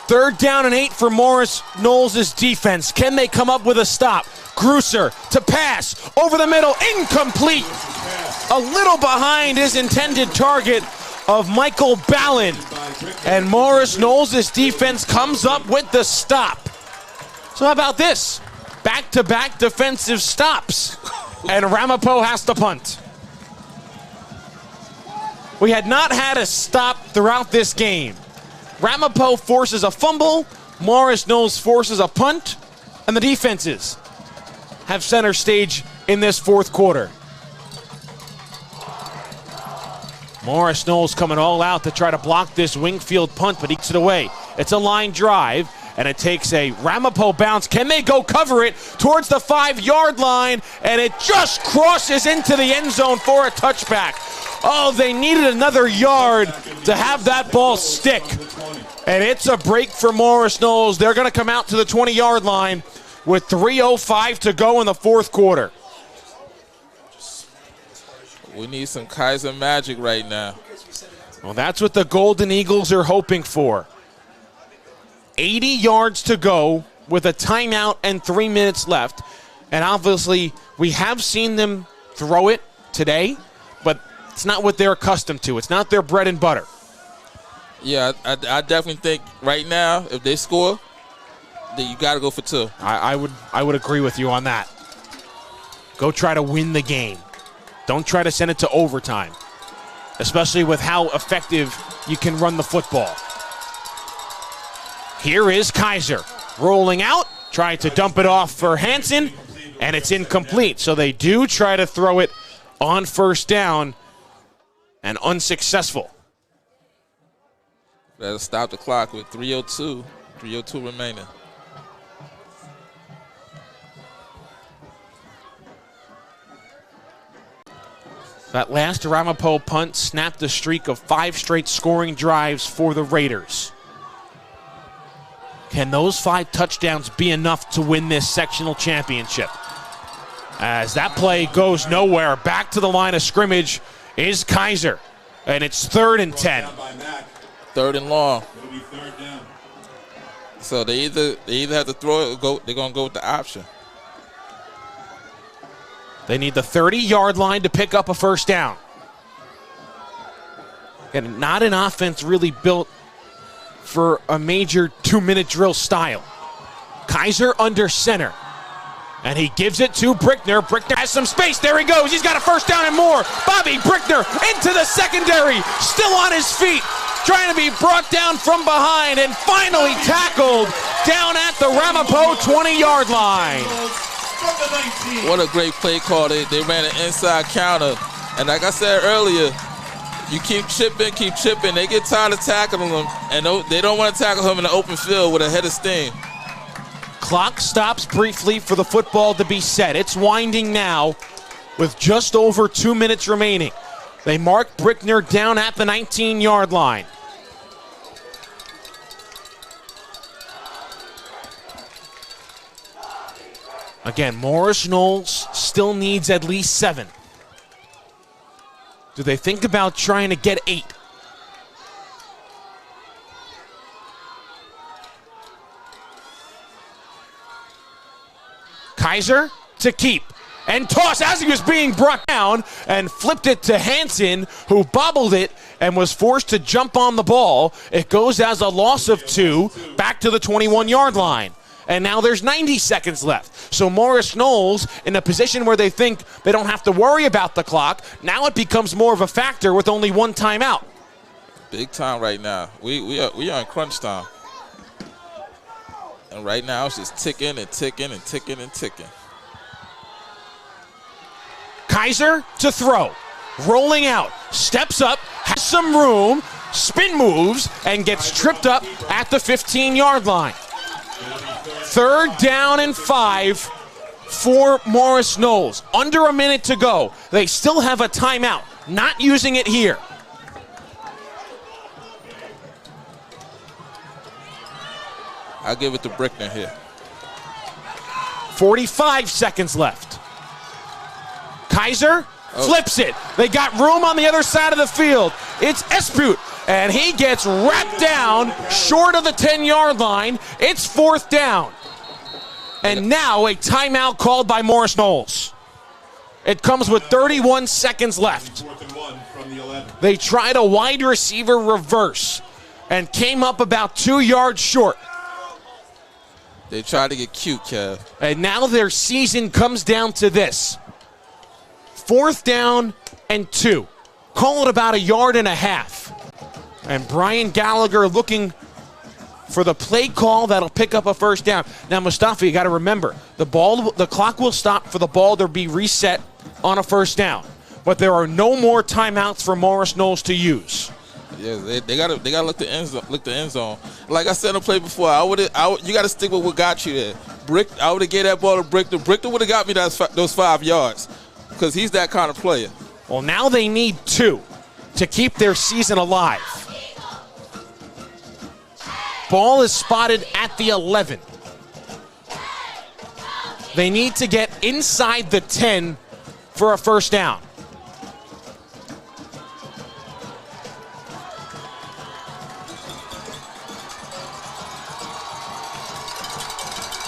Third down and 8 for Morris Knolls' defense. Can they come up with a stop? Grusser to pass over the middle, incomplete. A little behind his intended target of Michael Ballin. And Morris Knolls' defense comes up with the stop. So how about this? Back-to-back defensive stops. And Ramapo has to punt. We had not had a stop throughout this game. Ramapo forces a fumble, Morris Knolls forces a punt, and the defenses have center stage in this 4th quarter. Morris Knolls coming all out to try to block this Wingfield punt, but he gets it away. It's a line drive, and it takes a Ramapo bounce. Can they go cover it towards the 5-yard line? And it just crosses into the end zone for a touchback. Oh, they needed another yard to have that ball stick. And it's a break for Morris Knolls. They're going to come out to the 20-yard line with 3:05 to go in the 4th quarter. We need some Kaiser magic right now. Well, that's what the Golden Eagles are hoping for. 80 yards to go with a timeout and 3 minutes left. And obviously, we have seen them throw it today, but it's not what they're accustomed to. It's not their bread and butter. Yeah, I definitely think right now, if they score, then you got to go for 2. I would agree with you on that. Go try to win the game. Don't try to send it to overtime, especially with how effective you can run the football. Here is Kaiser rolling out, trying to dump it off for Hansen, and it's incomplete. So they do try to throw it on 1st down, and unsuccessful. That'll stop the clock with 3:02 remaining. That last Ramapo punt snapped a streak of 5 straight scoring drives for the Raiders. Can those 5 touchdowns be enough to win this sectional championship? As that play goes nowhere, back to the line of scrimmage is Kaiser, and it's 3rd and 10. 3rd and long. So they either have to throw it or go. They're gonna go with the option. They need the 30-yard line to pick up a 1st down. And not an offense really built for a major 2-minute drill style. Kaiser under center. And he gives it to Brickner. Brickner has some space. There he goes. He's got a 1st down and more. Bobby Brickner into the secondary. Still on his feet. Trying to be brought down from behind and finally tackled down at the Ramapo 20-yard line. What a great play call. They ran an inside counter. And like I said earlier, you keep chipping. They get tired of tackling them, and they don't want to tackle him in the open field with a head of steam. Clock stops briefly for the football to be set. It's winding now with just over 2 minutes remaining. They mark Brickner down at the 19-yard line. Again, Morris Knolls still needs at least 7. Do they think about trying to get 8? Kaiser to keep and toss as he was being brought down and flipped it to Hansen, who bobbled it and was forced to jump on the ball. It goes as a loss of 2 back to the 21-yard line. And now there's 90 seconds left. So Morris Knolls in a position where they think they don't have to worry about the clock. Now it becomes more of a factor with only 1 timeout. Big time right now. We are in crunch time. And right now it's just ticking and ticking and ticking and ticking. Kaiser to throw. Rolling out. Steps up. Has some room. Spin moves and gets tripped up at the 15-yard line. 3rd down and 5 for Morris Knolls. Under a minute to go. They still have a timeout. Not using it here. I'll give it to Brickner here. 45 seconds left. Kaiser flips it. They got room on the other side of the field. It's Esput, and he gets wrapped down short of the 10-yard line. It's 4th down. And now a timeout called by Morris Knolls. It comes with 31 seconds left. They tried a wide receiver reverse and came up about 2 yards short. They tried to get cute, Kev. And now their season comes down to this. 4th down and 2. Call it about 1.5 yards. And Brian Gallagher looking for the play call that'll pick up a 1st down. Now, Mustafa, you got to remember, the clock will stop for the ball to be reset on a 1st down. But there are no more timeouts for Morris Knolls to use. Yeah, they gotta look the end zone. Like I said on the play before, you gotta stick with what got you there. I would have gave that ball to Brickner. Brickner would have got me those 5 yards because he's that kind of player. Well, now they need 2 to keep their season alive. Ball is spotted at the 11. They need to get inside the 10 for a 1st down.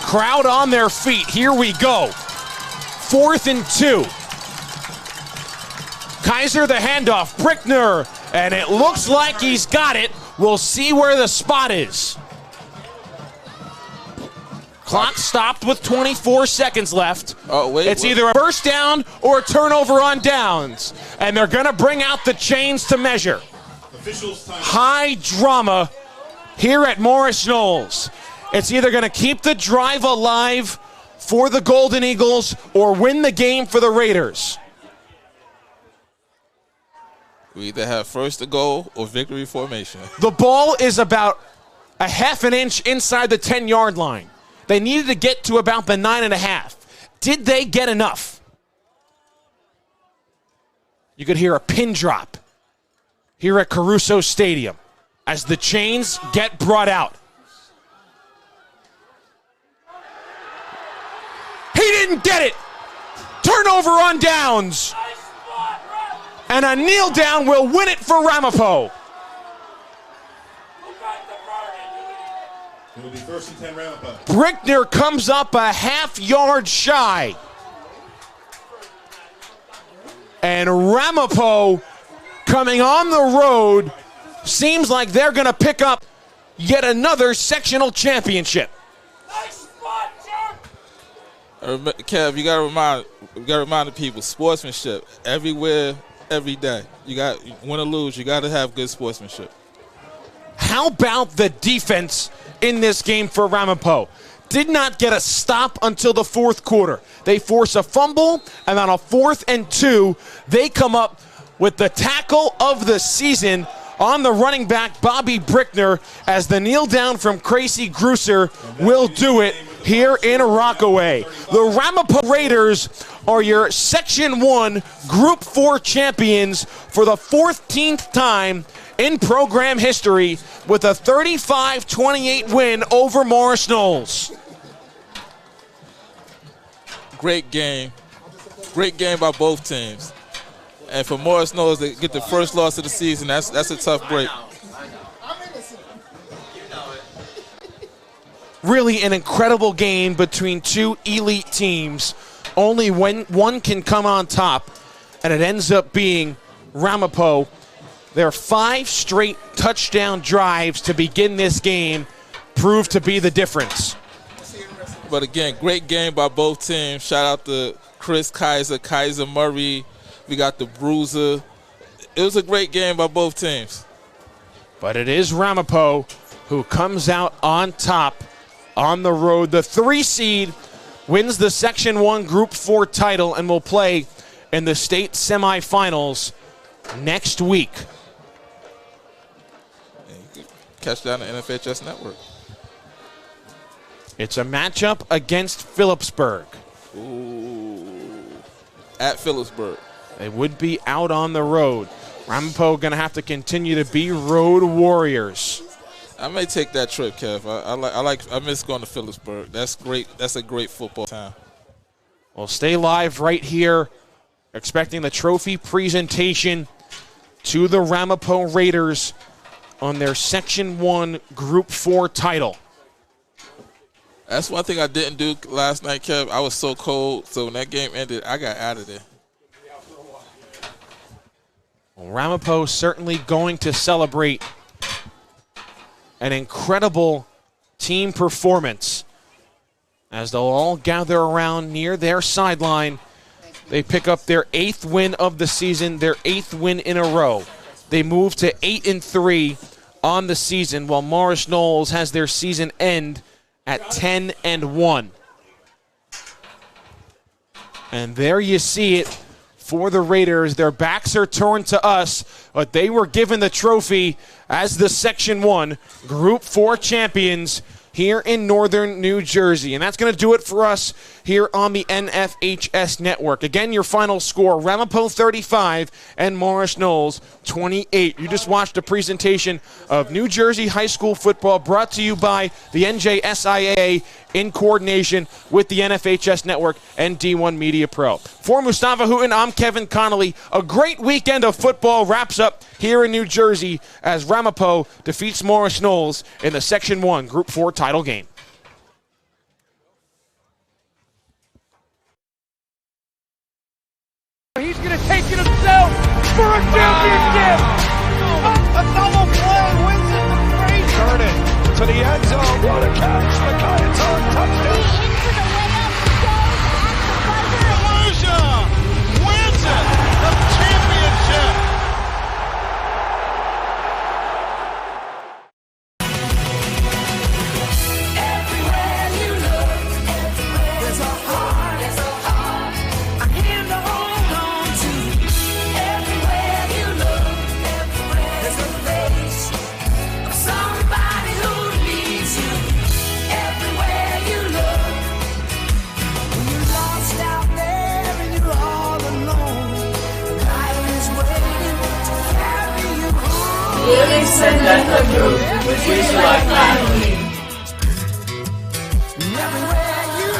Crowd on their feet. Here we go. 4th and 2. Kaiser the handoff. Brickner. And it looks like he's got it. We'll see where the spot is. Clock stopped with 24 seconds left. It's either a 1st down or a turnover on downs. And they're going to bring out the chains to measure. High drama here at Morris Knolls. It's either going to keep the drive alive for the Golden Eagles or win the game for the Raiders. We either have 1st to goal or victory formation. The ball is about 1/2 inch inside the 10-yard line. They needed to get to about the 9.5. Did they get enough? You could hear a pin drop here at Caruso Stadium as the chains get brought out. He didn't get it. Turnover on downs. And a kneel down will win it for Ramapo. It will be 1st and 10 Ramapo. Brickner comes up 1/2 yard shy. And Ramapo coming on the road seems like they're going to pick up yet another sectional championship. Kev, you gotta remind the people, sportsmanship everywhere, every day. You got win or lose, you gotta have good sportsmanship. How about the defense in this game for Ramapo? Did not get a stop until the 4th quarter. They force a fumble, and on a 4th and 2, they come up with the tackle of the season on the running back, Bobby Brickner, as the kneel down from Crazy Grusser will do it here in Rockaway. The Ramapo Raiders are your Section 1 Group 4 champions for the 14th time in program history with a 35-28 win over Morris Knolls. great game. Great game by both teams. And for Morris Knolls to get the first loss of the season, that's a tough break. Really an incredible game between two elite teams. Only when one can come on top, and it ends up being Ramapo. Their 5 straight touchdown drives to begin this game proved to be the difference. But again, great game by both teams. Shout out to Chris Kaiser Murray. We got the Bruiser. It was a great game by both teams. But it is Ramapo who comes out on top on the road. The 3 seed wins the Section 1 Group 4 title and will play in the state semifinals next week. Catch that on the NFHS Network. It's a matchup against Phillipsburg. Ooh. At Phillipsburg. They would be out on the road. Ramapo going to have to continue to be road warriors. I may take that trip, Kev. I miss going to Phillipsburg. That's great. That's a great football town. We'll stay live right here, expecting the trophy presentation to the Ramapo Raiders on their Section 1 Group 4 title. That's one thing I didn't do last night, Kev. I was so cold, so when that game ended, I got out of there. Well, Ramapo certainly going to celebrate an incredible team performance as they'll all gather around near their sideline. They pick up their 8th win of the season, their 8th win in a row. They move to 8-3 on the season, while Morris Knolls has their season end at 10-1. And there you see it for the Raiders. Their backs are turned to us, but they were given the trophy as the Section 1 Group 4 champions here in northern New Jersey. And that's going to do it for us here on the NFHS Network. Again, your final score, Ramapo 35 and Morris Knolls 28. You just watched a presentation of New Jersey high school football brought to you by the NJSIAA in coordination with the NFHS Network and D1 Media Pro. For Mustafa Hooten, I'm Kevin Connolly. A great weekend of football wraps up here in New Jersey as Ramapo defeats Morris Knolls in the Section 1 Group 4 title game. He's going to take it himself for a championship. A double play wins it the great. Turn it to the end zone. What a catch. Micaiah touchdown. Volusia wins it. The championship. Everywhere you look, there's a heart, a hand to hold on to. Everywhere you look, there's a face of somebody who needs you. Everywhere you look, when you're lost out there and you're all alone, life is waiting to carry you home. Living Sendaka Group, which is like family. Everywhere you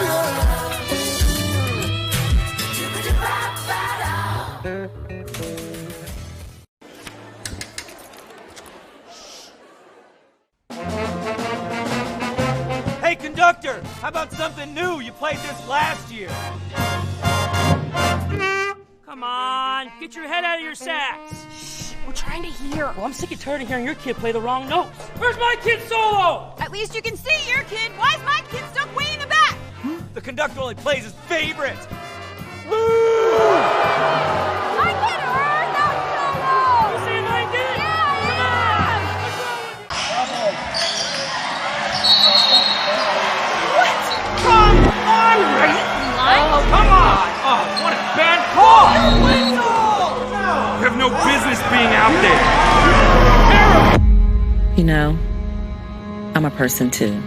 Hey, conductor, how about something new? You played this last year. Come on, get your head out of your sacks. We're trying to hear. Well, I'm sick and tired of hearing your kid play the wrong notes. Where's my kid solo? At least you can see your kid. Why is my kid stuck way in the back? The conductor only plays his favorites. My kid heard that solo. You see what I did? Come on, are you blind? Oh, come on! Oh, what a bad call! You have no business being out there. You know, I'm a person too.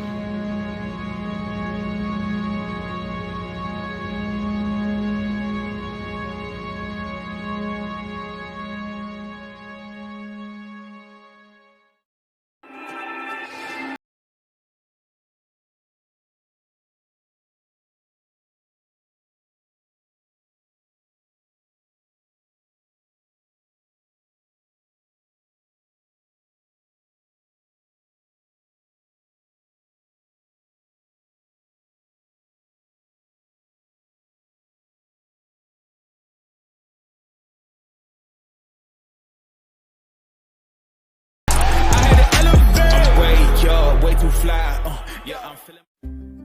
Yeah, I'm feeling.